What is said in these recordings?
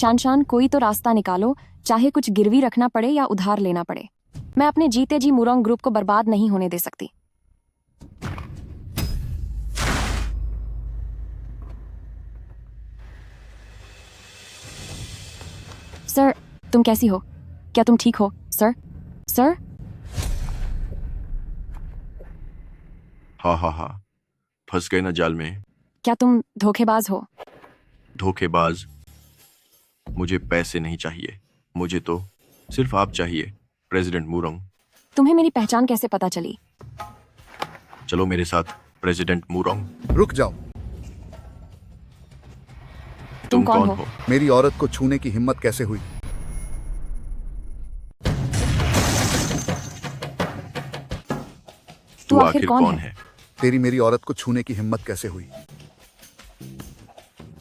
शान कोई तो रास्ता निकालो, चाहे कुछ गिरवी रखना पड़े या उधार लेना पड़े। मैं अपने जीते जी मुरोंग ग्रुप को बर्बाद नहीं होने दे सकती। सर, तुम कैसी हो? क्या तुम ठीक हो? सर? सर? हाँ, फंस गए ना जाल में। क्या तुम धोखेबाज हो? धोखेबाज? मुझे पैसे नहीं चाहिए, मुझे तो सिर्फ आप चाहिए, प्रेसिडेंट मुरोंग। तुम्हें मेरी पहचान कैसे पता चली? चलो मेरे साथ, प्रेसिडेंट मुरोंग। रुक जाओ। तुम कौन हो? मेरी औरत को छूने की हिम्मत कैसे हुई? तू आखिर कौन है? तेरी मेरी औरत को छूने की हिम्मत कैसे हुई?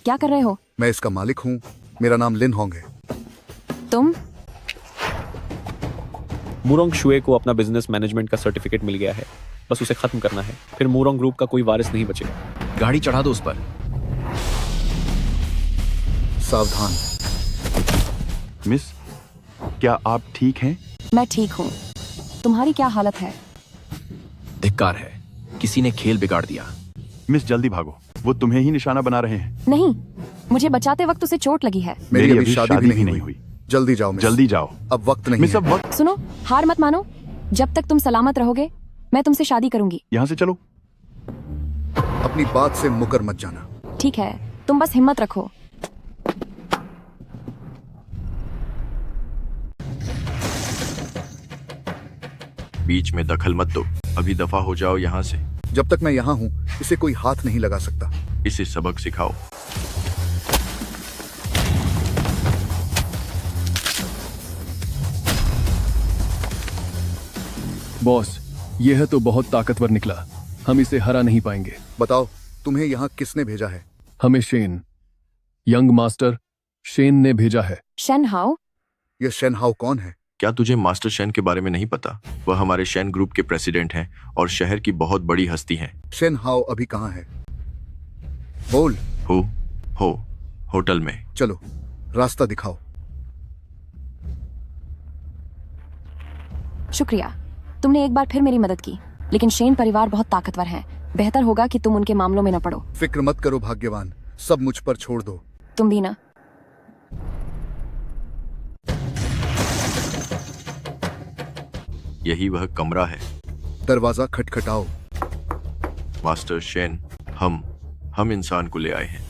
क्या कर रहे हो? मैं इसका मालिक हूँ, मेरा नाम लिन होंग है। तुम? मुरोंग शुए को अपना बिजनेस मैनेजमेंट का सर्टिफिकेट मिल गया है, बस उसे खत्म करना है, फिर मुरोंग ग्रुप का कोई वारिस नहीं बचेगा। गाड़ी चढ़ा दो उस पर। सावधान। मिस, क्या आप ठीक हैं? मैं ठीक हूँ। तुम्हारी क्या हालत है? धिक्कार है, किसी ने खेल बिगाड़ दिया। मिस जल्दी भागो, वो तुम्हें ही निशाना बना रहे हैं। नहीं, मुझे बचाते वक्त उसे चोट लगी है। मेरी अभी शादी भी नहीं हुई। जल्दी जाओ मिस। जल्दी जाओ, अब वक्त नहीं मिस। है। अब वक्त। सुनो, हार मत मानो। जब तक तुम सलामत रहोगे, मैं तुमसे शादी करूंगी। यहाँ से चलो। अपनी बात से मुकर मत जाना। ठीक है, तुम बस हिम्मत रखो। बीच में दखल मत दो, अभी दफा हो जाओ यहाँ से। जब तक मैं यहाँ हूँ, इसे कोई हाथ नहीं लगा सकता। इसे सबक सिखाओ। बॉस, यह तो बहुत ताकतवर निकला, हम इसे हरा नहीं पाएंगे। बताओ, तुम्हें यहाँ किसने भेजा है? हमें शेन, यंग मास्टर शेन ने भेजा है। शेन हाओ? यह शेन हाओ कौन है? क्या तुझे मास्टर शेन के बारे में नहीं पता? वह हमारे शेन ग्रुप के प्रेसिडेंट हैं और शहर की बहुत बड़ी हस्ती हैं। शेन हाओ अभी कहाँ है? बोल। हो होटल में। चलो, रास्ता दिखाओ। शुक्रिया, तुमने एक बार फिर मेरी मदद की, लेकिन शेन परिवार बहुत ताकतवर हैं। बेहतर होगा कि तुम उनके मामलों में न पड़ो। फिक्र मत करो भाग्यवान, सब मुझ पर छोड़ दो। तुम भी ना। यही वह कमरा है। दरवाजा खटखटाओ। मास्टर शेन, हम इंसान को ले आए हैं।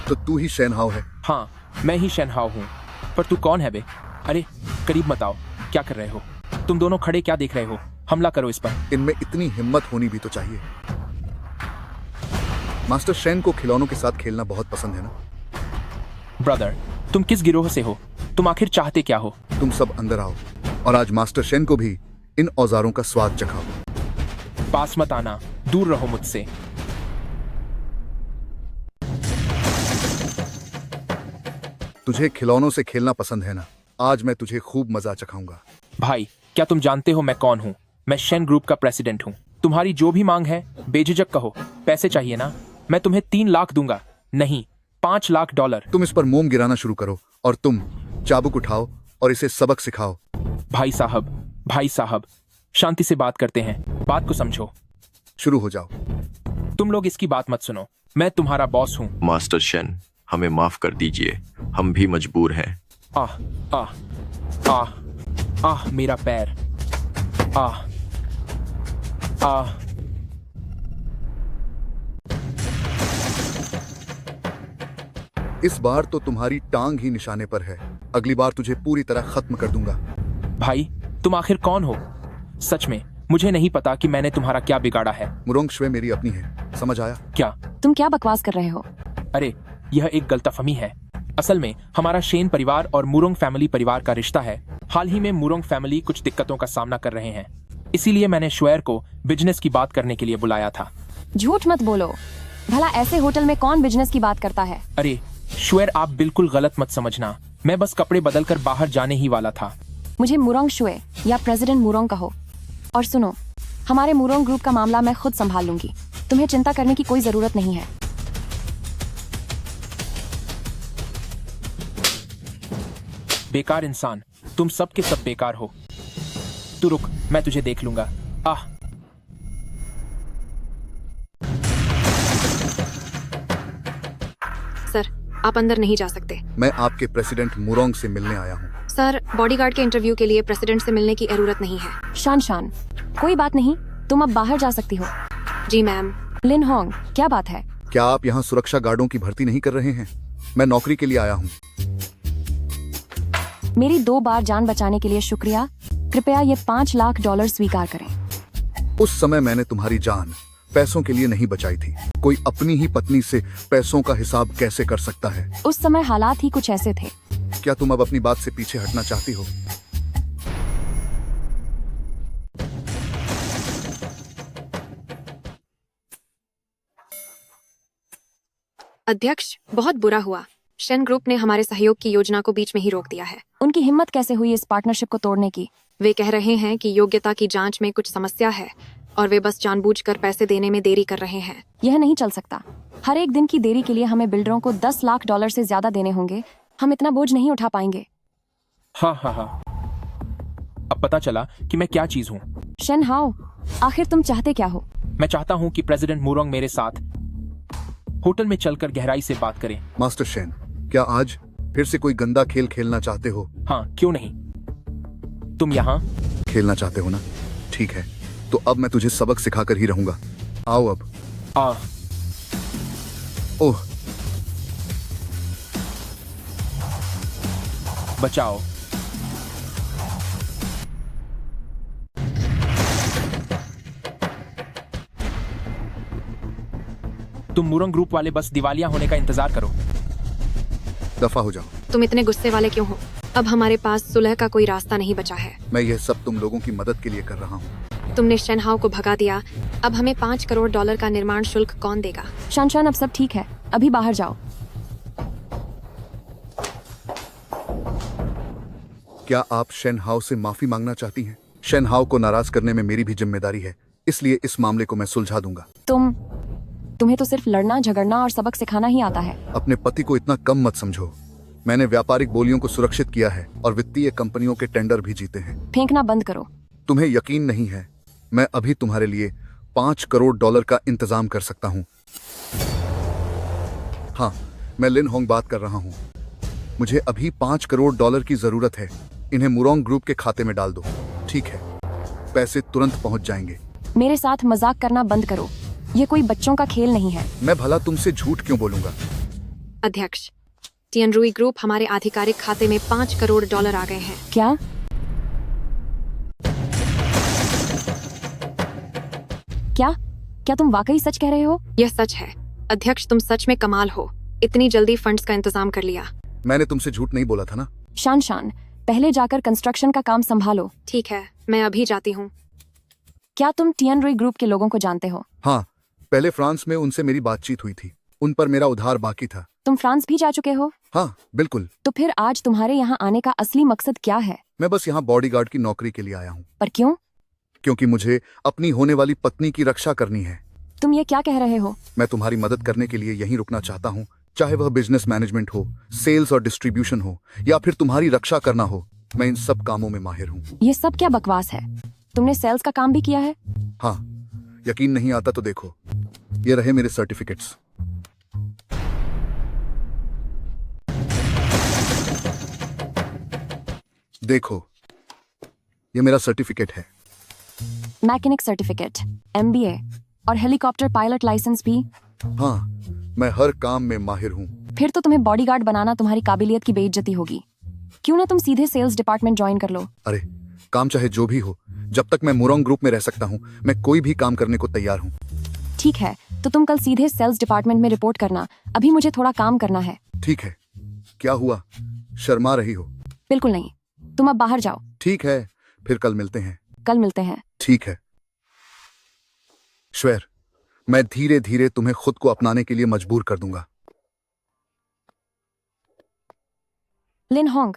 तो तू ही शेन हाओ है? हाँ, मैं ही शेन हाओ हूँ। पर तू कौन है बे? अरे करीब मत आओ, क्या कर रहे हो? तुम दोनों खड़े क्या देख रहे हो? हमला करो इस पर। इनमें इतनी हिम्मत होनी भी तो चाहिए। मास्टर शेन को खिलौनों के साथ खेलना बहुत पसंद है ना? ब्रदर, तुम किस गिरोह से हो? तुम आखिर चाहते क्या हो? तुम सब अंदर आओ और आज मास्टर शेन को भी इन औजारों का स्वाद चखाओ। पास मत आना, दूर रहो मुझसे। तुझे खिलौनों से खेलना पसंद है ना? आज मैं तुझे खूब मजा चखाऊंगा। भाई, क्या तुम जानते हो मैं कौन हूँ? मैं शेन ग्रुप का प्रेसिडेंट हूँ। तुम्हारी जो भी मांग है बेझिझक कहो। पैसे चाहिए ना? मैं तुम्हें 3 लाख दूंगा, नहीं 5 लाख डॉलर। तुम इस पर मोम गिराना शुरू करो और तुम चाबुक उठाओ और इसे सबक सिखाओ। भाई साहब, शांति से बात करते हैं, बात को समझो। शुरू हो जाओ। तुम लोग इसकी बात मत सुनो, मैं तुम्हारा बॉस हूँ। मास्टर शेन, हमें माफ कर दीजिए, हम भी मजबूर हैं। आह आह आह आह, मेरा पैर। आह आह। इस बार तो तुम्हारी टांग ही निशाने पर है। अगली बार तुझे पूरी तरह खत्म कर दूंगा। भाई, तुम आखिर कौन हो? सच में मुझे नहीं पता कि मैंने तुम्हारा क्या बिगाड़ा है। मुरोंग शुए मेरी अपनी है, समझ आया? क्या? तुम क्या बकवास कर रहे हो? अरे, यह एक गलतफहमी है। असल में हमारा शेन परिवार और मुरोंग फैमिली परिवार का रिश्ता है। हाल ही में मुरोंग फैमिली कुछ दिक्कतों का सामना कर रहे हैं, इसीलिए मैंने शुएर को बिजनेस की बात करने के लिए बुलाया था। झूठ मत बोलो, भला ऐसे होटल में कौन बिजनेस की बात करता है? अरे शुएर, आप बिल्कुल गलत मत समझना, मैं बस कपड़े बदल कर बाहर जाने ही वाला था। मुझे मुरोंग शुए या प्रेसिडेंट मुरोंग कहो। और सुनो, हमारे मुरोंग ग्रुप का मामला मैं खुद संभाल लूंगी, तुम्हें चिंता करने की कोई जरूरत नहीं है। बेकार इंसान, तुम सब के सब बेकार हो। तू रुक, मैं तुझे देख लूंगा। आह, सर, आप अंदर नहीं जा सकते। मैं आपके प्रेसिडेंट मुरोंग से मिलने आया हूँ। सर, बॉडीगार्ड के इंटरव्यू के लिए प्रेसिडेंट से मिलने की जरूरत नहीं है। शान, कोई बात नहीं, तुम अब बाहर जा सकती हो। जी मैम। लिन होंग, क्या बात है? क्या आप यहाँ सुरक्षा गार्डों की भर्ती नहीं कर रहे हैं? मैं नौकरी के लिए आया हूँ। मेरी 2 बार जान बचाने के लिए शुक्रिया। कृपया ये $5 लाख स्वीकार करें। उस समय मैंने तुम्हारी जान पैसों के लिए नहीं बचाई थी। कोई अपनी ही पत्नी से पैसों का हिसाब कैसे कर सकता है? उस समय हालात ही कुछ ऐसे थे। क्या तुम अब अपनी बात से पीछे हटना चाहती हो? अध्यक्ष, बहुत बुरा हुआ। शेन ग्रुप ने हमारे सहयोग की योजना को बीच में ही रोक दिया है। उनकी हिम्मत कैसे हुई इस पार्टनरशिप को तोड़ने की? वे कह रहे हैं कि योग्यता की जांच में कुछ समस्या है और वे बस जानबूझकर पैसे देने में देरी कर रहे हैं। यह नहीं चल सकता। हर एक दिन की देरी के लिए हमें बिल्डरों को $10 लाख से ज्यादा देने होंगे। हम इतना बोझ नहीं उठा पाएंगे। हाँ हाँ हाँ, अब पता चला कि मैं क्या चीज हूँ। शेन हाओ, आखिर तुम चाहते क्या हो? मैं चाहता हूँ कि प्रेसिडेंट मुरोंग मेरे साथ होटल में चलकर गहराई से बात करें। मास्टर शेन, क्या आज फिर से कोई गंदा खेल खेलना चाहते हो? हाँ, क्यों नहीं। तुम यहाँ खेलना चाहते हो ना? ठीक है, तो अब मैं तुझे सबक सिखाकर ही रहूंगा। आओ अब। आ ओह, बचाओ। तुम मुरोंग ग्रुप वाले बस दिवालिया होने का इंतजार करो। दफा हो जाओ। तुम इतने गुस्से वाले क्यों हो? अब हमारे पास सुलह का कोई रास्ता नहीं बचा है। मैं यह सब तुम लोगों की मदद के लिए कर रहा हूँ। तुमने शेनहाओ को भगा दिया, अब हमें $5 करोड़ का निर्माण शुल्क कौन देगा? शान, अब सब ठीक है, अभी बाहर जाओ। क्या आप शेनहाओ से माफी मांगना चाहती हैं? शेनहाओ को नाराज करने में मेरी भी जिम्मेदारी है, इसलिए इस मामले को मैं सुलझा दूंगा। तुम्हें तो सिर्फ लड़ना, झगड़ना और सबक सिखाना ही आता है। अपने पति को इतना कम मत समझो। मैंने व्यापारिक बोलियों को सुरक्षित किया है और वित्तीय कंपनियों के टेंडर भी जीते हैं। फेंकना बंद करो। तुम्हें यकीन नहीं है, मैं अभी तुम्हारे लिए $5 करोड़ का इंतजाम कर सकता हूँ। हाँ, मैं लिन होंग बात कर रहा हूँ। मुझे अभी $5 करोड़ की जरूरत है। इन्हें मुरोंग ग्रुप के खाते में डाल दो। ठीक है, पैसे तुरंत पहुंच जाएंगे। मेरे साथ मजाक करना बंद करो। ये कोई बच्चों का खेल नहीं है। मैं भला तुमसे झूठ क्यों बोलूंगा? अध्यक्ष, टियनरुई ग्रुप हमारे आधिकारिक खाते में $5 करोड़ आ गए हैं। क्या? क्या तुम वाकई सच कह रहे हो? यह सच है। अध्यक्ष, तुम सच में कमाल हो। इतनी जल्दी फंड्स का इंतजाम कर लिया। मैंने तुमसे झूठ नहीं बोला था ना? शान, पहले जाकर कंस्ट्रक्शन का काम संभालो। ठीक है, मैं अभी जाती हूँ। क्या तुम टियनरुई ग्रुप के लोगों को जानते हो? हाँ, पहले फ्रांस में उनसे मेरी बातचीत हुई थी। उन पर मेरा उधार बाकी था। तुम फ्रांस भी जा चुके हो? हाँ, बिल्कुल। तो फिर आज तुम्हारे यहाँ आने का असली मकसद क्या है? मैं बस यहाँ बॉडीगार्ड की नौकरी के लिए आया हूँ। पर क्यों? क्योंकि मुझे अपनी होने वाली पत्नी की रक्षा करनी है। तुम ये क्या कह रहे हो? मैं तुम्हारी मदद करने के लिए यहीं रुकना चाहता हूँ, चाहे वह बिजनेस मैनेजमेंट हो, सेल्स और डिस्ट्रीब्यूशन हो, या फिर तुम्हारी रक्षा करना हो। मैं इन सब कामों में माहिर हूँ। ये सब क्या बकवास है? तुमने सेल्स का काम भी किया है? हाँ, यकीन नहीं आता तो देखो, ये रहे मेरे सर्टिफिकेट्स। देखो, ये मेरा सर्टिफिकेट है। मैकेनिक सर्टिफिकेट, MBA और हेलीकॉप्टर पायलट लाइसेंस भी। हाँ, मैं हर काम में माहिर हूँ। फिर तो तुम्हें बॉडीगार्ड बनाना तुम्हारी काबिलियत की बेइज्जती होगी। क्यों ना तुम सीधे सेल्स डिपार्टमेंट ज्वाइन कर लो? अरे, काम चाहे जो भी हो, जब तक मैं मुरोंग ग्रुप में रह सकता हूँ, मैं कोई भी काम करने को तैयार हूँ। ठीक है, तो तुम कल सीधे सेल्स डिपार्टमेंट में रिपोर्ट करना। अभी मुझे थोड़ा काम करना है। ठीक है। क्या हुआ, शर्मा रही हो? बिल्कुल नहीं, तुम अब बाहर जाओ। ठीक है, फिर कल मिलते हैं। कल मिलते हैं। ठीक है। श्वेर, मैं धीरे धीरे तुम्हें खुद को अपनाने के लिए मजबूर कर दूंगा। लिन होंग,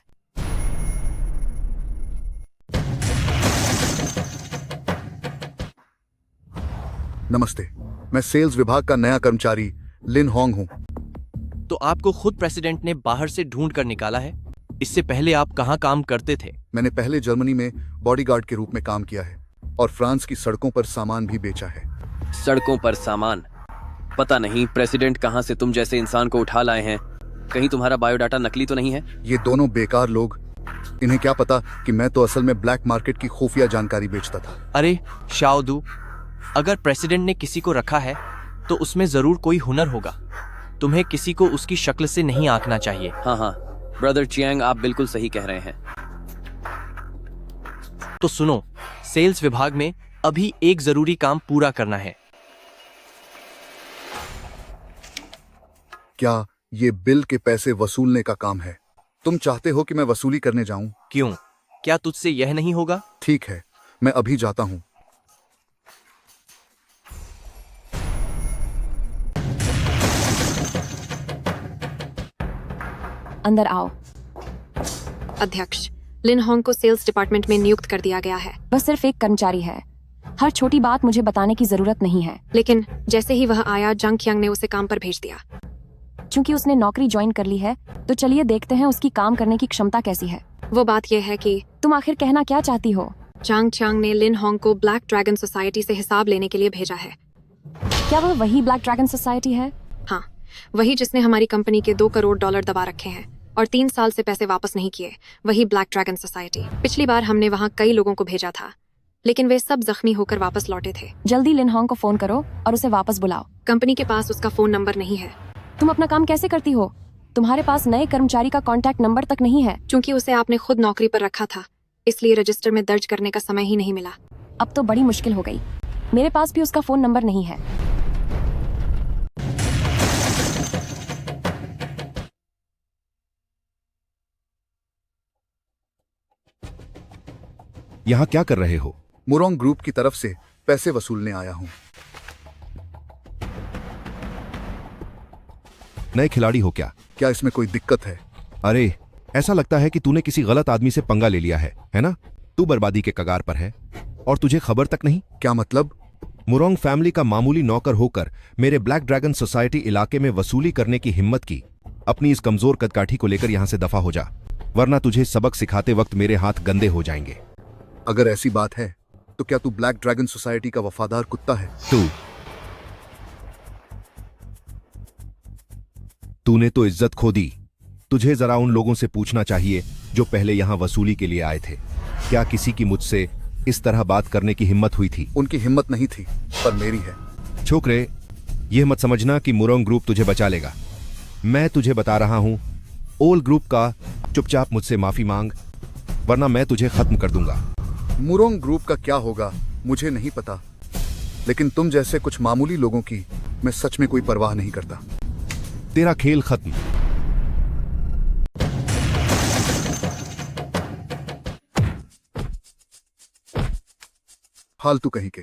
नमस्ते, मैं सेल्स विभाग का नया कर्मचारी लिन होंग हूँ। तो आपको खुद प्रेसिडेंट ने बाहर से ढूंढ कर निकाला है? इससे पहले आप कहाँ काम करते थे? मैंने पहले जर्मनी में बॉडीगार्ड के रूप में काम किया है और फ्रांस की सड़कों पर सामान भी बेचा है। सड़कों पर सामान? पता नहीं प्रेसिडेंट कहाँ से तुम जैसे इंसान को उठा लाए हैं। कहीं तुम्हारा बायोडाटा नकली तो नहीं है? ये दोनों बेकार लोग, इन्हें क्या पता कि मैं तो असल में ब्लैक मार्केट की खुफिया जानकारी बेचता था। अरे शाओदू, अगर प्रेसिडेंट ने किसी को रखा है तो उसमें जरूर कोई हुनर होगा। तुम्हें किसी को उसकी शक्ल से नहीं आंकना चाहिए। हाँ हाँ ब्रदर चियांग, आप बिल्कुल सही कह रहे हैं। तो सुनो, सेल्स विभाग में अभी एक जरूरी काम पूरा करना है। क्या ये बिल के पैसे वसूलने का काम है? तुम चाहते हो कि मैं वसूली करने जाऊं? क्यों, क्या तुझसे यह नहीं होगा? ठीक है, मैं अभी जाता हूं। अंदर आओ। अध्यक्ष, लिन होंग को सेल्स डिपार्टमेंट में नियुक्त कर दिया गया है। वह सिर्फ एक कर्मचारी है। हर छोटी बात मुझे बताने की जरूरत नहीं है। लेकिन जैसे ही वह आया, जंग ख्यांग ने उसे काम पर भेज दिया। क्योंकि उसने नौकरी ज्वाइन कर ली है, तो चलिए देखते हैं उसकी काम करने की क्षमता कैसी है। वो बात यह है कि तुम आखिर कहना क्या चाहती हो? जांग च्यांग ने लिन होंग को ब्लैक ड्रैगन सोसाइटी से हिसाब लेने के लिए भेजा है। क्या वह वही ब्लैक ड्रैगन सोसाइटी है? हाँ, वही जिसने हमारी कंपनी के 2 करोड़ डॉलर दबा रखे हैं और 3 साल से पैसे वापस नहीं किए। वही ब्लैक ड्रैगन सोसाइटी। पिछली बार हमने वहाँ कई लोगों को भेजा था, लेकिन वे सब जख्मी होकर वापस लौटे थे। जल्दी लिन होंग को फोन करो और उसे वापस बुलाओ। कंपनी के पास उसका फोन नंबर नहीं है। तुम अपना काम कैसे करती हो? तुम्हारे पास नए कर्मचारी का कॉन्टैक्ट नंबर तक नहीं है। क्योंकि उसे आपने खुद नौकरी पर रखा था, इसलिए रजिस्टर में दर्ज करने का समय ही नहीं मिला। अब तो बड़ी मुश्किल हो गई। मेरे पास भी उसका फोन नंबर नहीं है। यहाँ क्या कर रहे हो? मुरोंग ग्रुप की तरफ से पैसे वसूलने आया हूँ। नए खिलाड़ी हो क्या? क्या इसमें कोई दिक्कत है? अरे ऐसा लगता है कि तूने किसी गलत आदमी से पंगा ले लिया है ना? तू बर्बादी के कगार पर है और तुझे खबर तक नहीं। क्या मतलब? मुरोंग फैमिली का मामूली नौकर होकर मेरे ब्लैक ड्रैगन सोसाइटी इलाके में वसूली करने की हिम्मत की। अपनी इस कमजोर कदकाठी को लेकर यहां से दफा हो जा, वरना तुझे सबक सिखाते वक्त मेरे हाथ गंदे हो जाएंगे। अगर ऐसी बात है तो क्या तू ब्लैक ड्रैगन सोसाइटी का वफादार कुत्ता है? तूने तो इज्जत खो दी। तुझे जरा उन लोगों से पूछना चाहिए जो पहले यहां वसूली के लिए आए थे। क्या किसी की मुझसे इस तरह बात करने की हिम्मत हुई थी? उनकी हिम्मत नहीं थी, पर मेरी है। छोकरे, यह मत समझना कि मुरोंग ग्रुप तुझे बचा लेगा। मैं तुझे बता रहा हूं, ओल ग्रुप का चुपचाप मुझसे माफी मांग, वरना मैं तुझे खत्म कर दूंगा। मुरोंग ग्रुप का क्या होगा मुझे नहीं पता, लेकिन तुम जैसे कुछ मामूली लोगों की मैं सच में कोई परवाह नहीं करता। तेरा खेल खत्म। फालतू कहीं के।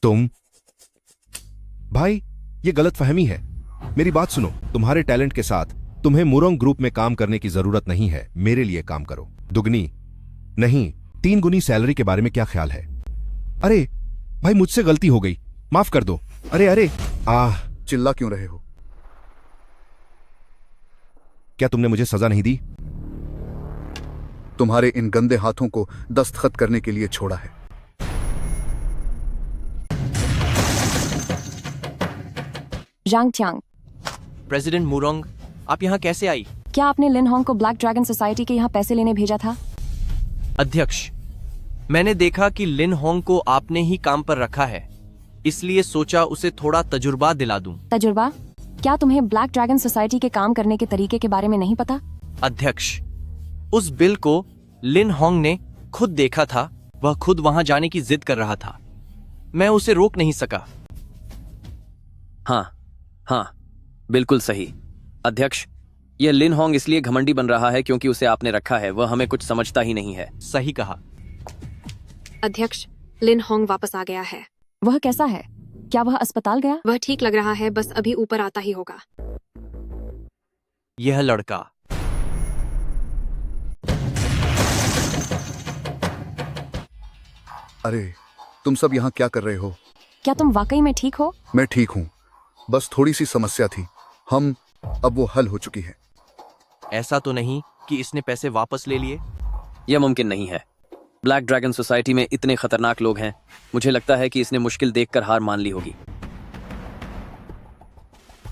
तुम भाई, ये गलत फहमी है। मेरी बात सुनो, तुम्हारे टैलेंट के साथ तुम्हें मुरोंग ग्रुप में काम करने की जरूरत नहीं है। मेरे लिए काम करो। दुगनी नहीं, 3 गुनी सैलरी के बारे में क्या ख्याल है? अरे भाई, मुझसे गलती हो गई, माफ कर दो। अरे चिल्ला क्यों रहे हो? क्या तुमने मुझे सजा नहीं दी? तुम्हारे इन गंदे हाथों को दस्तखत करने के लिए छोड़ा है। जांग च्यांग, प्रेसिडेंट मुरोंग, आप यहाँ कैसे आई? क्या आपने लिन होंग को ब्लैक ड्रैगन सोसाइटी के यहाँ पैसे लेने भेजा था? अध्यक्ष, मैंने देखा कि लिन होंग को आपने ही काम पर रखा है, इसलिए सोचा उसे थोड़ा तजुर्बा दिला दूं। तजुर्बा? क्या तुम्हें ब्लैक ड्रैगन सोसाइटी के काम करने के तरीके के बारे में नहीं पता? अध्यक्ष, उस बिल को लिन होंग ने खुद देखा था। वह खुद वहां जाने की जिद कर रहा था। मैं उसे रोक नहीं सका। हाँ, बिल्कुल सही। अध्यक्ष, यह लिन होंग इसलिए घमंडी बन रहा है क्योंकि उसे आपने रखा है। वह हमें कुछ समझता ही नहीं है। सही कहा। अध्यक्ष, लिन होंग वापस आ गया है। वह कैसा है? क्या वह अस्पताल गया? वह ठीक लग रहा है, बस अभी ऊपर आता ही होगा। यह लड़का अरे तुम सब यहाँ क्या कर रहे हो? क्या तुम वाकई में ठीक हो? मैं ठीक हूँ, बस थोड़ी सी समस्या थी। अब वो हल हो चुकी है। ऐसा तो नहीं कि इसने पैसे वापस ले लिए? यह मुमकिन नहीं है। ब्लैक ड्रैगन सोसाइटी में इतने खतरनाक लोग हैं, मुझे लगता है कि इसने मुश्किल देखकर हार मान ली होगी।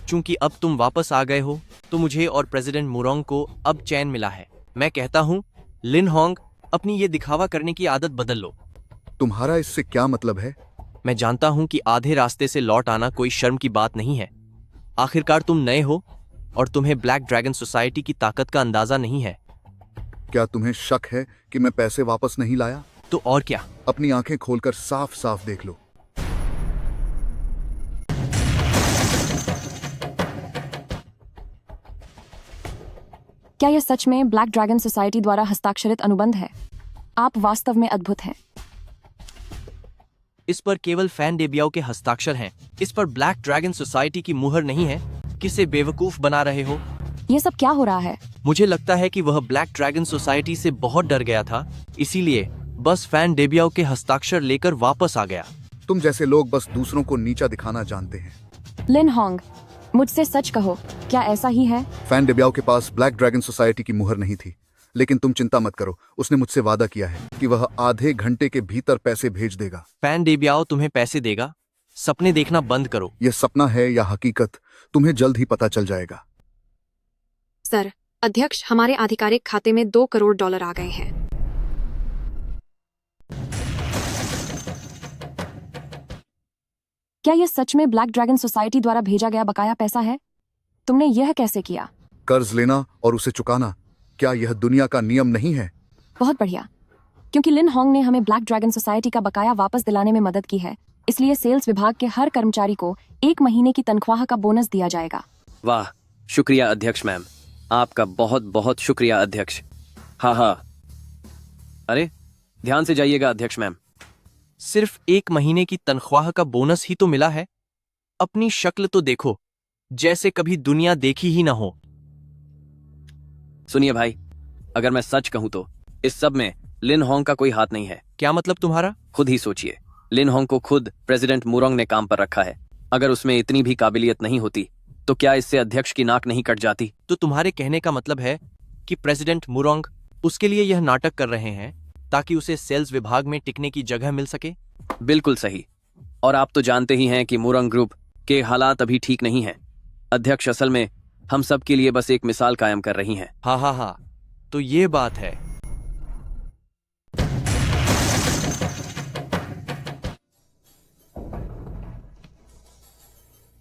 चूंकि अब तुम वापस आ गए हो तो मुझे और प्रेसिडेंट मुरोंग को अब चैन मिला है। मैं कहता हूँ लिन होंग, अपनी ये दिखावा करने की आदत बदल लो। तुम्हारा इससे क्या मतलब है? मैं जानता हूँ कि आधे रास्ते से लौट आना कोई शर्म की बात नहीं है। आखिरकार तुम नए हो और तुम्हें ब्लैक ड्रैगन सोसाइटी की ताकत का अंदाजा नहीं है। क्या तुम्हें शक है कि मैं पैसे वापस नहीं लाया? तो और क्या? अपनी आंखें खोलकर साफ साफ देख लो। क्या यह सच में ब्लैक ड्रैगन सोसाइटी द्वारा हस्ताक्षरित अनुबंध है? आप वास्तव में अद्भुत हैं। इस पर केवल फैन डेबियाओ के हस्ताक्षर हैं। इस पर ब्लैक ड्रैगन सोसाइटी की मुहर नहीं है। किसे बेवकूफ बना रहे हो? ये सब क्या हो रहा है? मुझे लगता है कि वह ब्लैक ड्रैगन सोसाइटी से बहुत डर गया था, इसीलिए बस फैन डेबियाओ के हस्ताक्षर लेकर वापस आ गया। तुम जैसे लोग बस दूसरों को नीचा दिखाना जानते हैं। लिन होंग, मुझसे सच कहो, क्या ऐसा ही है? फैन डेबियाओ के पास ब्लैक ड्रैगन सोसाइटी की मुहर नहीं थी, लेकिन तुम चिंता मत करो, उसने मुझसे वादा किया है कि वह आधे घंटे के भीतर पैसे भेज देगा। फैन डेबियाओ तुम्हें पैसे देगा? सपने देखना बंद करो। यह सपना है या हकीकत, तुम्हें जल्द ही पता चल जाएगा। सर, अध्यक्ष, हमारे आधिकारिक खाते में $2 करोड़ आ गए हैं। क्या यह सच में ब्लैक ड्रैगन सोसाइटी द्वारा भेजा गया बकाया पैसा है? तुमने यह कैसे किया? कर्ज लेना और उसे चुकाना, क्या यह दुनिया का नियम नहीं है? बहुत बढ़िया, क्योंकि लिन होंग ने हमें ब्लैक ड्रैगन सोसाइटी का बकाया वापस दिलाने में मदद की है, इसलिए सेल्स विभाग के हर कर्मचारी को 1 महीने की तनख्वाह का बोनस दिया जाएगा। वाह, शुक्रिया अध्यक्ष मैम, आपका बहुत बहुत शुक्रिया अध्यक्ष। हाँ हाँ, अरे ध्यान से जाइएगा अध्यक्ष मैम। सिर्फ 1 महीने की तनख्वाह का बोनस ही तो मिला है। अपनी शक्ल तो देखो, जैसे कभी दुनिया देखी ही ना हो। सुनिए भाई, अगर मैं सच कहूं तो इस सब में लिन होंग का कोई हाथ नहीं है। क्या मतलब तुम्हारा? खुद ही सोचिए, लिन होंग को खुद प्रेसिडेंट मुरोंग ने काम पर रखा है। अगर उसमें इतनी भी काबिलियत नहीं होती तो क्या इससे अध्यक्ष की नाक नहीं कट जाती? तो तुम्हारे कहने का मतलब है कि प्रेसिडेंट मुरोंग उसके लिए यह नाटक कर रहे हैं ताकि उसे सेल्स विभाग में टिकने की जगह मिल सके? बिल्कुल सही। और आप तो जानते ही हैं कि मुरोंग ग्रुप के हालात अभी ठीक नहीं हैं। अध्यक्ष असल में हम सब के लिए बस एक मिसाल कायम कर रही हैं। हाँ हाँ हाँ, तो ये बात है।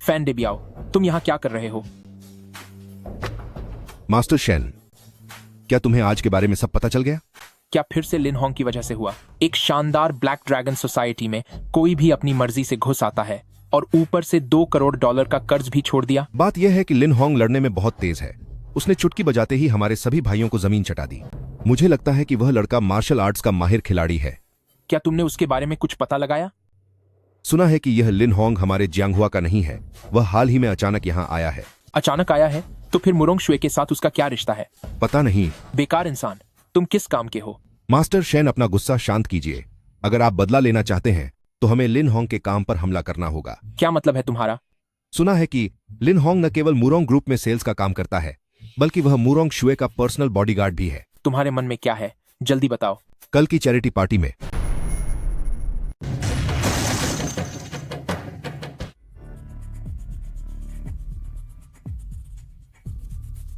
फैन डेबियाओ, तुम यहाँ क्या कर रहे हो? मास्टर शेन, क्या तुम्हें आज के बारे में सब पता चल गया? क्या फिर से लिन होंग की वजह से हुआ? एक शानदार ब्लैक ड्रैगन सोसाइटी में कोई भी अपनी मर्जी से घुस आता है और ऊपर से $2 करोड़ का कर्ज भी छोड़ दिया। बात यह है कि लिन होंग लड़ने में बहुत तेज है। उसने चुटकी बजाते ही हमारे सभी भाइयों को जमीन चटा दी। मुझे लगता है कि वह लड़का मार्शल आर्ट्स का माहिर खिलाड़ी है। क्या तुमने उसके बारे में कुछ पता लगाया? सुना है कि यह लिन होंग हमारे जियांगहुआ का नहीं है। वह हाल ही में अचानक यहाँ आया है। अचानक आया है? तो फिर मुरोंग शुए के साथ उसका क्या रिश्ता है? पता नहीं। बेकार इंसान, तुम किस काम के हो? मास्टर शेन, अपना गुस्सा शांत कीजिए। अगर आप बदला लेना चाहते हैं तो हमें लिन होंग के काम पर हमला करना होगा। क्या मतलब है तुम्हारा? सुना है कि लिन होंग न केवल मुरोंग ग्रुप में सेल्स का काम करता है, बल्कि वह मुरोंग शुए का पर्सनल बॉडीगार्ड भी है। तुम्हारे मन में क्या है, जल्दी बताओ। कल की चैरिटी पार्टी में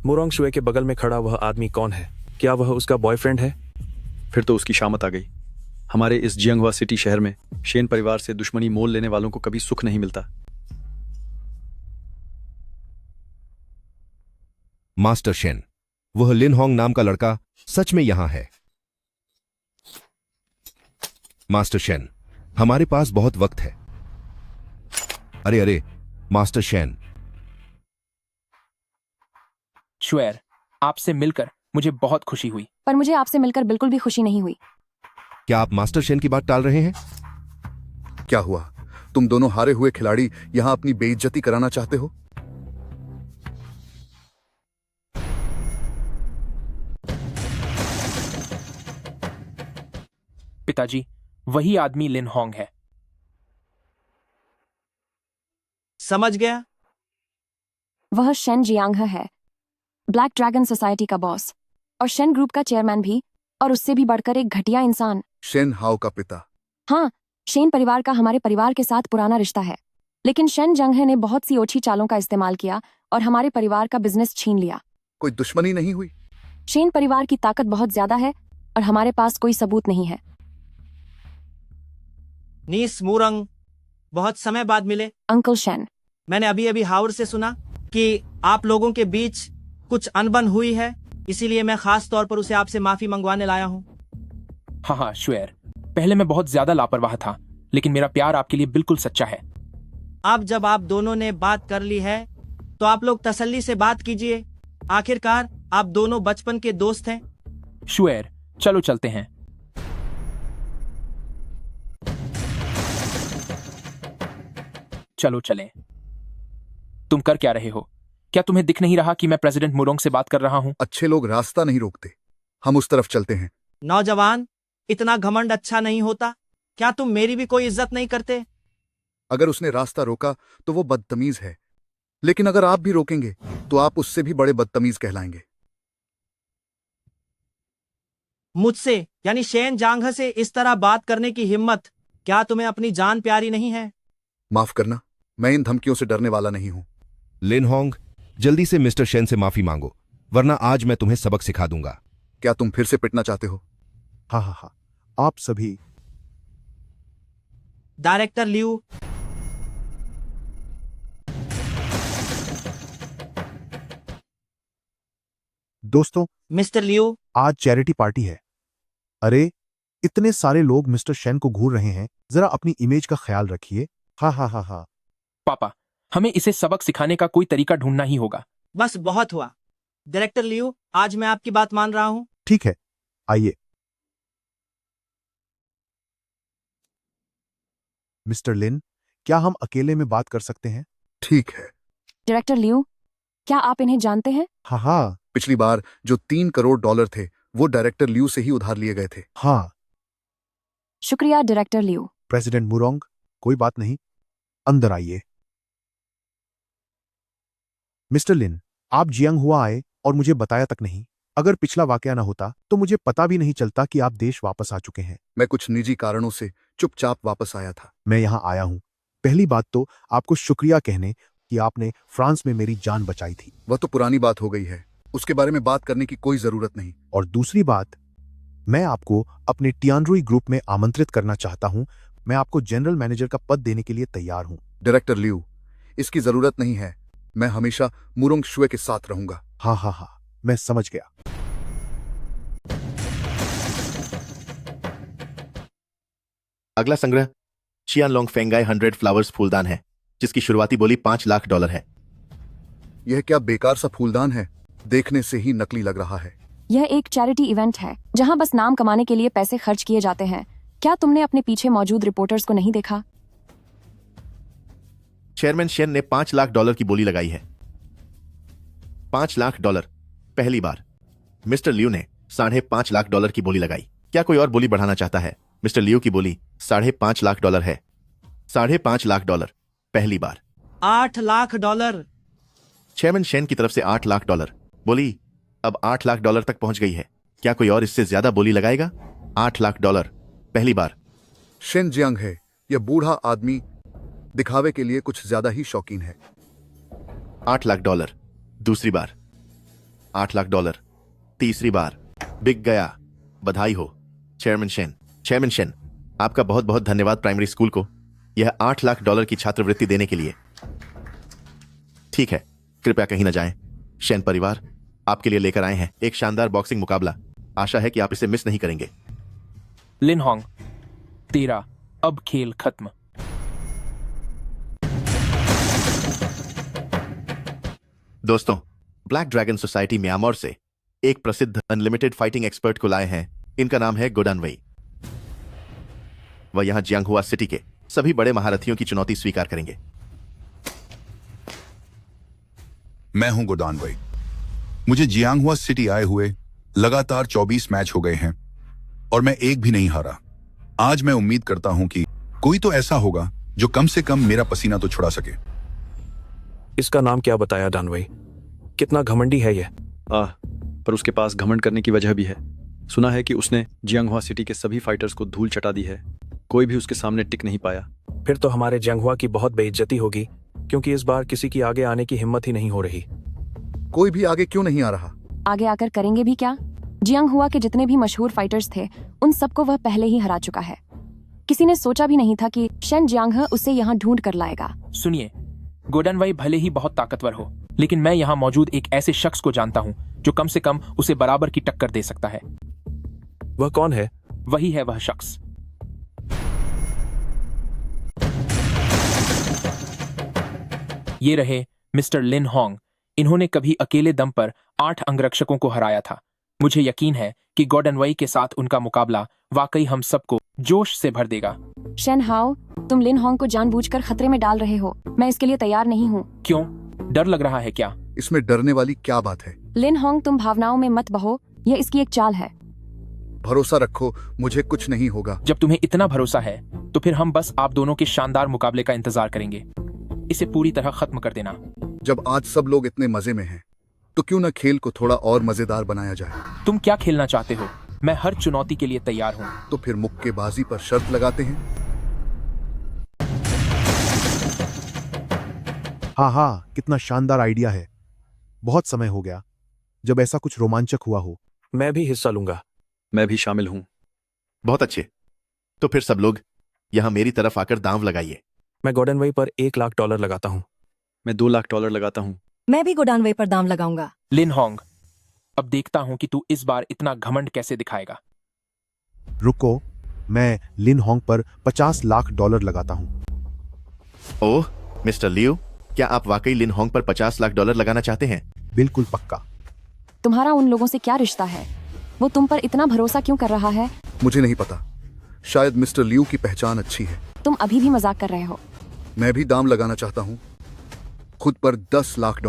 मुरोंग शुए के बगल में खड़ा वह आदमी कौन है? क्या वह उसका बॉयफ्रेंड है? फिर तो उसकी शामत आ गई। हमारे इस जियांगहुआ सिटी शहर में शेन परिवार से दुश्मनी मोल लेने वालों को कभी सुख नहीं मिलता। मास्टर शेन, वह लिन होंग नाम का लड़का सच में यहां है। मास्टर शेन, हमारे पास बहुत वक्त है। अरे अरे मास्टर शेन। शुएर, आपसे मिलकर मुझे बहुत खुशी हुई। पर मुझे आपसे मिलकर बिल्कुल भी खुशी नहीं हुई। क्या आप मास्टर शेन की बात टाल रहे हैं? क्या हुआ? तुम दोनों हारे हुए खिलाड़ी यहां अपनी बेइज्जती कराना चाहते हो? पिताजी, वही आदमी लिन होंग है। समझ गया? वह शेन जियांग है, ब्लैक ड्रैगन सोसाइटी का बॉस, और शेन ग्रुप का चेयरमैन भी, और उससे भी बढ़कर एक घटिया इंसान। शेन हाओ का पिता। हाँ, शेन परिवार का हमारे परिवार के साथ पुराना रिश्ता है, लेकिन शेन जंगहे ने बहुत सी ओछी चालों का इस्तेमाल किया और हमारे परिवार का बिजनेस छीन लिया। कोई दुश्मनी नहीं हुई? शेन परिवार की ताकत बहुत ज्यादा है और हमारे पास कोई सबूत नहीं है। नीस मूरंग, बहुत समय बाद मिले। अंकल शेन, मैंने अभी अभी हावर्ड से सुना कि आप लोगों के बीच कुछ अनबन हुई है, इसीलिए मैं खास तौर पर उसे आपसे माफी मंगवाने लाया हूँ। हाँ श्वेर, पहले मैं बहुत ज्यादा लापरवाह था, लेकिन मेरा प्यार आपके लिए बिल्कुल सच्चा है। अब जब आप दोनों ने बात कर ली है तो आप लोग तसल्ली से बात कीजिए। आखिरकार आप दोनों बचपन के दोस्त हैं। श्वेर, चलो चलते हैं। चलो चलें। तुम कर क्या रहे हो? क्या तुम्हें दिख नहीं रहा कि मैं प्रेसिडेंट मुरोंग से बात कर रहा हूं? अच्छे लोग रास्ता नहीं रोकते, हम उस तरफ चलते हैं। नौजवान, इतना घमंड अच्छा नहीं होता। क्या तुम मेरी भी कोई इज्जत नहीं करते? अगर उसने रास्ता रोका तो वो बदतमीज है, लेकिन अगर आप भी रोकेंगे तो आप उससे भी बड़े बदतमीज कहलाएंगे। मुझसे यानी शेन जांघ से इस तरह बात करने की हिम्मत, क्या तुम्हें अपनी जान प्यारी नहीं है? माफ करना, मैं इन धमकियों से डरने वाला नहीं हूं। लिन होंग, जल्दी से मिस्टर शेन से माफी मांगो, वरना आज मैं तुम्हें सबक सिखा दूंगा। क्या तुम फिर से पिटना चाहते हो? हाँ हाँ हाँ, आप सभी। डायरेक्टर लियू, दोस्तों, मिस्टर लियू, आज चैरिटी पार्टी है। अरे, इतने सारे लोग मिस्टर शेन को घूर रहे हैं, जरा अपनी इमेज का ख्याल रखिए। हाँ हाँ हाँ हाँ। पापा, हमें इसे सबक सिखाने का कोई तरीका ढूंढना ही होगा। बस बहुत हुआ। डायरेक्टर लियू, आज मैं आपकी बात मान रहा हूं। ठीक है, आइए। मिस्टर लिन, क्या हम अकेले में बात कर सकते हैं? ठीक है। डायरेक्टर लियू, क्या आप इन्हें जानते हैं? हाँ हाँ। पिछली बार जो $3 करोड़ थे वो डायरेक्टर लियू से ही उधार लिए गए थे। हाँ। शुक्रिया डायरेक्टर लियू। प्रेसिडेंट मुरोंग, कोई बात नहीं, अंदर आइए। मिस्टर लिन, आप जियांग हुआ आए और मुझे बताया तक नहीं। अगर पिछला वाकया ना होता तो मुझे पता भी नहीं चलता कि आप देश वापस आ चुके हैं। मैं कुछ निजी कारणों से चुपचाप वापस आया था। मैं यहाँ आया हूँ पहली बात तो आपको शुक्रिया कहने कि आपने फ्रांस में मेरी जान बचाई थी। वह तो पुरानी बात हो गई है, उसके बारे में बात करने की कोई जरूरत नहीं। और दूसरी बात, मैं आपको अपने टियानरुई ग्रुप में आमंत्रित करना चाहता हूं। मैं आपको जनरल मैनेजर का पद देने के लिए तैयार हूं। डायरेक्टर लियू, इसकी जरूरत नहीं है। मैं हमेशा मुरोंग शुए के साथ रहूंगा। हाँ हाँ हाँ, मैं समझ गया। अगला संग्रह चियान लोंग फेंगाई 100 फ्लावर्स फूलदान है, जिसकी शुरुआती बोली $5 लाख है। यह क्या बेकार सा फूलदान है, देखने से ही नकली लग रहा है। यह एक चैरिटी इवेंट है जहां बस नाम कमाने के लिए पैसे खर्च किए जाते हैं। क्या तुमने अपने पीछे मौजूद रिपोर्टर्स को नहीं देखा? चेयरमैन शेन ने $5 लाख की बोली लगाई है। $5 लाख पहली बार। मिस्टर लियू ने $5.5 लाख की बोली लगाई। क्या कोई और बोली बढ़ाना चाहता है? मिस्टर लियू की बोली $5.5 लाख है। $5.5 लाख पहली बार। $8 लाख। चेयरमैन शेन की तरफ से $8 लाख। बोली अब $8 लाख तक पहुंच गई है। क्या कोई और इससे ज्यादा बोली लगाएगा? $8 लाख पहली बार। शेन जियांग है, यह बूढ़ा आदमी दिखावे के लिए कुछ ज्यादा ही शौकीन है। $8 लाख दूसरी बार। $8 लाख तीसरी बार। बिक गया। बधाई हो चेयरमैन शेन। चेयरमैन शेन, आपका बहुत बहुत धन्यवाद प्राइमरी स्कूल को यह $8 लाख की छात्रवृत्ति देने के लिए। ठीक है, कृपया कहीं न जाएं। शेन परिवार आपके लिए लेकर आए हैं एक शानदार बॉक्सिंग मुकाबला। आशा है कि आप इसे मिस नहीं करेंगे। लिन होंग, तेरा अब खेल खत्म। दोस्तों, ब्लैक ड्रैगन सोसाइटी म्यांमार से एक प्रसिद्ध अनलिमिटेड फाइटिंग एक्सपर्ट को लाए हैं। इनका नाम है गोडान वई। वह यहां जियांगहुआ सिटी के सभी बड़े महारथियों की चुनौती स्वीकार करेंगे। मैं हूं गोडान वई। मुझे जियांगहुआ सिटी आए हुए लगातार 24 मैच हो गए हैं और मैं एक भी नहीं हारा। आज मैं उम्मीद करता हूं कि कोई तो ऐसा होगा जो कम से कम मेरा पसीना तो छुड़ा सके। इसका नाम क्या बताया डानवई? कितना घमंडी है ये? पर उसके पास घमंड करने की वजह भी है। सुना है कि उसने जियांगहुआ सिटी के सभी फाइटर्स को धूल चटा दी है। कोई भी उसके सामने टिक नहीं पाया। फिर तो हमारे जियांगहुआ की बहुत बेइज्जती होगी, क्योंकि इस बार किसी की आगे आने की हिम्मत ही नहीं हो रही। कोई भी आगे क्यों नहीं आ रहा? आगे आकर करेंगे भी क्या? जियांगहुआ के जितने भी मशहूर फाइटर्स थे उन सबको वह पहले ही हरा चुका है। किसी ने सोचा भी नहीं था कि शेन जियांगहे उसे यहाँ ढूंढ कर लाएगा। सुनिए, गोडन वाई भले ही बहुत ताकतवर हो, लेकिन मैं यहाँ मौजूद एक ऐसे शख्स को जानता हूँ जो कम से कम उसे बराबर की टक्कर दे सकता है। वह कौन है? वही है वह शख्स। ये रहे मिस्टर लिन होंग। इन्होंने कभी अकेले दम पर 8 अंगरक्षकों को हराया था। मुझे यकीन है कि गॉर्डन वाई के साथ उनका मुकाबला वाकई हम सबको जोश से भर देगा। शेन हाओ, तुम लिन होंग को जानबूझकर खतरे में डाल रहे हो। मैं इसके लिए तैयार नहीं हूँ। क्यों? डर लग रहा है क्या? इसमें डरने वाली क्या बात है? लिन होंग, तुम भावनाओं में मत बहो। यह इसकी एक चाल है। भरोसा रखो, मुझे कुछ नहीं होगा। जब तुम्हें इतना भरोसा है तो फिर हम बस आप दोनों के शानदार मुकाबले का इंतजार करेंगे। इसे पूरी तरह खत्म कर देना। जब आज सब लोग इतने मजे में हैं, तो क्यों न खेल को थोड़ा और मजेदार बनाया जाए? तुम क्या खेलना चाहते हो? मैं हर चुनौती के लिए तैयार हूँ। तो फिर मुक्केबाजी पर शर्त लगाते हैं। हाँ, कितना शानदार आइडिया है। बहुत समय हो गया जब ऐसा कुछ रोमांचक हुआ हो। मैं भी हिस्सा लूंगा। मैं भी शामिल हूँ। बहुत अच्छे। तो फिर सब लोग यहाँ मेरी तरफ आकर दांव लगाइए। मैं गॉर्डन वाई पर $1 लाख लगाता हूँ। मैं $2 लाख लगाता हूँ। मैं भी गोडान वे पर दाम लगाऊंगा। लिन होंग, अब देखता हूँ कि तू इस बार इतना घमंड कैसे दिखाएगा। रुको, मैं लिन होंग पर $50 लाख लगाता हूँ। ओह मिस्टर लियो, क्या आप वाकई लिन होंग पर $50 लाख लगाना चाहते हैं? बिल्कुल पक्का। तुम्हारा उन लोगों से क्या रिश्ता है? वो तुम पर इतना भरोसा क्यों कर रहा है? मुझे नहीं पता। शायद मिस्टर लियू की पहचान अच्छी है। तुम अभी भी मजाक कर रहे हो। मैं भी दाम लगाना चाहता हूँ, खुद पर $10 लाख।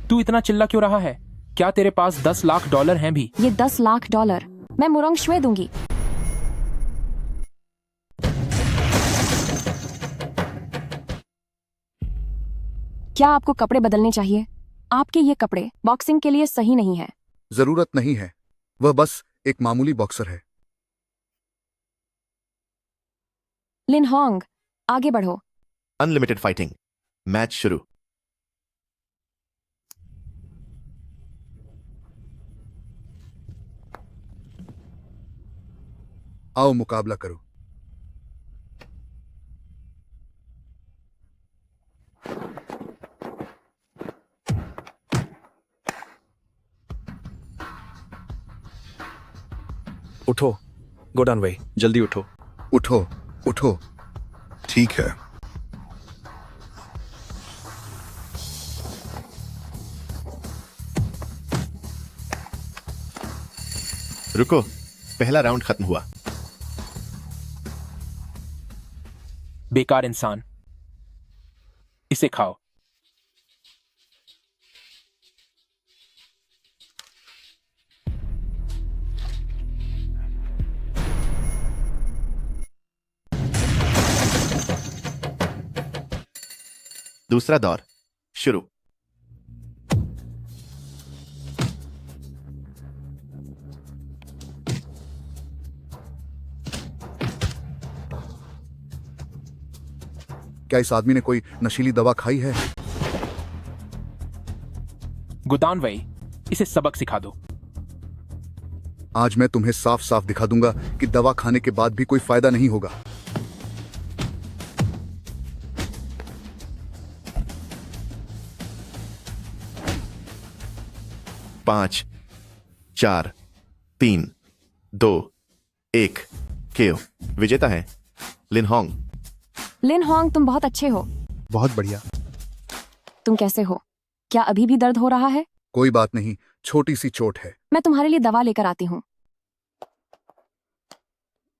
तू इतना चिल्ला क्यों रहा है? क्या तेरे पास $10 लाख हैं भी? ये $10 लाख मैं मुरोंग शुए दूंगी। क्या आपको कपड़े बदलने चाहिए? आपके ये कपड़े बॉक्सिंग के लिए सही नहीं है। जरूरत नहीं है, वह बस एक मामूली बॉक्सर है। लिन होंग, आगे बढ़ो। अनलिमिटेड फाइटिंग, मैच शुरू। आओ मुकाबला करो। उठो गोडान वाई, जल्दी उठो। उठो उठो। ठीक है। रुको, पहला राउंड खत्म हुआ। बेकार इंसान, इसे खाओ। दूसरा दौर शुरू। क्या इस आदमी ने कोई नशीली दवा खाई है? गुदान वही, इसे सबक सिखा दो। आज मैं तुम्हें साफ साफ दिखा दूंगा कि दवा खाने के बाद भी कोई फायदा नहीं होगा। पांच, 4, 3, 2, 1 केओ। विजेता है लिन होंग। लिन होंग, तुम बहुत अच्छे हो। बहुत बढ़िया। तुम कैसे हो? क्या अभी भी दर्द हो रहा है? कोई बात नहीं, छोटी सी चोट है। मैं तुम्हारे लिए दवा लेकर आती हूँ।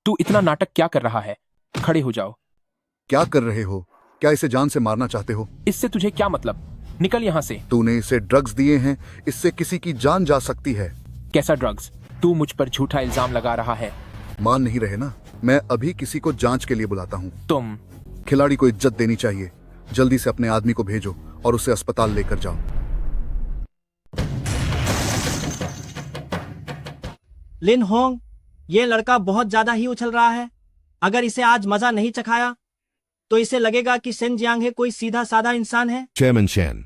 तू इतना नाटक क्या कर रहा है? खड़े हो जाओ। क्या कर रहे हो? क्या इसे जान से मारना चाहते हो? इससे तुझे क्या मतलब? निकल यहाँ से। तूने इसे ड्रग्स दिए हैं, इससे किसी की जान जा सकती है। कैसा ड्रग्स? तू मुझ पर झूठा इल्जाम लगा रहा है। मान नहीं रहे ना? मैं अभी किसी को जांच के लिए बुलाता हूँ। तुम खिलाड़ी को इज्जत देनी चाहिए। जल्दी से अपने आदमी को भेजो और उसे अस्पताल लेकर जाओ। लिन होंग, ये लड़का बहुत ज्यादा ही उछल रहा है। अगर इसे आज मजा नहीं चखाया तो इसे लगेगा कि शेन जियांग है कोई सीधा साधा इंसान है। चेयरमैन शेन,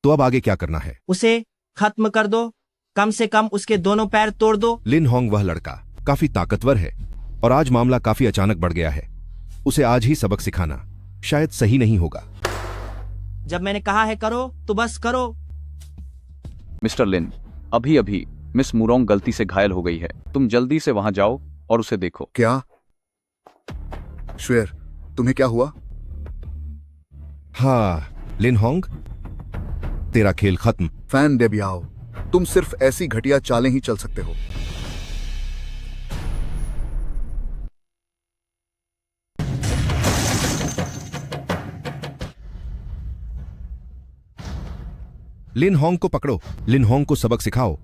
तो अब आगे क्या करना है? उसे खत्म कर दो, कम से कम उसके दोनों पैर तोड़ दो। लिन होंग वह लड़का काफी ताकतवर है और आज मामला काफी अचानक बढ़ गया है। उसे आज ही सबक सिखाना शायद सही नहीं होगा। जब मैंने कहा है करो तो बस करो। मिस्टर लिन, अभी अभी मिस मुरोंग गलती से घायल हो गई है। तुम जल्दी से वहां जाओ और उसे देखो। क्या? श्वेर, तुम्हें क्या हुआ? हाँ लिन होंग, तेरा खेल खत्म। फैन डेबियाओ, तुम सिर्फ ऐसी घटिया चालें ही चल सकते हो। लिन होंग को पकड़ो, लिन होंग को सबक सिखाओ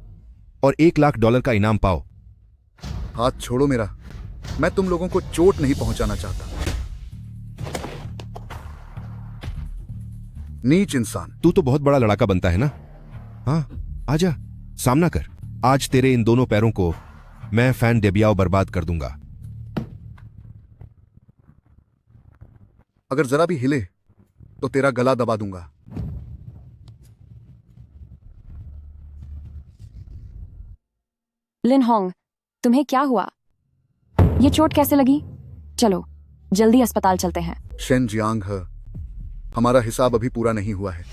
और $1 लाख का इनाम पाओ। हाथ छोड़ो मेरा, मैं तुम लोगों को चोट नहीं पहुंचाना चाहता। नीच इंसान। तू तो बहुत बड़ा लड़ाका बनता है ना? हाँ आजा, सामना कर। आज तेरे इन दोनों पैरों को मैं फैन डेबियाओ बर्बाद कर दूंगा। अगर जरा भी हिले तो तेरा गला दबा दूंगा। लिन होंग, तुम्हें क्या हुआ? ये चोट कैसे लगी? चलो जल्दी अस्पताल चलते हैं। शेन जियांग है, हमारा हिसाब अभी पूरा नहीं हुआ है।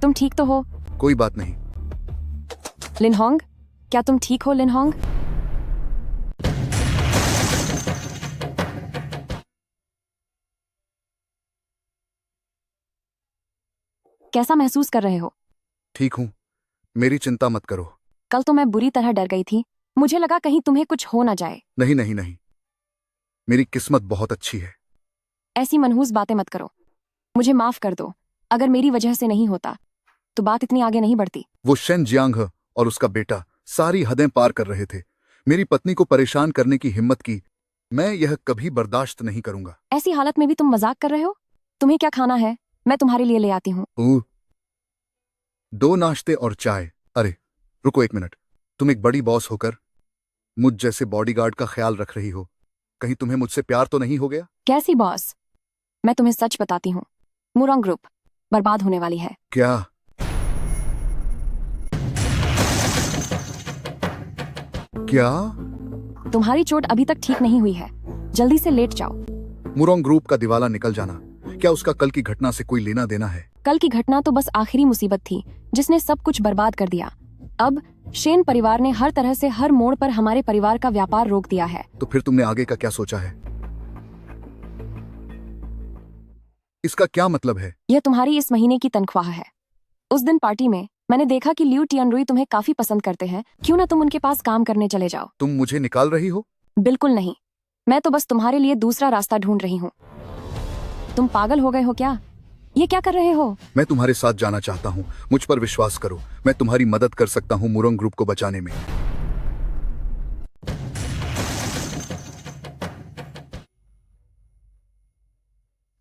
तुम ठीक तो हो? कोई बात नहीं। लिन होंग, क्या तुम ठीक हो? लिन होंग, कैसा महसूस कर रहे हो? ठीक हूं, मेरी चिंता मत करो। कल तो मैं बुरी तरह डर गई थी, मुझे लगा कहीं तुम्हें कुछ हो ना जाए। नहीं नहीं नहीं, मेरी किस्मत बहुत अच्छी है। ऐसी मनहूस बातें मत करो, मुझे माफ कर दो। अगर मेरी वजह से नहीं होता तो बात इतनी आगे नहीं बढ़ती। वो शेन जियांग है और उसका बेटा सारी हदें पार कर रहे थे। मेरी पत्नी को परेशान करने की हिम्मत की। मैं यह कभी बर्दाश्त नहीं करूंगा। ऐसी हालत में भी तुम मजाक कर रहे हो? तुम्हें क्या खाना है? मैं तुम्हारे लिए ले आती हूँ। 2 नाश्ते और चाय। अरे रुको 1 मिनट, तुम एक बड़ी बॉस होकर मुझ जैसे बॉडीगार्ड का ख्याल रख रही हो, कहीं तुम्हें मुझसे प्यार तो नहीं हो गया? कैसी बॉस? मैं तुम्हें सच बताती हूँ, मुरोंग ग्रुप बर्बाद होने वाली है। क्या? क्या? तुम्हारी चोट अभी तक ठीक नहीं हुई है, जल्दी से लेट जाओ। मुरोंग ग्रुप का दिवाला निकल जाना, क्या उसका कल की घटना से कोई लेना देना है? कल की घटना तो बस आखिरी मुसीबत थी जिसने सब कुछ बर्बाद कर दिया। अब शेन परिवार ने हर तरह से हर मोड़ पर हमारे परिवार का व्यापार रोक दिया है। तो फिर तुमने आगे का क्या सोचा है? इसका क्या मतलब है? यह तुम्हारी इस महीने की तनख्वाह है। उस दिन पार्टी में मैंने देखा कि लियू टियनरुई तुम्हें काफी पसंद करते हैं, क्यों ना तुम उनके पास काम करने चले जाओ। तुम मुझे निकाल रही हो? बिल्कुल नहीं, मैं तो बस तुम्हारे लिए दूसरा रास्ता ढूंढ रही हूँ। तुम पागल हो गए हो क्या? ये क्या कर रहे हो? मैं तुम्हारे साथ जाना चाहता हूँ, मुझ पर विश्वास करो, मैं तुम्हारी मदद कर सकता हूँ मुरोंग ग्रुप को बचाने में।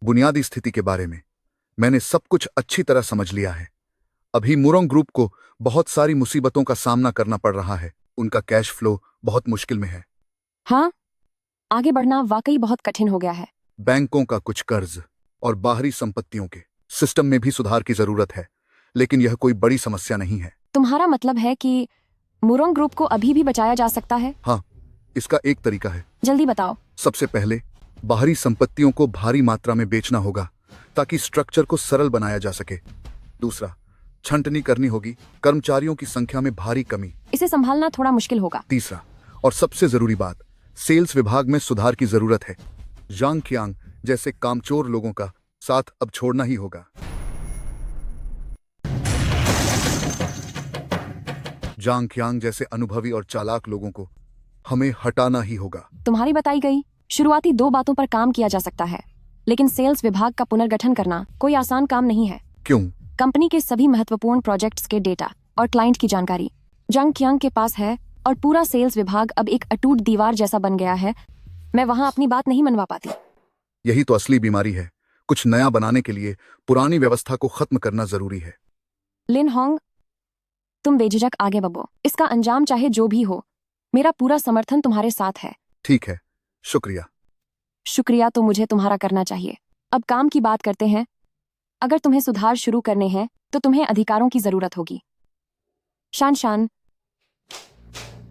बुनियादी स्थिति के बारे में मैंने सब कुछ अच्छी तरह समझ लिया है। अभी मुरोंग ग्रुप को बहुत सारी मुसीबतों का सामना करना पड़ रहा है। उनका कैश फ्लो बहुत मुश्किल में है। हाँ, आगे बढ़ना वाकई बहुत कठिन हो गया है। बैंकों का कुछ कर्ज और बाहरी संपत्तियों के सिस्टम में भी सुधार की जरूरत है, लेकिन यह कोई बड़ी समस्या नहीं है। तुम्हारा मतलब है कि मुरोंग ग्रुप को अभी भी बचाया जा सकता है? हाँ, इसका एक तरीका है। जल्दी बताओ। सबसे पहले बाहरी संपत्तियों को भारी मात्रा में बेचना होगा ताकि स्ट्रक्चर को सरल बनाया जा सके। दूसरा, छंटनी करनी होगी, कर्मचारियों की संख्या में भारी कमी। इसे संभालना थोड़ा मुश्किल होगा। तीसरा और सबसे जरूरी बात, सेल्स विभाग में सुधार की जरूरत है। जांग कियांग जैसे कामचोर लोगों का साथ अब छोड़ना ही होगा। जांग कियांग जैसे अनुभवी और चालाक लोगों को हमें हटाना ही होगा। तुम्हारी बताई गई शुरुआती 2 बातों पर काम किया जा सकता है, लेकिन सेल्स विभाग का पुनर्गठन करना कोई आसान काम नहीं है। क्यों? कंपनी के सभी महत्वपूर्ण प्रोजेक्ट्स के डेटा और क्लाइंट की जानकारी जांग कियांग के पास है और पूरा सेल्स विभाग अब एक अटूट दीवार जैसा बन गया है। मैं वहां अपनी बात नहीं मनवा पाती। यही तो असली बीमारी है। कुछ नया बनाने के लिए पुरानी व्यवस्था को खत्म करना जरूरी है। लिन होंग, तुम बेझिझक आगे बढ़ो। इसका अंजाम चाहे जो भी हो, मेरा पूरा समर्थन तुम्हारे साथ है। ठीक है, शुक्रिया। शुक्रिया तो मुझे तुम्हारा करना चाहिए। अब काम की बात करते हैं। अगर तुम्हें सुधार शुरू करने हैं तो तुम्हें अधिकारों की जरूरत होगी। शान,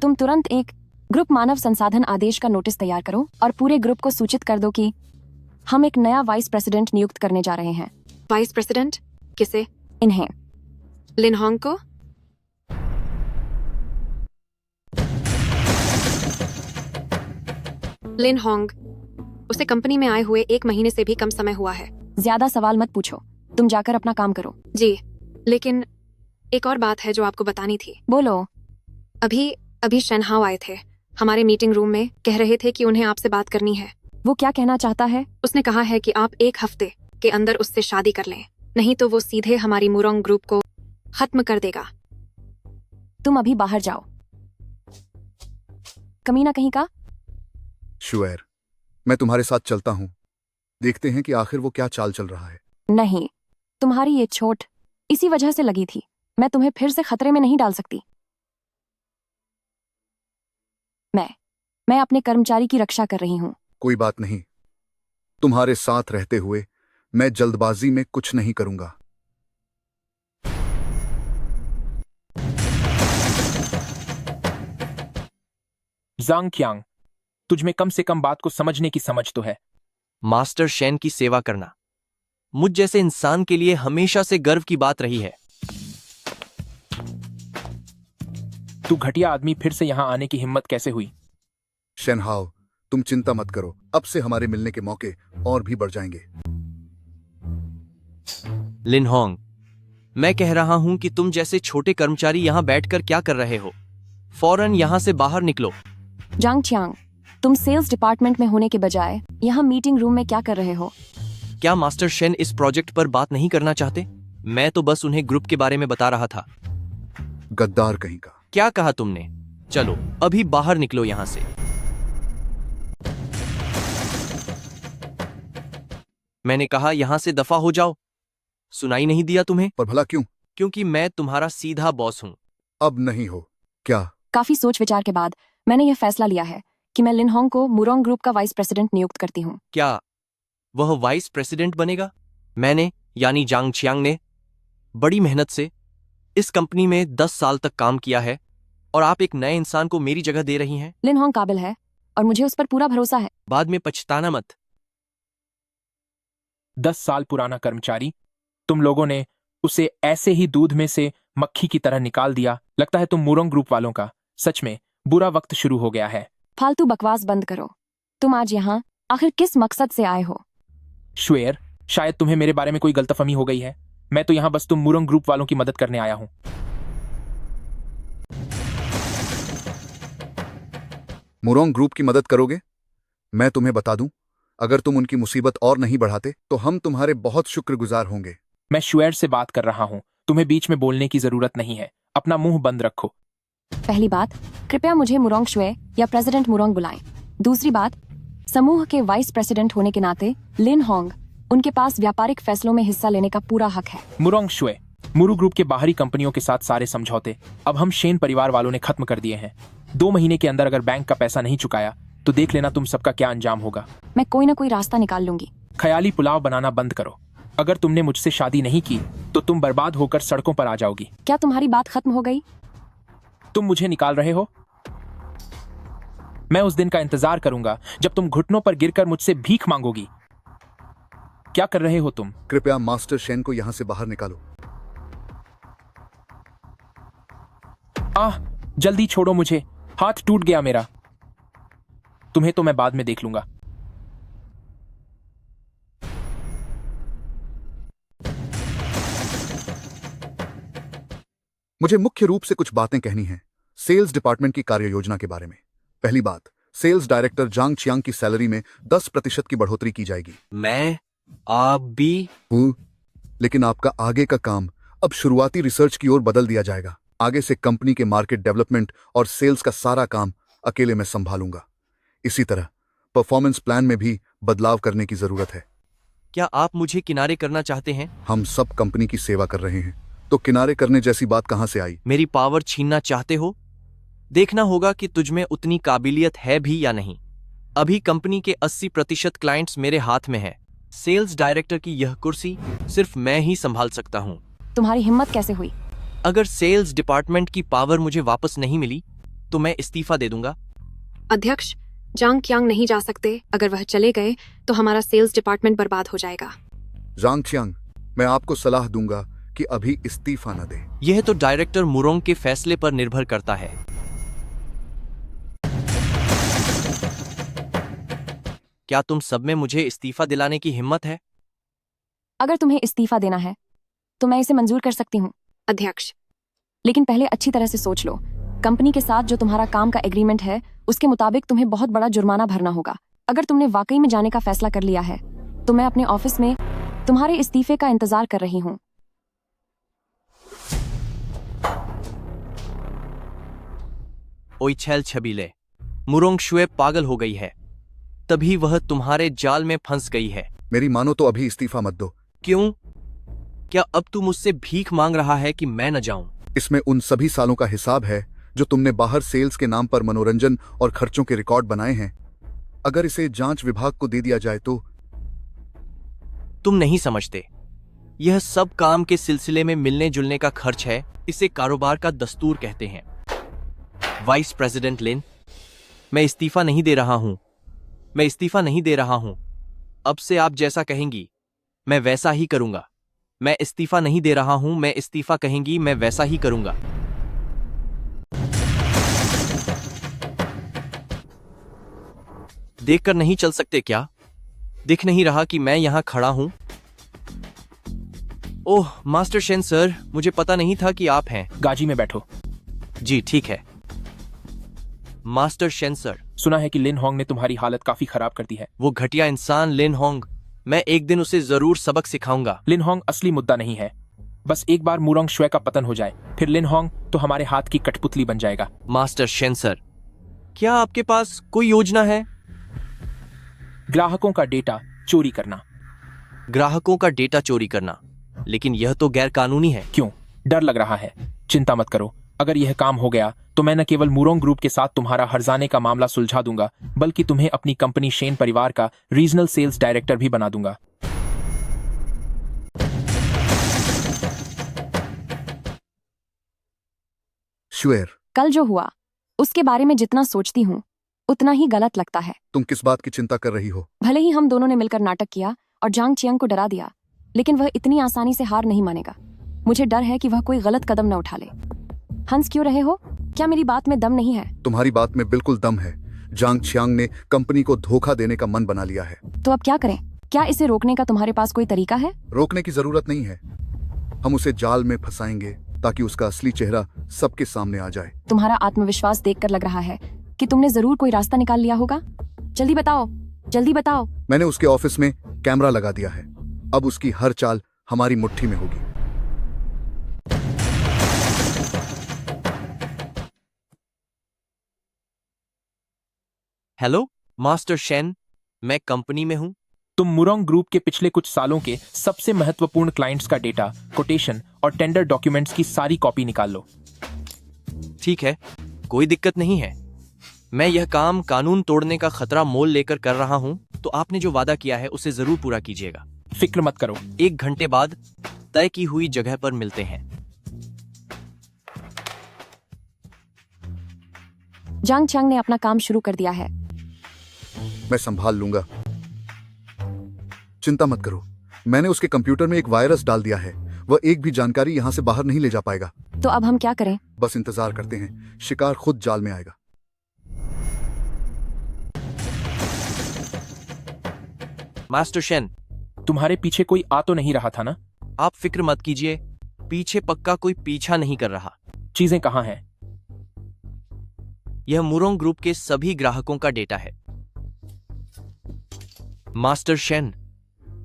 तुम तुरंत एक ग्रुप मानव संसाधन आदेश का नोटिस तैयार करो और पूरे ग्रुप को सूचित कर दो कि हम एक नया वाइस प्रेसिडेंट नियुक्त करने जा रहे हैं। वाइस प्रेसिडेंट किसे? इन्हें। लिन होंग को? लिन होंग, उसे कंपनी में आए हुए 1 महीने से भी कम समय हुआ है। ज्यादा सवाल मत पूछो, तुम जाकर अपना काम करो। जी, लेकिन एक और बात है जो आपको बतानी थी। बोलो। अभी शनहाओ आए थे हमारे मीटिंग रूम में, कह रहे थे कि उन्हें आपसे बात करनी है। वो क्या कहना चाहता है? उसने कहा है कि आप 1 हफ्ते के अंदर उससे शादी कर लें, नहीं तो वो सीधे हमारी मुरोंग ग्रुप को खत्म कर देगा। तुम अभी बाहर जाओ, कमीना कहीं का। शुएर, मैं तुम्हारे साथ चलता हूं। देखते हैं कि आखिर वो क्या चाल चल रहा है। नहीं, तुम्हारी ये चोट इसी वजह से लगी थी। मैं तुम्हें फिर से खतरे में नहीं डाल सकती। मैं अपने कर्मचारी की रक्षा कर रही हूं। कोई बात नहीं, तुम्हारे साथ रहते हुए मैं जल्दबाजी में कुछ नहीं करूंगा। ज़ांग क्यांग, तुझ में कम से कम बात को समझने की समझ तो है। मास्टर शेन की सेवा करना मुझ जैसे इंसान के लिए हमेशा से गर्व की बात रही है। तू घटिया आदमी फिर से यहां आने की हिम्मत कैसे हुई? शेनहाओ, तुम चिंता मत करो, अब से हमारे मिलने के मौके और भी बढ़ जाएंगे। लिन होंग, मैं कह रहा हूं कि तुम जैसे छोटे कर्मचारी यहां बैठकर क्या कर रहे हो? फौरन यहां से बाहर निकलो। जांग चियांग, तुम सेल्स डिपार्टमेंट में होने के बजाय यहाँ मीटिंग रूम में क्या कर रहे हो? क्या मास्टर शेन इस प्रोजेक्ट पर बात नहीं करना चाहते? मैं तो बस उन्हें ग्रुप के बारे में बता रहा था। गद्दार कहीं का। क्या कहा तुमने? चलो अभी बाहर निकलो यहां से। मैंने कहा यहां से दफा हो जाओ। सुनाई नहीं दिया तुम्हें? पर भला क्यों? क्योंकि मैं तुम्हारा सीधा बॉस हूं। अब नहीं हो क्या? काफी सोच विचार के बाद मैंने यह फैसला लिया है कि मैं लिन होंग को मुरोंग ग्रुप का वाइस प्रेसिडेंट नियुक्त करती हूँ। क्या वह वाइस प्रेसिडेंट बनेगा? मैंने यानी जांग चियांग ने बड़ी मेहनत से इस कंपनी में 10 साल तक काम किया है और आप एक नए इंसान को मेरी जगह दे रही हैं। लिन होंग काबिल है और मुझे उस पर पूरा भरोसा है। बाद में पछताना मत। 10 साल पुराना कर्मचारी, तुम लोगों ने उसे ऐसे ही दूध में से मक्खी की तरह निकाल दिया। लगता है तुम मुरोंग ग्रुप वालों का सच में बुरा वक्त शुरू हो गया है। फालतू बकवास बंद करो। तुम आज यहाँ आखिर किस मकसद से आए हो? शुएर, शायद तुम्हें मेरे बारे में कोई गलतफहमी हो गई है। मैं तो यहाँ बस तुम मुरोंग ग्रुप वालों की मदद करने आया हूँ। मुरोंग ग्रुप की मदद करोगे? मैं तुम्हें बता दूं, अगर तुम उनकी मुसीबत और नहीं बढ़ाते तो हम तुम्हारे बहुत शुक्रगुजार होंगे। मैं शुएर से बात कर रहा हूँ, तुम्हें बीच में बोलने की जरूरत नहीं है। अपना मुंह बंद रखो। पहली बात, कृपया मुझे मुरोंग शुए या प्रेसिडेंट मुरोंग बुलाएं। दूसरी बात, समूह के वाइस प्रेसिडेंट होने के नाते लिन होंग, उनके पास व्यापारिक फैसलों में हिस्सा लेने का पूरा हक है। मुरोंग शुए, मुरु ग्रुप के बाहरी कंपनियों के साथ सारे समझौते अब हम शेन परिवार वालों ने खत्म कर दिए हैं। 2 महीने के अंदर अगर बैंक का पैसा नहीं चुकाया तो देख लेना तुम सबका क्या अंजाम होगा। मैं कोई ना कोई रास्ता निकाल लूंगी। ख्याली पुलाव बनाना बंद करो। अगर तुमने मुझसे शादी नहीं की तो तुम बर्बाद होकर सड़कों पर आ जाओगी। क्या तुम्हारी बात खत्म हो गई? तुम मुझे निकाल रहे हो? मैं उस दिन का इंतजार करूंगा जब तुम घुटनों पर गिरकर मुझसे भीख मांगोगी। क्या कर रहे हो तुम? कृपया मास्टर शेन को यहां से बाहर निकालो। जल्दी छोड़ो मुझे, हाथ टूट गया मेरा। तुम्हें तो मैं बाद में देख लूंगा। मुझे मुख्य रूप से कुछ बातें कहनी हैं सेल्स डिपार्टमेंट की कार्य योजना के बारे में। पहली बात, सेल्स डायरेक्टर जांग चियांग की सैलरी में 10% की बढ़ोतरी की जाएगी। आप भी हूं, लेकिन आपका आगे का काम अब शुरुआती रिसर्च की ओर बदल दिया जाएगा। आगे से कंपनी के मार्केट डेवलपमेंट और सेल्स का सारा काम अकेले मैं संभालूंगा। इसी तरह परफॉर्मेंस प्लान में भी बदलाव करने की जरूरत है। क्या आप मुझे किनारे करना चाहते हैं? हम सब कंपनी की सेवा कर रहे हैं, तो किनारे करने जैसी बात कहां से आई? मेरी पावर छीनना चाहते हो? देखना होगा कि तुझमें उतनी काबिलियत है भी या नहीं। अभी कंपनी के 80% क्लाइंट्स मेरे हाथ में हैं। सेल्स डायरेक्टर की यह कुर्सी सिर्फ मैं ही संभाल सकता हूँ। तुम्हारी हिम्मत कैसे हुई? अगर सेल्स डिपार्टमेंट की पावर मुझे वापस नहीं मिली तो मैं इस्तीफा दे दूंगा। अध्यक्ष, जांग क्यांग नहीं जा सकते। अगर वह चले गए तो हमारा सेल्स डिपार्टमेंट बर्बाद हो जाएगा। जांग चियांग, मैं आपको सलाह दूंगा कि अभी इस्तीफा न दे। यह तो डायरेक्टर मुरोंग के फैसले पर निर्भर करता है। क्या तुम सब में मुझे इस्तीफा दिलाने की हिम्मत है? अगर तुम्हें इस्तीफा देना है तो मैं इसे मंजूर कर सकती हूँ अध्यक्ष। लेकिन पहले अच्छी तरह से सोच लो। कंपनी के साथ जो तुम्हारा काम का एग्रीमेंट है उसके मुताबिक तुम्हें बहुत बड़ा जुर्माना भरना होगा। अगर तुमने वाकई में जाने का फैसला कर लिया है तो मैं अपने ऑफिस में तुम्हारे इस्तीफे का इंतजार कर रही हूँ। ओई छैल छबीले, मुरोंग शुए पागल हो गई है, तभी वह तुम्हारे जाल में फंस गई है। मेरी मानो तो अभी इस्तीफा मत दो। क्यों? क्या अब तू मुझसे भीख मांग रहा है कि मैं न जाऊं? इसमें उन सभी सालों का हिसाब है जो तुमने बाहर सेल्स के नाम पर मनोरंजन और खर्चों के रिकॉर्ड बनाए हैं। अगर इसे जांच विभाग को दे दिया जाए तो। तुम नहीं समझते, यह सब काम के सिलसिले में मिलने जुलने का खर्च है। इसे कारोबार का दस्तूर कहते हैं। वाइस प्रेसिडेंट लिन, मैं इस्तीफा नहीं दे रहा हूं। मैं इस्तीफा नहीं दे रहा हूं। अब से आप जैसा कहेंगी मैं वैसा ही करूंगा। मैं इस्तीफा नहीं दे रहा हूं। मैं इस्तीफा कहेंगी मैं वैसा ही करूंगा। देखकर नहीं चल सकते क्या? दिख नहीं रहा कि मैं यहां खड़ा हूं? ओह मास्टर शेन सर, मुझे पता नहीं था कि आप हैं। गाजी में बैठो। जी ठीक है। मास्टर शेन सर, सुना है कि लिन होंग ने तुम्हारी हालत काफी खराब कर दी है। वो घटिया इंसान लिन होंग, मैं एक दिन उसे जरूर सबक सिखाऊंगा। लिन होंग असली मुद्दा नहीं है। बस एक बार मुरोंग शुए का पतन हो जाए, फिर लिन होंग तो हमारे हाथ की कठपुतली बन जाएगा। मास्टर शेन सर, क्या आपके पास कोई योजना है? ग्राहकों का डेटा चोरी करना। ग्राहकों का डेटा चोरी करना? लेकिन यह तो गैर कानूनी है। क्यों? डर लग रहा है? चिंता मत करो, अगर यह काम हो गया तो मैं न केवल मुरोंग ग्रुप के साथ तुम्हारा हर्जाने का मामला सुलझा दूंगा, बल्कि तुम्हें अपनी कंपनी शेन परिवार का रीजनल सेल्स डायरेक्टर भी बना दूंगा। शुएर, कल जो हुआ उसके बारे में जितना सोचती हूँ उतना ही गलत लगता है। तुम किस बात की चिंता कर रही हो? भले ही हम दोनों ने मिलकर नाटक किया और जांग चियांग को डरा दिया, लेकिन वह इतनी आसानी से हार नहीं मानेगा। मुझे डर है कि वह कोई गलत कदम न उठा ले। हंस क्यों रहे हो? क्या मेरी बात में दम नहीं है? तुम्हारी बात में बिल्कुल दम है। जांग चियांग ने कंपनी को धोखा देने का मन बना लिया है। तो अब क्या करें? क्या इसे रोकने का तुम्हारे पास कोई तरीका है? रोकने की जरूरत नहीं है। हम उसे जाल में फंसाएंगे ताकि उसका असली चेहरा सबके सामने आ जाए। तुम्हारा आत्मविश्वास देखकर लग रहा है कि तुमने जरूर कोई रास्ता निकाल लिया होगा। जल्दी बताओ, जल्दी बताओ। मैंने उसके ऑफिस में कैमरा लगा दिया है। अब उसकी हर चाल हमारी मुट्ठी में होगी। हेलो मास्टर शेन, मैं कंपनी में हूं। तुम मुरोंग ग्रुप के पिछले कुछ सालों के सबसे महत्वपूर्ण क्लाइंट्स का डेटा, कोटेशन और टेंडर डॉक्यूमेंट्स की सारी कॉपी निकाल लो। ठीक है, कोई दिक्कत नहीं है। मैं यह काम कानून तोड़ने का खतरा मोल लेकर कर रहा हूं, तो आपने जो वादा किया है उसे जरूर पूरा कीजिएगा। फिक्र मत करो। 1 घंटे बाद तय की हुई जगह पर मिलते हैं। जांग चियांग ने अपना काम शुरू कर दिया है। मैं संभाल लूंगा, चिंता मत करो। मैंने उसके कंप्यूटर में एक वायरस डाल दिया है। वह एक भी जानकारी यहां से बाहर नहीं ले जा पाएगा। तो अब हम क्या करें? बस इंतजार करते हैं, शिकार खुद जाल में आएगा। मास्टर शेन, तुम्हारे पीछे कोई आ तो नहीं रहा था ना? आप फिक्र मत कीजिए, पीछे पक्का कोई पीछा नहीं कर रहा। चीजें कहाँ हैं? यह मुरोंग ग्रुप के सभी ग्राहकों का डेटा है। मास्टर शेन,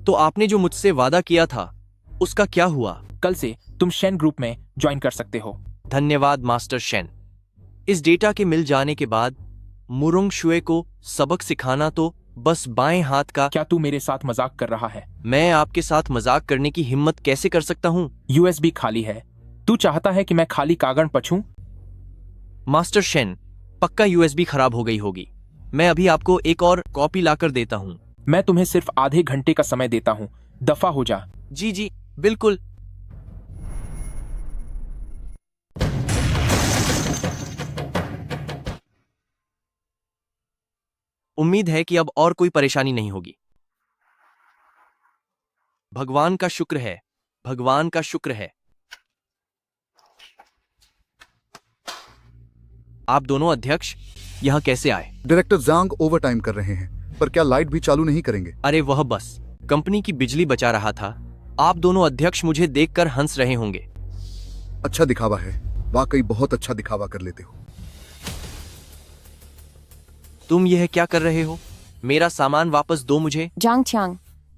तो आपने जो मुझसे वादा किया था उसका क्या हुआ? कल से तुम शेन ग्रुप में ज्वाइन कर सकते हो। धन्यवाद मास्टर शेन। इस डेटा के मिल जाने के बाद मुरोंग शुए को सबक सिखाना तो बस बाएं हाथ का। क्या तू मेरे साथ मजाक कर रहा है? मैं आपके साथ मजाक करने की हिम्मत कैसे कर सकता हूँ? यूएसबी खाली है, तू चाहता है कि मैं खाली कागड़ पछूं? मास्टर शेन, पक्का यूएसबी खराब हो गई होगी। मैं अभी आपको एक और कॉपी लाकर देता हूं। मैं तुम्हें सिर्फ आधे घंटे का समय देता हूं, दफा हो जा। जी जी बिल्कुल। उम्मीद है कि अब और कोई परेशानी नहीं होगी। भगवान का शुक्र है, भगवान का शुक्र है। आप दोनों अध्यक्ष यहां कैसे आए? डायरेक्टर जांग ओवरटाइम कर रहे हैं, पर क्या लाइट भी चालू नहीं करेंगे? अरे वह बस कंपनी की बिजली बचा रहा था। आप दोनों अध्यक्ष मुझे देखकर हंस रहे होंगे। अच्छा दिखावा है, वाकई बहुत अच्छा दिखावा कर लेते हो। तुम यह क्या कर रहे हो? मेरा सामान वापस दो मुझे। जांग छियांग,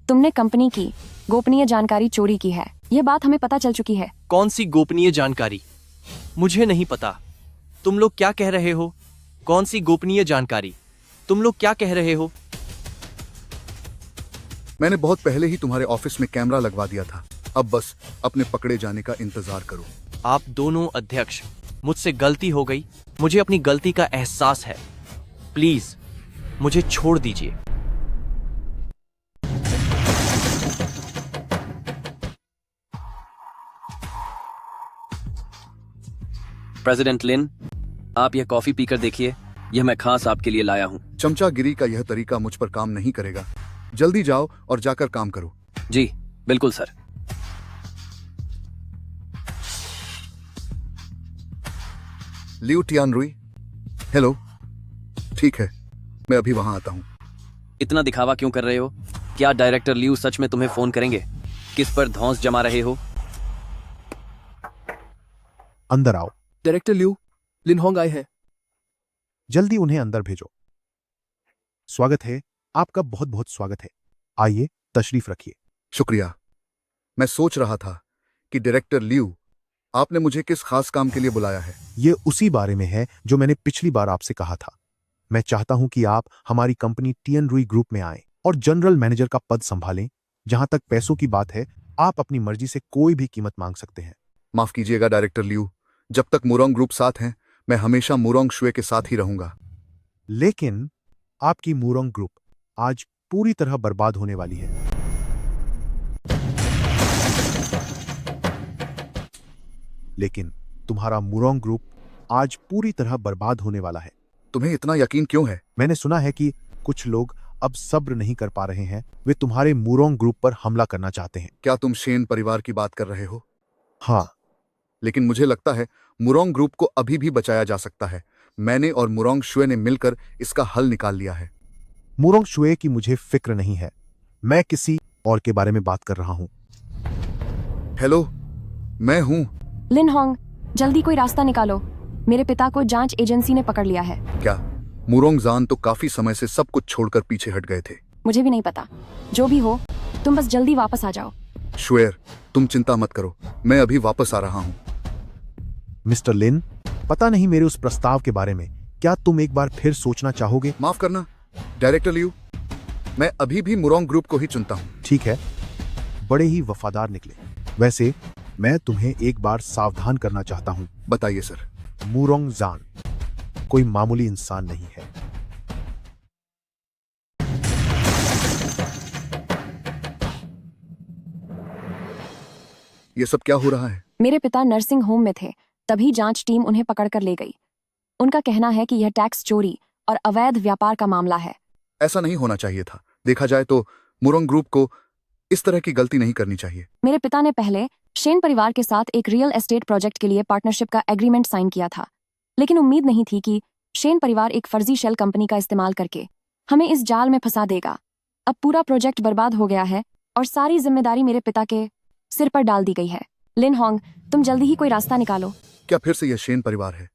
तुमने कंपनी की गोपनीय जानकारी चोरी की है, यह बात हमें पता चल चुकी है। कौन सी गोपनीय जानकारी? मुझे नहीं पता। तुम लोग क्या कह रहे हो? कौन सी गोपनीय जानकारी? तुम लोग क्या कह रहे हो? मैंने बहुत पहले ही तुम्हारे ऑफिस में कैमरा लगवा दिया था, अब बस अपने पकड़े जाने का इंतजार करो। आप दोनों अध्यक्ष, मुझसे गलती हो गई, मुझे अपनी गलती का एहसास है। प्लीज मुझे छोड़ दीजिए। प्रेसिडेंट लिन, आप यह कॉफी पीकर देखिए, यह मैं खास आपके लिए लाया हूं। चमचागिरी का यह तरीका मुझ पर काम नहीं करेगा। जल्दी जाओ और जाकर काम करो। जी बिल्कुल सर। Liu टियानरुई, hello. ठीक है, मैं अभी वहां आता हूं। इतना दिखावा क्यों कर रहे हो? क्या डायरेक्टर लियू सच में तुम्हें फोन करेंगे? किस पर धौंस जमा रहे हो? अंदर आओ। डायरेक्टर लियू, लिन होंग आए हैं। जल्दी उन्हें अंदर भेजो। स्वागत है, आपका बहुत बहुत स्वागत है। आइए, तशरीफ रखिए। शुक्रिया। मैं सोच रहा था कि डायरेक्टर लियू, आपने मुझे किस खास काम के लिए बुलाया है? ये उसी बारे में है जो मैंने पिछली बार आपसे कहा था। मैं चाहता हूं कि आप हमारी कंपनी टियानरुई ग्रुप में आएं और जनरल मैनेजर का पद संभालें। जहां तक पैसों की बात है, आप अपनी मर्जी से कोई भी कीमत मांग सकते हैं। माफ कीजिएगा डायरेक्टर लियू, जब तक मुरोंग ग्रुप साथ हैं, मैं हमेशा मुरोंग शुए के साथ ही रहूंगा। लेकिन आपकी मुरोंग ग्रुप आज पूरी तरह बर्बाद होने वाली है। लेकिन तुम्हारा मुरोंग ग्रुप आज पूरी तरह बर्बाद होने वाला है। तुम्हें इतना यकीन क्यों है? मैंने सुना है कि कुछ लोग अब सब्र नहीं कर पा रहे हैं, वे तुम्हारे मुरोंग ग्रुप पर हमला करना चाहते हैं। क्या तुम शेन परिवार की बात कर रहे हो? हाँ, लेकिन मुझे लगता है मुरोंग ग्रुप को अभी भी बचाया जा सकता है। मैंने और मुरोंग शुए ने मिलकर इसका हल निकाल लिया है। मुरोंग शुए की मुझे फिक्र नहीं है, मैं किसी और के बारे में बात कर रहा हूं। हेलो, मैं हूं। लिन होंग, जल्दी कोई रास्ता निकालो। मेरे पिता को जांच एजेंसी ने पकड़ लिया है। क्या? मुरोंग जान तो काफी समय से सब कुछ छोड़कर पीछे हट गए थे। मुझे भी नहीं पता। जो भी हो, तुम बस जल्दी वापस आ जाओ। शुएर, तुम चिंता मत करो, मैं अभी वापस आ रहा हूं। मिस्टर लिन, पता नहीं मेरे उस प्रस्ताव के बारे में, क्या तुम एक बार फिर सोचना चाहोगे? माफ करना डायरेक्टर लियू, मैं अभी भी मुरोंग ग्रुप को ही चुनता हूं। ठीक है, बड़े ही वफादार निकले। वैसे मैं तुम्हें एक बार सावधान करना चाहता हूं। बताइए सर। मुरोंग जान कोई मामूली इंसान नहीं है। ये सब क्या हो रहा है? मेरे पिता नर्सिंग होम में थे, तभी जांच टीम उन्हें पकड़कर ले गई। उनका कहना है कि यह टैक्स चोरी और अवैध व्यापार का मामला है। ऐसा नहीं होना चाहिए था। देखा जाए तो मुरोंग ग्रुप को इस तरह की गलती नहीं करनी चाहिए। मेरे पिता ने पहले शेन परिवार के साथ एक रियल एस्टेट प्रोजेक्ट के लिए पार्टनरशिप का एग्रीमेंट साइन किया था, लेकिन उम्मीद नहीं थी कि शेन परिवार एक फर्जी शेल कंपनी का इस्तेमाल करके हमें इस जाल में फंसा देगा। अब पूरा प्रोजेक्ट बर्बाद हो गया है और सारी जिम्मेदारी मेरे पिता के सिर पर डाल दी गई है। लिन होंग, तुम जल्दी ही कोई रास्ता निकालो। क्या फिर से यह शेन परिवार है?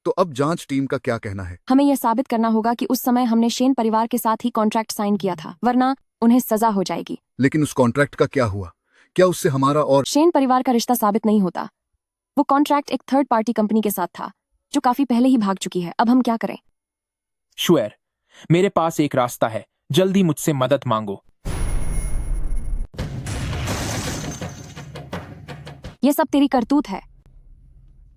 तो अब जांच टीम का क्या कहना है? हमें यह साबित करना होगा कि उस समय हमने शेन परिवार के साथ ही कॉन्ट्रैक्ट साइन किया था, वरना उन्हें सजा हो जाएगी। लेकिन उस कॉन्ट्रैक्ट का क्या हुआ? क्या उससे हमारा और शेन परिवार का रिश्ता साबित नहीं होता। वो कॉन्ट्रैक्ट एक थर्ड पार्टी कंपनी के साथ था, जो काफी पहले ही भाग चुकी है। अब हम क्या करें? शुएर, मेरे पास एक रास्ता है, जल्दी मुझसे मदद मांगो। ये सब तेरी करतूत है।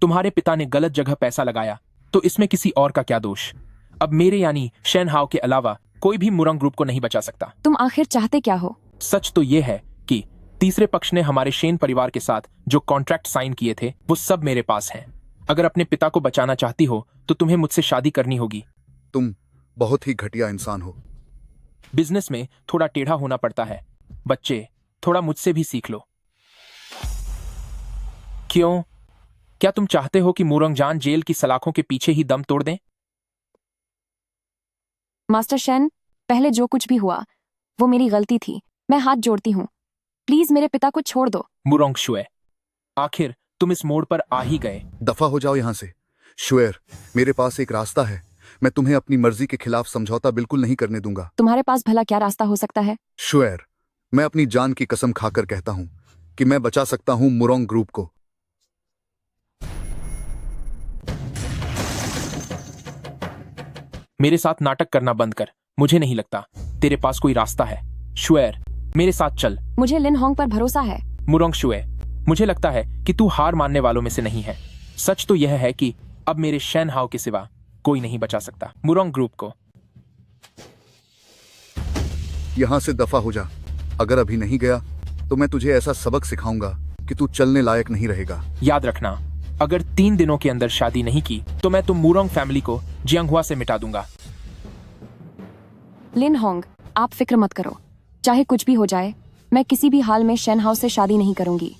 तुम्हारे पिता ने गलत जगह पैसा लगाया तो इसमें किसी और का क्या दोष। अब मेरे यानी शेन हाओ के अलावा कोई भी मुरंग ग्रुप को नहीं बचा सकता। तुम आखिर चाहते क्या हो? सच तो ये है कि तीसरे पक्ष ने हमारे शेन परिवार के साथ जो कॉन्ट्रैक्ट साइन किए थे वो सब मेरे पास हैं। अगर अपने पिता को बचाना चाहती हो तो तुम्हें मुझसे शादी करनी होगी। तुम बहुत ही घटिया इंसान हो। बिजनेस में थोड़ा टेढ़ा होना पड़ता है। बच्चे, थोड़ा मुझसे भी सीख लो। क्यों? क्या तुम चाहते हो कि मुरंगजान जेल की सलाखों के पीछे ही दम तोड़ दें? मास्टर शेन, पहले जो कुछ भी हुआ वो मेरी गलती थी। मैं हाथ जोड़ती हूँ, प्लीज मेरे पिता को छोड़ दो। मुरोंग शुए, आखिर तुम इस मोड़ पर आ ही गए। दफा हो जाओ यहाँ से। शुएर, मेरे पास एक रास्ता है। मैं तुम्हें अपनी मर्जी के खिलाफ समझौता बिल्कुल नहीं करने दूंगा। तुम्हारे पास भला क्या रास्ता हो सकता है? शुएर, मैं अपनी जान की कसम खाकर कहता हूँ कि मैं बचा सकता हूँ मुरोंग ग्रुप को। मेरे साथ नाटक करना बंद कर। मुझे नहीं लगता तेरे पास कोई रास्ता है। शुएर, मेरे साथ चल। मुझे लिन होंग पर भरोसा है। मुरोंग शुए, मुझे लगता है कि तू हार मानने वालों में से नहीं है। सच तो यह है कि अब मेरे शेन हाओ के सिवा कोई नहीं बचा सकता मुरोंग ग्रुप को। यहां से दफा हो जा। अगर अभी नहीं गया तो मैं तुझे ऐसा सबक सिखाऊंगा कि तू चलने लायक नहीं रहेगा। याद रखना, अगर 3 दिनों के अंदर शादी नहीं की तो मैं तुम मुरोंग फैमिली को जियांगहुआ से मिटा दूंगा। लिन होंग, आप फिक्र मत करो। चाहे कुछ भी हो जाए, मैं किसी भी हाल में शेन हाउ से शादी नहीं करूंगी।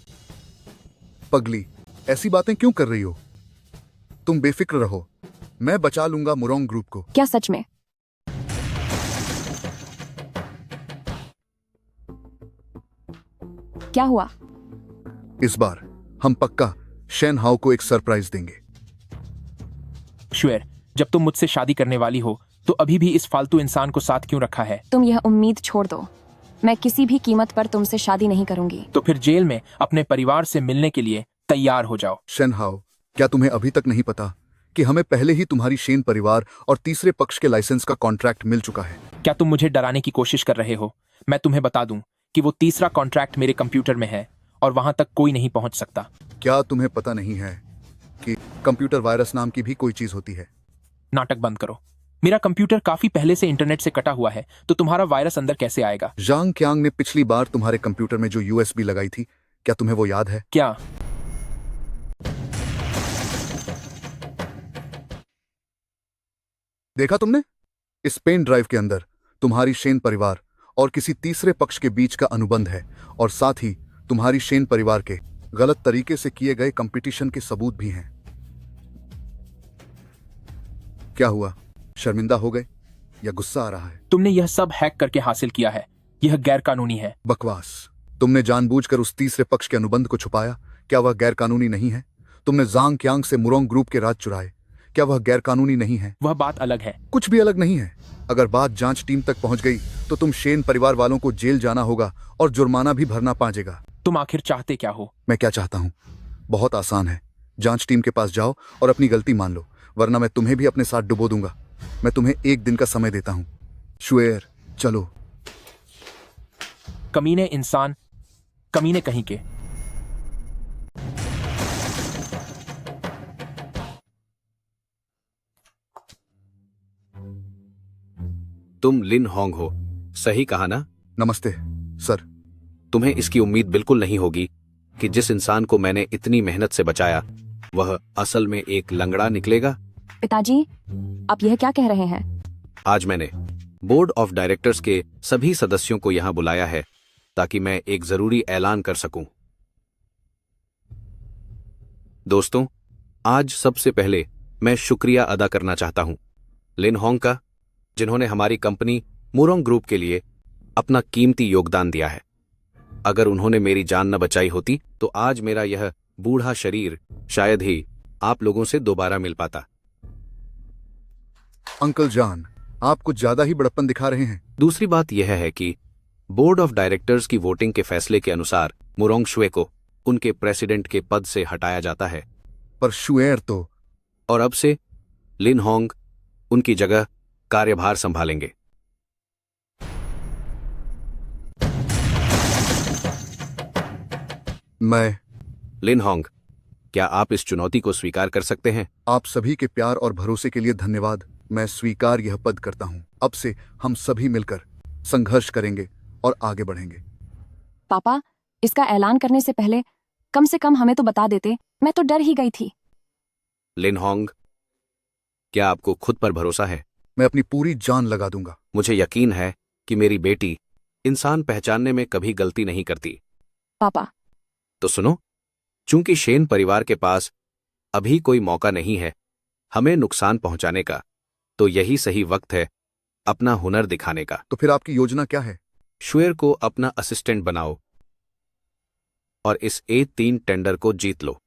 पगली, ऐसी बातें क्यों कर रही हो? तुम बेफिक्र रहो, मैं बचा लूंगा मुरोंग ग्रुप को। क्या सच में? क्या हुआ? इस बार हम पक्का शेन हाउ को एक सरप्राइज देंगे। शुएर, जब तुम मुझसे शादी करने वाली हो तो अभी भी इस फालतू इंसान को साथ क्यों रखा है? तुम यह उम्मीद छोड़ दो, मैं किसी भी कीमत पर तुमसे शादी नहीं करूंगी। तो फिर जेल में अपने परिवार से मिलने के लिए तैयार हो जाओ। शेन हाउ, क्या तुम्हें अभी तक नहीं पता कि हमें पहले ही तुम्हारी शेन परिवार और तीसरे पक्ष के लाइसेंस का कॉन्ट्रैक्ट मिल चुका है? क्या तुम मुझे डराने की कोशिश कर रहे हो? मैं तुम्हें बता दूं कि वो तीसरा कॉन्ट्रैक्ट मेरे कंप्यूटर में है और वहां तक कोई नहीं पहुंच सकता। क्या तुम्हें पता नहीं है कि कंप्यूटर वायरस नाम की भी कोई चीज होती है? नाटक बंद करो। मेरा कंप्यूटर काफी पहले से इंटरनेट से कटा हुआ है, तो तुम्हारा वायरस अंदर कैसे आएगा? जांग क्यांग ने पिछली बार तुम्हारे कंप्यूटर में जो यूएसबी लगाई थी, क्या तुम्हें वो याद है? क्या? देखा तुमने? इस पेन ड्राइव के अंदर तुम्हारी शेन परिवार और किसी तीसरे पक्ष के बीच का अनुबंध है और साथ ही तुम्हारी शेन परिवार के गलत तरीके से किए गए कंपटीशन के सबूत भी हैं। क्या हुआ? शर्मिंदा हो गए या गुस्सा आ रहा है? तुमने यह सब हैक करके हासिल किया है। यह गैर कानूनी है। बकवास। तुमने जानबूझकर उस तीसरे पक्ष के अनुबंध को छुपाया। क्या वह गैर कानूनी नहीं है? तुमने जांग क्यांग से मुरोंग ग्रुप के राज चुराए। क्या वह गैर कानूनी नहीं है? वह बात अलग है। कुछ भी अलग नहीं है। अगर बात जांच टीम तक पहुंच गई तो तुम शेन परिवार वालों को जेल जाना होगा और जुर्माना भी भरना पड़ेगा। तुम आखिर चाहते क्या हो? मैं क्या चाहता हूं? बहुत आसान है। जांच टीम के पास जाओ और अपनी गलती मान लो, वरना मैं तुम्हें भी अपने साथ डुबो दूंगा। मैं तुम्हें 1 दिन का समय देता हूं। शुएर, चलो। कमीने इंसान, कमीने कहीं के। तुम लिन होंग हो, सही कहा ना? नमस्ते सर। तुम्हें इसकी उम्मीद बिल्कुल नहीं होगी कि जिस इंसान को मैंने इतनी मेहनत से बचाया वह असल में एक लंगड़ा निकलेगा। पिताजी, आप यह क्या कह रहे हैं? आज मैंने बोर्ड ऑफ डायरेक्टर्स के सभी सदस्यों को यहां बुलाया है ताकि मैं एक जरूरी ऐलान कर सकूं। दोस्तों, आज सबसे पहले मैं शुक्रिया अदा करना चाहता हूं लिन होंग का, जिन्होंने हमारी कंपनी मुरोंग ग्रुप के लिए अपना कीमती योगदान दिया है। अगर उन्होंने मेरी जान न बचाई होती तो आज मेरा यह बूढ़ा शरीर शायद ही आप लोगों से दोबारा मिल पाता। अंकल जान, आप कुछ ज्यादा ही बड़प्पन दिखा रहे हैं। दूसरी बात यह है कि बोर्ड ऑफ डायरेक्टर्स की वोटिंग के फैसले के अनुसार मुरोंग शुए को उनके प्रेसिडेंट के पद से हटाया जाता है। पर शुएर तो। और अब से लिन होंग उनकी जगह कार्यभार संभालेंगे। लिन होंग, क्या आप इस चुनौती को स्वीकार कर सकते हैं? आप सभी के प्यार और भरोसे के लिए धन्यवाद। मैं स्वीकार यह पद करता हूँ। अब से हम सभी मिलकर संघर्ष करेंगे और आगे बढ़ेंगे। पापा, इसका ऐलान करने से पहले कम से कम हमें तो बता देते। मैं तो डर ही गई थी। लिन होंग, क्या आपको खुद पर भरोसा है? मैं अपनी पूरी जान लगा दूंगा। मुझे यकीन है कि मेरी बेटी इंसान पहचानने में कभी गलती नहीं करती। पापा, तो सुनो, चूंकि शेन परिवार के पास अभी कोई मौका नहीं है हमें नुकसान पहुंचाने का, तो यही सही वक्त है अपना हुनर दिखाने का। तो फिर आपकी योजना क्या है? श्वेर को अपना असिस्टेंट बनाओ और इस A3 टेंडर को जीत लो।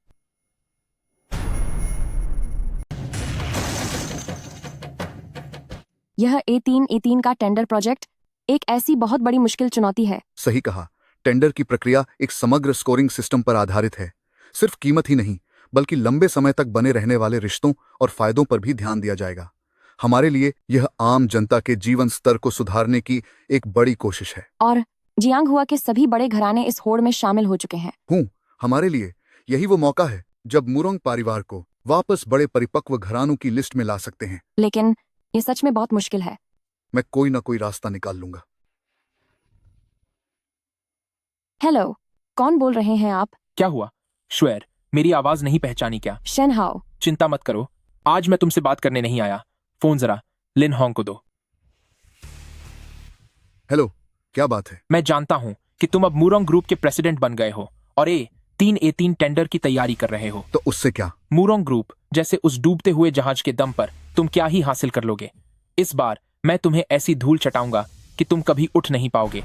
यह A3 का टेंडर प्रोजेक्ट एक ऐसी बहुत बड़ी मुश्किल चुनौती है। सही कहा। टेंडर की प्रक्रिया एक समग्र स्कोरिंग सिस्टम पर आधारित है। सिर्फ कीमत ही नहीं, बल्कि लंबे समय तक बने रहने वाले रिश्तों और फायदों पर भी ध्यान दिया जाएगा। हमारे लिए यह आम जनता के जीवन स्तर को सुधारने की एक बड़ी कोशिश है। और जियांगहुआ के सभी बड़े घराने इस होड़ में शामिल हो चुके हैं। हमारे लिए यही वो मौका है जब मुरोंग परिवार को वापस बड़े परिपक्व घरानों की लिस्ट में ला सकते हैं। लेकिन ये सच में बहुत मुश्किल है। मैं कोई ना कोई रास्ता निकाल लूंगा। हेलो, कौन बोल रहे हैं आप? क्या हुआ? श्वेर, मेरी आवाज नहीं पहचानी क्या? शेनहाओ। चिंता मत करो, आज मैं तुमसे बात करने नहीं आया। फोन जरा लिन होंग को दो। हेलो, क्या बात है? मैं जानता हूं कि तुम अब मुरोंग ग्रुप के प्रेसिडेंट बन गए हो और A3 टेंडर की तैयारी कर रहे हो। तो उससे क्या? मुरोंग ग्रुप जैसे उस डूबते हुए जहाज के दम पर तुम क्या ही हासिल कर लोगे। इस बार मैं तुम्हें ऐसी धूल चटाऊंगा कि तुम कभी उठ नहीं पाओगे।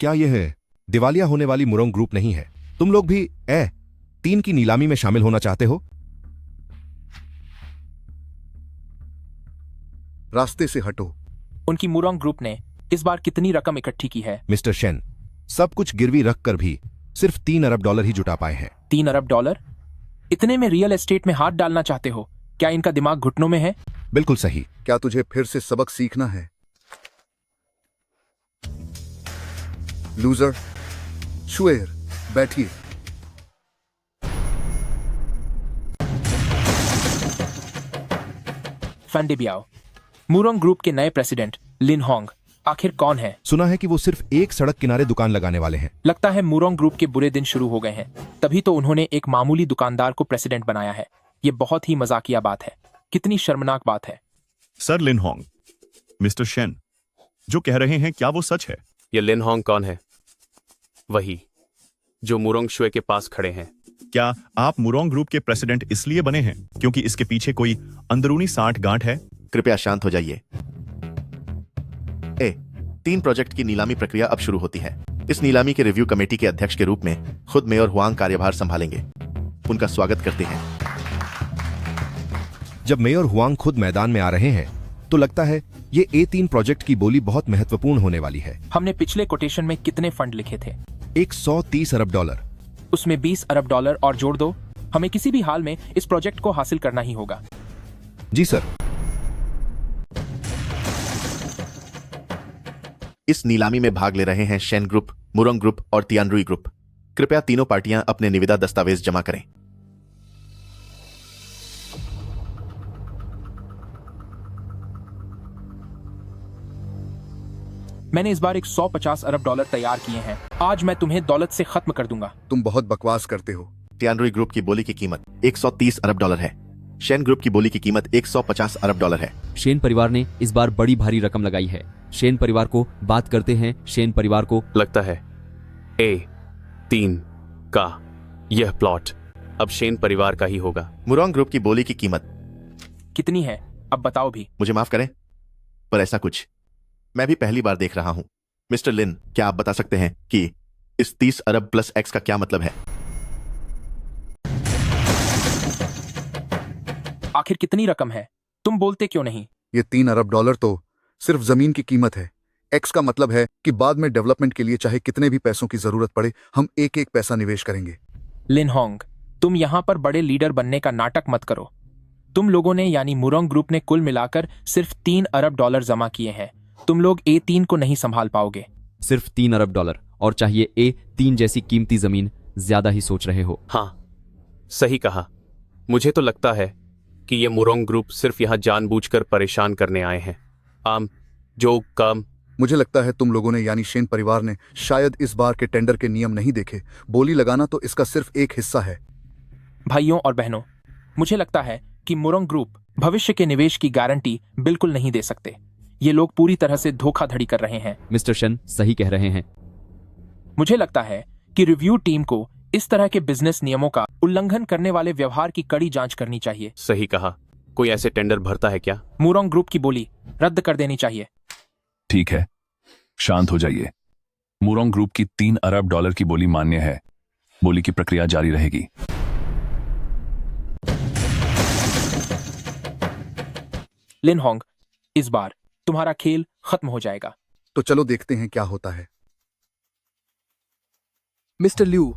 क्या यह दिवालिया होने वाली मुरोंग ग्रुप नहीं है? तुम लोग भी A3 की नीलामी में शामिल होना चाहते हो? रास्ते से हटो। उनकी मुरोंग ग्रुप ने इस बार कितनी रकम इकट्ठी की है? मिस्टर शेन, सब कुछ गिरवी रखकर भी सिर्फ $3 अरब ही जुटा पाए हैं। $3 अरब? इतने में रियल एस्टेट में हाथ डालना चाहते हो? क्या इनका दिमाग घुटनों में है? बिल्कुल सही। क्या तुझे फिर से सबक सीखना है? लूजर। श्वेर, बैठिए। फंडे बियाओ, मुरोंग ग्रुप के नए प्रेसिडेंट लिन होंग आखिर कौन है? सुना है कि वो सिर्फ एक सड़क किनारे दुकान लगाने वाले हैं। लगता है मुरोंग ग्रुप के बुरे दिन शुरू हो गए हैं, तभी तो उन्होंने एक मामूली दुकानदार को प्रेसिडेंट बनाया है। ये बहुत ही मजाकिया बात है। कितनी शर्मनाक बात है। सर लिन होंग, मिस्टर शेन जो कह रहे हैं क्या वो सच है? ये लिन होंग कौन है? वही जो मुरोंग शुए के पास खड़े हैं। क्या आप मुरोंग ग्रुप के प्रेसिडेंट इसलिए बने हैं क्योंकि इसके पीछे कोई अंदरूनी सांठ गांठ है? कृपया शांत हो जाइए। A3 प्रोजेक्ट की नीलामी प्रक्रिया अब शुरू होती है। इस नीलामी के रिव्यू कमेटी के अध्यक्ष के रूप में खुद मेयर हुआंग कार्यभार संभालेंगे। उनका स्वागत करते हैं। जब मेयर हुआंग खुद मैदान में आ रहे हैं तो लगता है ये A3 प्रोजेक्ट की बोली बहुत महत्वपूर्ण होने वाली है। हमने पिछले कोटेशन में कितने फंड लिखे थे? $130 अरब। उसमें $20 अरब और जोड़ दो। हमें किसी भी हाल में इस प्रोजेक्ट को हासिल करना ही होगा। जी सर। इस नीलामी में भाग ले रहे हैं शेन ग्रुप, मुरोंग ग्रुप और तियानरुई ग्रुप। कृपया तीनों पार्टियां अपने निविदा दस्तावेज जमा करें। मैंने इस बार $150 अरब तैयार किए हैं। आज मैं तुम्हें दौलत से खत्म कर दूंगा। तुम बहुत बकवास करते हो। तियानरुई ग्रुप की बोली की कीमत $130 अरब है। शेन ग्रुप की बोली की कीमत $150 अरब है। शेन परिवार ने इस बार बड़ी भारी रकम लगाई है। शेन परिवार को बात करते हैं। शेन परिवार को लगता है A3 का यह प्लॉट अब शेन परिवार का ही होगा। मुरोंग ग्रुप की बोली की कीमत कितनी है? अब बताओ भी। मुझे माफ करें, पर ऐसा कुछ मैं भी पहली बार देख रहा हूं। मिस्टर लिन, क्या आप बता सकते हैं कि इस 30 अरब प्लस X का क्या मतलब है? आखिर कितनी रकम है? तुम बोलते क्यों नहीं? ये $3 अरब तो सिर्फ जमीन की कीमत है। X का मतलब है कि बाद में डेवलपमेंट के लिए चाहे कितने भी पैसों की जरूरत पड़े, हम एक एक पैसा निवेश करेंगे। लिन होंग, तुम यहाँ पर बड़े लीडर बनने का नाटक मत करो। तुम लोगों ने यानी मुरोंग ग्रुप ने कुल मिलाकर सिर्फ 3 अरब डॉलर जमा किए हैं। तुम लोग A3 को नहीं संभाल पाओगे। सिर्फ 3 अरब डॉलर और चाहिए A3 जैसी कीमती जमीन, ज्यादा ही सोच रहे हो। हाँ, सही कहा। मुझे तो लगता है कि ये मुरोंग ग्रुप सिर्फ यहाँ जानबूझकर परेशान करने आए हैं। जो काम मुझे लगता है तुम लोगों ने यानी शेन परिवार ने शायद इस बार के टेंडर के नियम नहीं देखे। बोली लगाना तो इसका सिर्फ एक हिस्सा है। भाइयों और बहनों, मुझे लगता है कि मुरोंग ग्रुप भविष्य के निवेश की गारंटी बिल्कुल नहीं दे सकते। ये लोग पूरी तरह से धोखाधड़ी कर रहे हैं। मिस्टर शन सही कह रहे हैं। मुझे लगता है कि रिव्यू टीम को इस तरह के बिजनेस नियमों का उल्लंघन करने वाले व्यवहार की कड़ी जांच करनी चाहिए। सही कहा। कोई ऐसे टेंडर भरता है क्या? मुरोंग ग्रुप की बोली रद्द कर देनी चाहिए। ठीक है, शांत हो जाइए। मुरोंग ग्रुप की 3 अरब डॉलर की बोली मान्य है। बोली की प्रक्रिया जारी रहेगी। लिन होंग, इस बार तुम्हारा खेल खत्म हो जाएगा। तो चलो देखते हैं क्या होता है। मिस्टर लिू,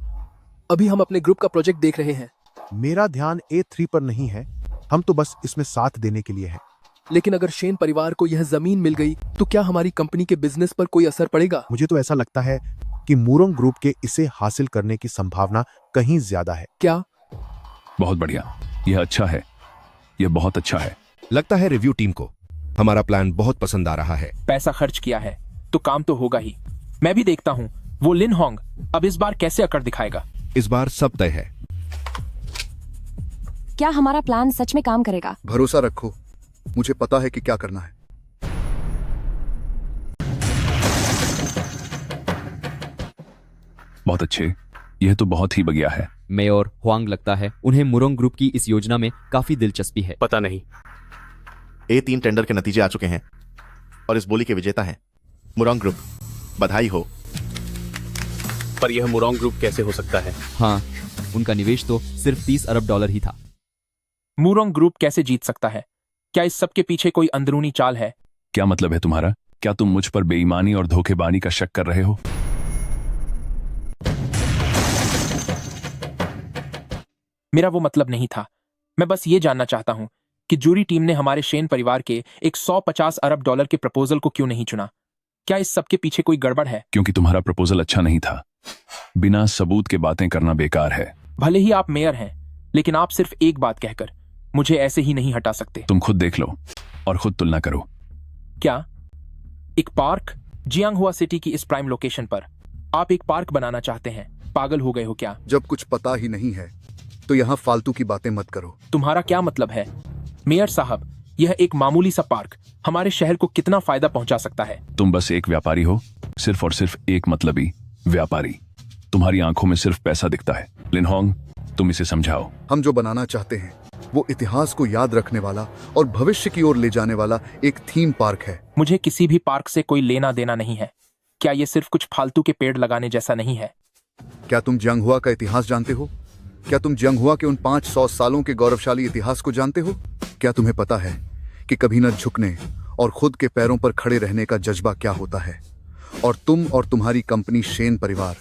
अभी हम अपने ग्रुप का प्रोजेक्ट देख रहे हैं। मेरा ध्यान A3 पर नहीं है, हम तो बस इसमें साथ देने के लिए हैं। लेकिन अगर शेन परिवार को यह जमीन मिल गई तो क्या हमारी कंपनी के बिजनेस पर कोई असर पड़ेगा? मुझे तो ऐसा लगता है कि मुरोंग ग्रुप के इसे हासिल करने की संभावना कहीं ज्यादा है। क्या? बहुत बढ़िया, यह अच्छा है, यह बहुत अच्छा है। लगता है रिव्यू टीम को हमारा प्लान बहुत पसंद आ रहा है। पैसा खर्च किया है तो काम तो होगा ही। मैं भी देखता हूँ वो लिन होंग अब इस बार कैसे अकड़ दिखाएगा। इस बार सब तय है। क्या हमारा प्लान सच में काम करेगा? भरोसा रखो, मुझे पता है कि क्या करना है। बहुत अच्छे, यह तो बहुत ही बढ़िया है। मेयर हुआंग लगता है उन्हें मुरोंग ग्रुप की इस योजना में काफी दिलचस्पी है। पता नहीं। A3 टेंडर के नतीजे आ चुके हैं और इस बोली के विजेता हैं मुरोंग ग्रुप। बधाई हो। पर यह मुरोंग ग्रुप कैसे हो सकता है? हाँ, उनका निवेश तो सिर्फ 30 अरब डॉलर ही था। मुरोंग ग्रुप कैसे जीत सकता है? क्या इस सब के पीछे कोई अंदरूनी चाल है? क्या मतलब है तुम्हारा? क्या तुम मुझ पर बेईमानी और धोखेबाजी का शक कर रहे हो? मेरा वो मतलब नहीं था। मैं बस ये जानना चाहता हूँ कि जूरी टीम ने हमारे शेन परिवार के एक 150 अरब डॉलर के प्रपोजल को क्यों नहीं चुना? क्या इस सब के पीछे कोई गड़बड़ है? क्योंकि तुम्हारा प्रपोजल अच्छा नहीं था। बिना सबूत के बातें करना बेकार है। भले ही आप मेयर हैं, लेकिन आप सिर्फ एक बात कहकर मुझे ऐसे ही नहीं हटा सकते। तुम खुद देख लो और खुद तुलना करो। क्या एक पार्क जियांगहुआ सिटी की इस प्राइम लोकेशन पर आप एक पार्क बनाना चाहते हैं? पागल हो गए हो क्या? जब कुछ पता ही नहीं है तो यहाँ फालतू की बातें मत करो। तुम्हारा क्या मतलब है? मेयर साहब, यह एक मामूली सा पार्क हमारे शहर को कितना फायदा पहुंचा सकता है? तुम बस एक व्यापारी हो, सिर्फ और सिर्फ एक मतलबी व्यापारी। तुम्हारी आंखों में सिर्फ पैसा दिखता है। लिन होंग, तुम इसे समझाओ। हम जो बनाना चाहते हैं वो इतिहास को याद रखने वाला और भविष्य की ओर ले जाने वाला एक थीम पार्क है। मुझे किसी भी पार्क से कोई लेना देना नहीं है। क्या ये सिर्फ कुछ फालतू के पेड़ लगाने जैसा नहीं है? क्या तुम जियांगहुआ का इतिहास जानते हो? क्या तुम जियांगहुआ के उन 500 सालों के गौरवशाली इतिहास को जानते हो? क्या तुम्हें पता है कि कभी न झुकने और खुद के पैरों पर खड़े रहने का जज्बा क्या होता है? और तुम और तुम्हारी कंपनी शेन परिवार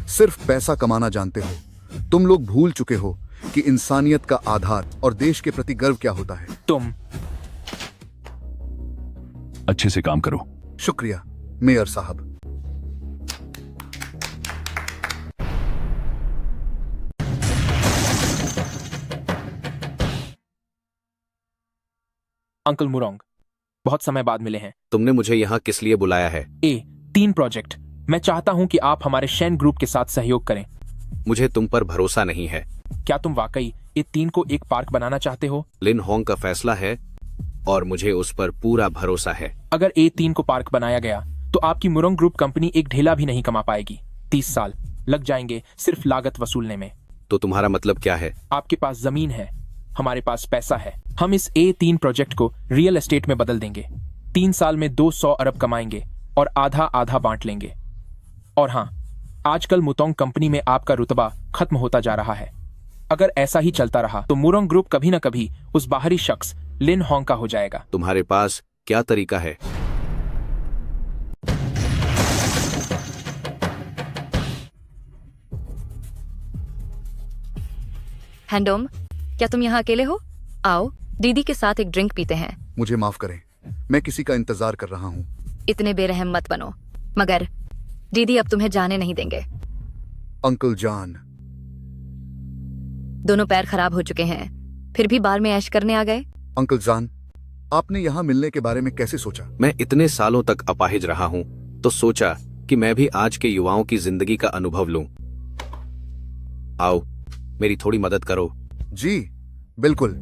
सिर्फ पैसा कमाना जानते हो। तुम लोग भूल चुके हो कि इंसानियत का आधार और देश के प्रति गर्व क्या होता है। तुम अच्छे से काम करो। शुक्रिया मेयर साहब। अंकल मुरोंग, बहुत समय बाद मिले हैं। तुमने मुझे यहाँ किस लिए बुलाया है? A3 project. मैं चाहता हूँ कि आप हमारे शेन ग्रुप के साथ सहयोग करें। मुझे तुम पर भरोसा नहीं है। क्या तुम वाकई A3 को एक पार्क बनाना चाहते हो? लिन होंग का फैसला है और मुझे उस पर पूरा भरोसा है। अगर A3 को पार्क बनाया गया तो आपकी मुरोंग ग्रुप कंपनी एक ढेला भी नहीं कमा पाएगी। 30 साल लग जाएंगे सिर्फ लागत वसूलने में। तो तुम्हारा मतलब क्या है? आपके पास जमीन है, हमारे पास पैसा है। हम इस A3 प्रोजेक्ट को रियल एस्टेट में बदल देंगे। 3 साल में 200 अरब कमाएंगे और आधा आधा बांट लेंगे। और हाँ, आजकल मुतोंग कंपनी में आपका रुतबा खत्म होता जा रहा है। अगर ऐसा ही चलता रहा तो मुरोंग ग्रुप कभी न कभी उस बाहरी शख्स लिन होंग का हो जाएगा। तुम्हारे पास क्या तरीका है? हैंडोम, क्या तुम यहाँ अकेले हो? आओ, दीदी के साथ एक ड्रिंक पीते हैं। मुझे माफ करें, मैं किसी का इंतजार कर रहा हूँ। इतने बेरहम मत बनो, मगर दीदी अब तुम्हें जाने नहीं देंगे। अंकल जान। दोनों पैर खराब हो चुके हैं, फिर भी बार में ऐश करने आ गए। अंकल जान, आपने यहाँ मिलने के बारे में कैसे सोचा? मैं इतने सालों तक अपाहिज रहा हूँ, तो सोचा कि मैं भी आज के युवाओं की जिंदगी का अनुभव लूं। आओ, मेरी थोड़ी मदद करो। जी बिल्कुल।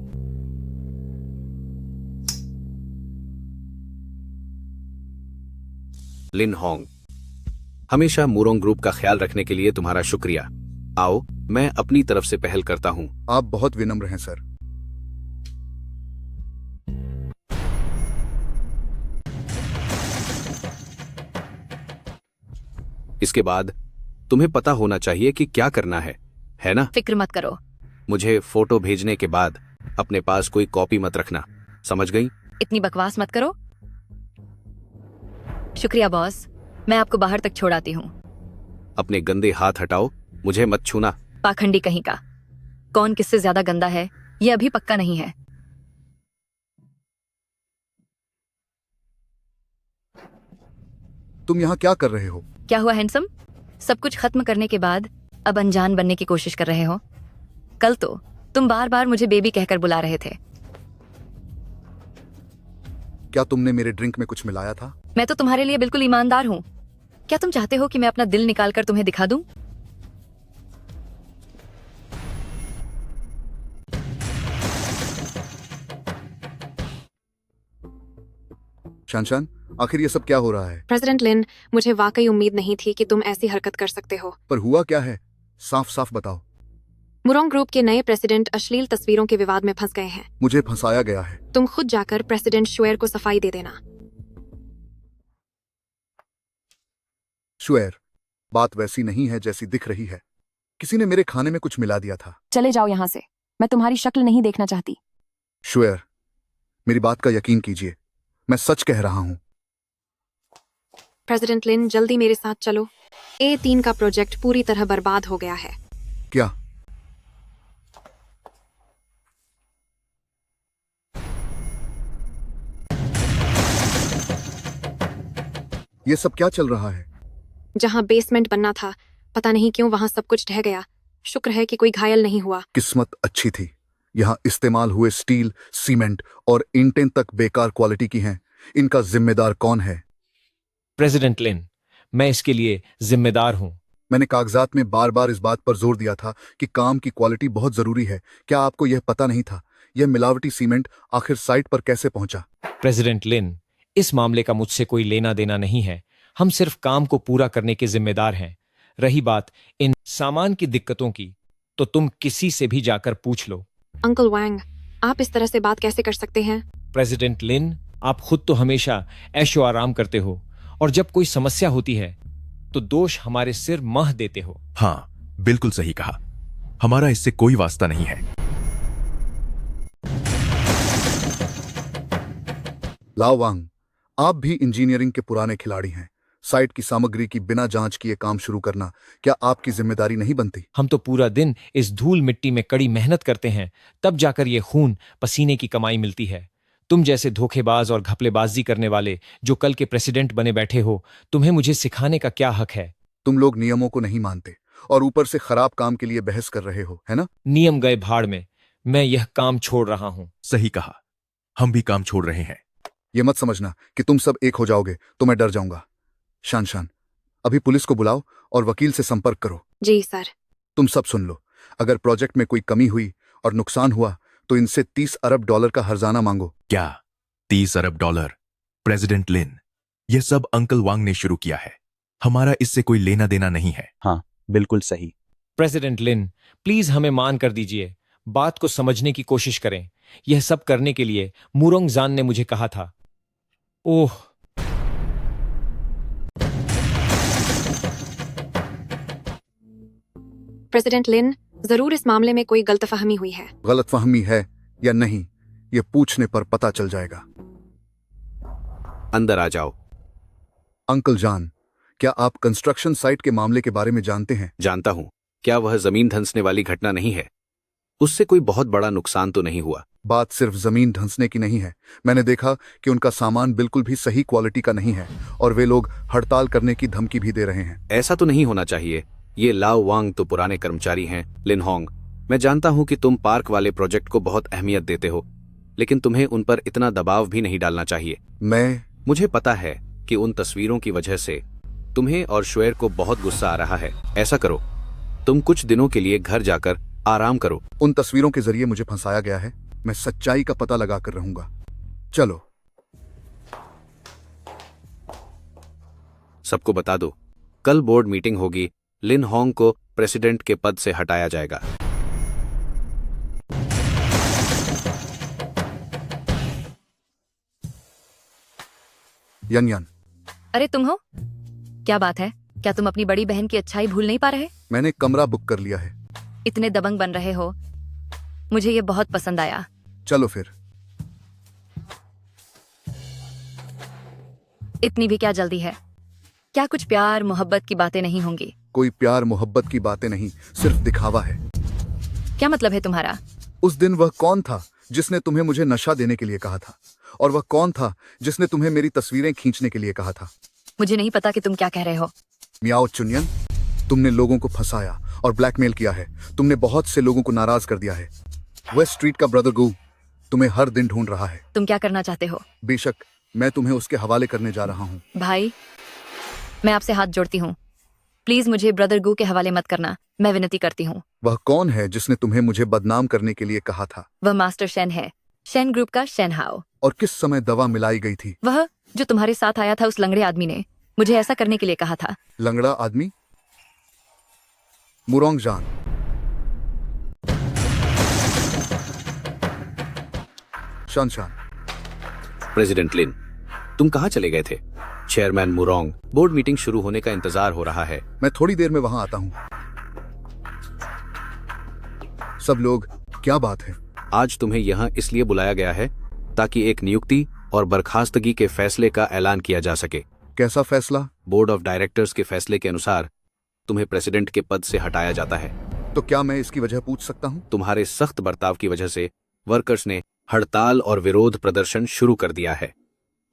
लिन होंग, हमेशा मुरोंग ग्रुप का ख्याल रखने के लिए तुम्हारा शुक्रिया। आओ, मैं अपनी तरफ से पहल करता हूँ। आप बहुत विनम्र हैं सर। इसके बाद तुम्हें पता होना चाहिए कि क्या करना है ना? फिक्र मत करो। मुझे फोटो भेजने के बाद अपने पास कोई कॉपी मत रखना, समझ गई? इतनी बकवास मत करो। शुक्रिया बॉस, मैं आपको बाहर तक छोड़ाती हूँ। अपने गंदे हाथ हटाओ, मुझे मत छूना। पाखंडी कहीं का। कौन किससे ज्यादा गंदा है, ये अभी पक्का नहीं है। तुम यहाँ क्या कर रहे हो? क्या हुआ हैंडसम? सब कुछ खत्म करने के बाद अब अनजान बनने की कोशिश कर रहे हो? कल तो तुम बार बार मुझे बेबी कहकर बुला रहे थे। क्या तुमने मेरे ड्रिंक में कुछ मिलाया था? मैं तो तुम्हारे लिए बिल्कुल ईमानदार हूँ। क्या तुम चाहते हो कि मैं अपना दिल निकालकर तुम्हें दिखा दूं? शान, आखिर ये सब क्या हो रहा है? प्रेसिडेंट लिन, मुझे वाकई उम्मीद नहीं थी कि तुम ऐसी हरकत कर सकते हो। पर हुआ क्या है? साफ साफ बताओ। मुरोंग ग्रुप के नए प्रेसिडेंट अश्लील तस्वीरों के विवाद में फंस गए हैं। मुझे फंसाया गया है। तुम खुद जाकर प्रेसिडेंट शुएर को सफाई दे देना। शुएर, बात वैसी नहीं है जैसी दिख रही है। किसी ने मेरे खाने में कुछ मिला दिया था। चले जाओ यहाँ से, मैं तुम्हारी शक्ल नहीं देखना चाहती। शुएर, मेरी बात का यकीन कीजिए, मैं सच कह रहा हूँ। प्रेसिडेंट लिन, जल्दी मेरे साथ चलो। A3 का प्रोजेक्ट पूरी तरह बर्बाद हो गया है। क्या? ये सब क्या चल रहा है? जहां बेसमेंट बनना था, पता नहीं क्यों वहां सब कुछ ढह गया। शुक्र है कि कोई घायल नहीं हुआ। किस्मत अच्छी थी। यहाँ इस्तेमाल हुए स्टील, सीमेंट और ईंटें तक बेकार क्वालिटी की हैं। इनका जिम्मेदार कौन है? प्रेसिडेंट लिन, मैं इसके लिए जिम्मेदार हूँ। मैंने कागजात में बार बार इस बात पर जोर दिया था कि काम की क्वालिटी बहुत जरूरी है। क्या आपको यह पता नहीं था? यह मिलावटी सीमेंट आखिर साइट पर कैसे पहुंचा? प्रेसिडेंट लिन, इस मामले का मुझसे कोई लेना देना नहीं है। हम सिर्फ काम को पूरा करने के जिम्मेदार हैं। रही बात इन सामान की दिक्कतों की, तो तुम किसी से भी जाकर पूछ लो। अंकल वांग, आप इस तरह से बात कैसे कर सकते हैं? प्रेसिडेंट लिन, आप खुद तो हमेशा ऐशो आराम करते हो, और जब कोई समस्या होती है तो दोष हमारे सिर मह देते हो। हाँ, बिल्कुल सही कहा। हमारा इससे कोई वास्ता नहीं है। लाओ वांग, आप भी इंजीनियरिंग के पुराने खिलाड़ी हैं। साइट की सामग्री की बिना जांच किए काम शुरू करना क्या आपकी जिम्मेदारी नहीं बनती? हम तो पूरा दिन इस धूल मिट्टी में कड़ी मेहनत करते हैं, तब जाकर ये खून पसीने की कमाई मिलती है। तुम जैसे धोखेबाज और घपलेबाजी करने वाले जो कल के प्रेसिडेंट बने बैठे हो, तुम्हें मुझे सिखाने का क्या हक है? तुम लोग नियमों को नहीं मानते और ऊपर से खराब काम के लिए बहस कर रहे हो, है ना? नियम गए भाड़ में, मैं यह काम छोड़ रहा हूं। सही कहा, हम भी काम छोड़ रहे हैं। ये मत समझना कि तुम सब एक हो जाओगे तो मैं डर जाऊंगा। शान, अभी पुलिस को बुलाओ और वकील से संपर्क करो। जी सर। तुम सब सुन लो, अगर प्रोजेक्ट में कोई कमी हुई और नुकसान हुआ तो इनसे 30 अरब डॉलर का हर्जाना मांगो। क्या 30 अरब डॉलर? प्रेसिडेंट लिन, यह सब अंकल वांग ने शुरू किया है। हमारा इससे कोई लेना देना नहीं है। हाँ, बिल्कुल सही। प्रेसिडेंट लिन, प्लीज हमें मान कर दीजिए। बात को समझने की कोशिश करें। यह सब करने के लिए मुरोंग जान ने मुझे कहा था। ओह, प्रेसिडेंट लिन, जरूर इस मामले में कोई गलतफहमी हुई है। गलतफहमी है या नहीं, यह पूछने पर पता चल जाएगा। अंदर आ जाओ। अंकल जान, क्या आप कंस्ट्रक्शन साइट के मामले के बारे में जानते हैं? जानता हूं। क्या वह जमीन धंसने वाली घटना नहीं है? उससे कोई बहुत बड़ा नुकसान तो नहीं हुआ? बात सिर्फ जमीन ढंसने की नहीं है। मैंने देखा कि उनका सामान बिल्कुल भी सही क्वालिटी का नहीं है और वे लोग हड़ताल करने की धमकी भी दे रहे हैं। ऐसा तो नहीं होना चाहिए। ये लाओ वांग तो पुराने कर्मचारी हैं। लिन होंग, मैं जानता हूं कि तुम पार्क वाले प्रोजेक्ट को बहुत अहमियत देते हो, लेकिन तुम्हें उन पर इतना दबाव भी नहीं डालना चाहिए। मुझे पता है कि उन तस्वीरों की वजह से तुम्हें और श्वेर को बहुत गुस्सा आ रहा है। ऐसा करो, तुम कुछ दिनों के लिए घर जाकर आराम करो। उन तस्वीरों के जरिए मुझे फंसाया गया है। मैं सच्चाई का पता लगाकर रहूंगा। चलो। सबको बता दो, कल बोर्ड मीटिंग होगी। लिन होंग को प्रेसिडेंट के पद से हटाया जाएगा। यन यन, अरे तुम हो? क्या बात है? क्या तुम अपनी बड़ी बहन की अच्छाई भूल नहीं पा रहे? मैंने कमरा बुक कर लिया है। इतने दबंग बन रहे हो, मुझे ये बहुत पसंद आया। चलो फिर। इतनी भी क्या जल्दी है? क्या कुछ प्यार मोहब्बत की बातें नहीं होंगी? कोई प्यार मोहब्बत की बातें नहीं, सिर्फ दिखावा है। क्या मतलब है तुम्हारा? उस दिन वह कौन था जिसने तुम्हें मुझे नशा देने के लिए कहा था? और वह कौन था जिसने तुम्हें मेरी तस्वीरें खींचने के लिए कहा था? मुझे नहीं पता कि तुम क्या कह रहे हो। मियाओ चुनियन, तुमने लोगों को फंसाया और ब्लैकमेल किया है। तुमने बहुत से लोगों को नाराज कर दिया है। वेस्ट स्ट्रीट का ब्रदर गू तुम्हें हर दिन ढूंढ रहा है। तुम क्या करना चाहते हो? बेशक, मैं तुम्हें उसके हवाले करने जा रहा हूँ। भाई, मैं आपसे हाथ जोड़ती हूँ, प्लीज मुझे ब्रदर गू के हवाले मत करना, मैं विनती करती हूँ। वह कौन है जिसने तुम्हें मुझे बदनाम करने के लिए कहा था? वह मास्टर शेन है, शेन ग्रुप का शेन हाओ। और किस समय दवा मिलाई गई थी? वह जो तुम्हारे साथ आया था, उस लंगड़े आदमी ने मुझे ऐसा करने के लिए कहा था। लंगड़ा आदमी? मुरोंग जान। शान शान। प्रेसिडेंट लिन, तुम कहाँ चले गए थे? चेयरमैन मुरोंग, बोर्ड मीटिंग शुरू होने का इंतजार हो रहा है। मैं थोड़ी देर में वहां आता हूँ। सब लोग, क्या बात है? आज तुम्हें यहाँ इसलिए बुलाया गया है ताकि एक नियुक्ति और बर्खास्तगी के फैसले का ऐलान किया जा सके। कैसा फैसला? बोर्ड ऑफ डायरेक्टर्स के फैसले के अनुसार तुम्हें प्रेसिडेंट के पद से हटाया जाता है। तो क्या मैं इसकी वजह पूछ सकता हूँ? तुम्हारे सख्त बर्ताव की वजह से वर्कर्स ने हड़ताल और विरोध प्रदर्शन शुरू कर दिया है,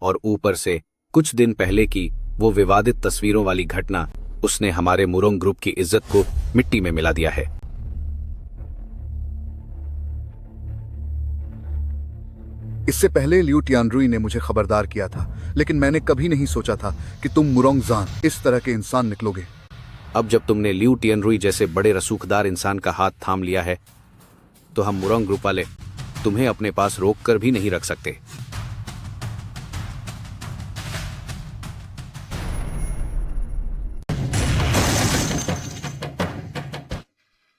और ऊपर से कुछ दिन पहले की वो विवादित तस्वीरों वाली घटना, उसने हमारे मुरोंग ग्रुप की इज्जत को मिट्टी में मिला दिया है। इससे पहले लियू टियानरुई ने मुझे खबरदार किया था, लेकिन मैंने कभी नहीं सोचा था कि तुम मुरोंग जान इस तरह के इंसान निकलोगे। अब जब तुमने लियू टियानरुई जैसे बड़े रसूखदार इंसान का हाथ थाम लिया है, तो हम मुरोंग ग्रुप वाले तुम्हें अपने पास रोक कर भी नहीं रख सकते।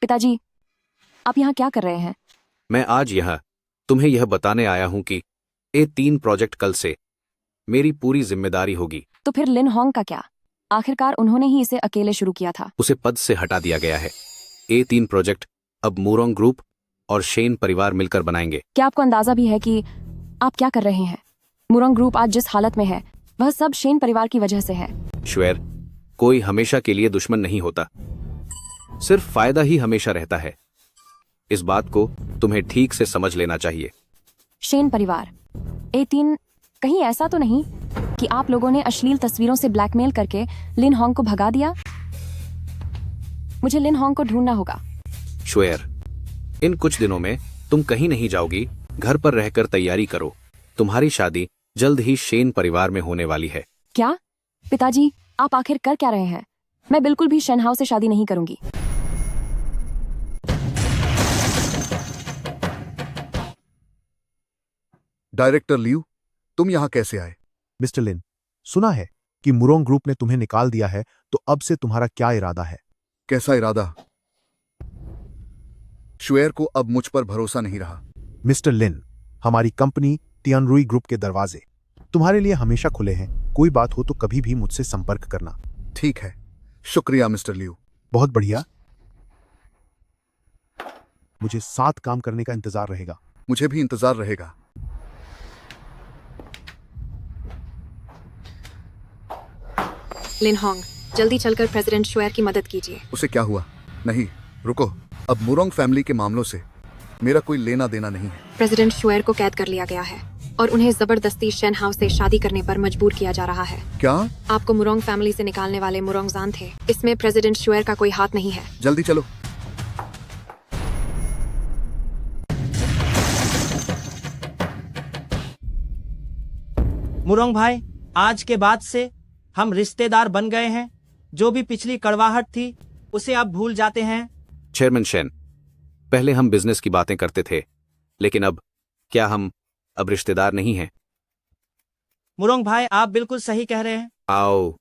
पिताजी, आप यहाँ क्या कर रहे हैं? मैं आज यहाँ तुम्हें यह बताने आया हूं कि A3 प्रोजेक्ट कल से मेरी पूरी जिम्मेदारी होगी। तो फिर लिन होंग का क्या? आखिरकार उन्होंने ही इसे अकेले शुरू किया था। उसे पद से हटा दिया गया है। A3 प्रोजेक्ट अब मुरोंग ग्रुप और शेन परिवार मिलकर बनाएंगे। क्या आपको अंदाजा भी है कि आप क्या कर रहे हैं? मुरोंग ग्रुप आज जिस हालत में है, वह सब शेन परिवार की वजह से है। श्वेर, कोई हमेशा के लिए दुश्मन नहीं होता, सिर्फ फायदा ही हमेशा रहता है। इस बात को तुम्हें ठीक से समझ लेना चाहिए। शेन परिवार, A3, कहीं ऐसा तो नहीं कि आप लोगों ने अश्लील तस्वीरों से ब्लैकमेल करके लिन होंग को भगा दिया? मुझे लिन होंग को ढूंढना होगा। श्वेर, इन कुछ दिनों में तुम कहीं नहीं जाओगी। घर पर रहकर तैयारी करो। तुम्हारी शादी जल्द ही शेन परिवार में होने वाली है। क्या? पिताजी, आप आखिर कर क्या रहे हैं? मैं बिल्कुल भी शेन हाओ से शादी नहीं करूंगी। डायरेक्टर लियू, तुम यहाँ कैसे आए? मिस्टर लिन, सुना है कि मुरोंग ग्रुप ने तुम्हें निकाल दिया है, तो अब से तुम्हारा क्या इरादा है? कैसा इरादा? श्वेर को अब मुझ पर भरोसा नहीं रहा। मिस्टर लिन, हमारी कंपनी टियानरुई ग्रुप के दरवाजे तुम्हारे लिए हमेशा खुले हैं। कोई बात हो तो कभी भी मुझसे संपर्क करना। ठीक है, शुक्रिया मिस्टर लियू। बहुत बढ़िया। मुझे साथ काम करने का इंतजार रहेगा। मुझे भी इंतजार रहेगा। लिन होंग, जल्दी चलकर प्रेसिडेंट श्वेर की मदद कीजिए। उसे क्या हुआ? नहीं, रुको। अब मुरोंग फैमिली के मामलों से मेरा कोई लेना देना नहीं है। प्रेसिडेंट शुएर को कैद कर लिया गया है और उन्हें जबरदस्ती शेन हाउस से शादी करने पर मजबूर किया जा रहा है। क्या? आपको मुरोंग फैमिली से निकालने वाले मुरोंगजान थे। इसमें प्रेसिडेंट शुएर का कोई हाथ नहीं है। जल्दी चलो। मुरोंग भाई, आज के बाद से हम रिश्तेदार बन गए हैं। जो भी पिछली कड़वाहट थी उसे अब भूल जाते हैं। चेयरमैन शेन, पहले हम बिजनेस की बातें करते थे, लेकिन अब क्या हम अब रिश्तेदार नहीं हैं? मुरोंग भाई, आप बिल्कुल सही कह रहे हैं। आओ।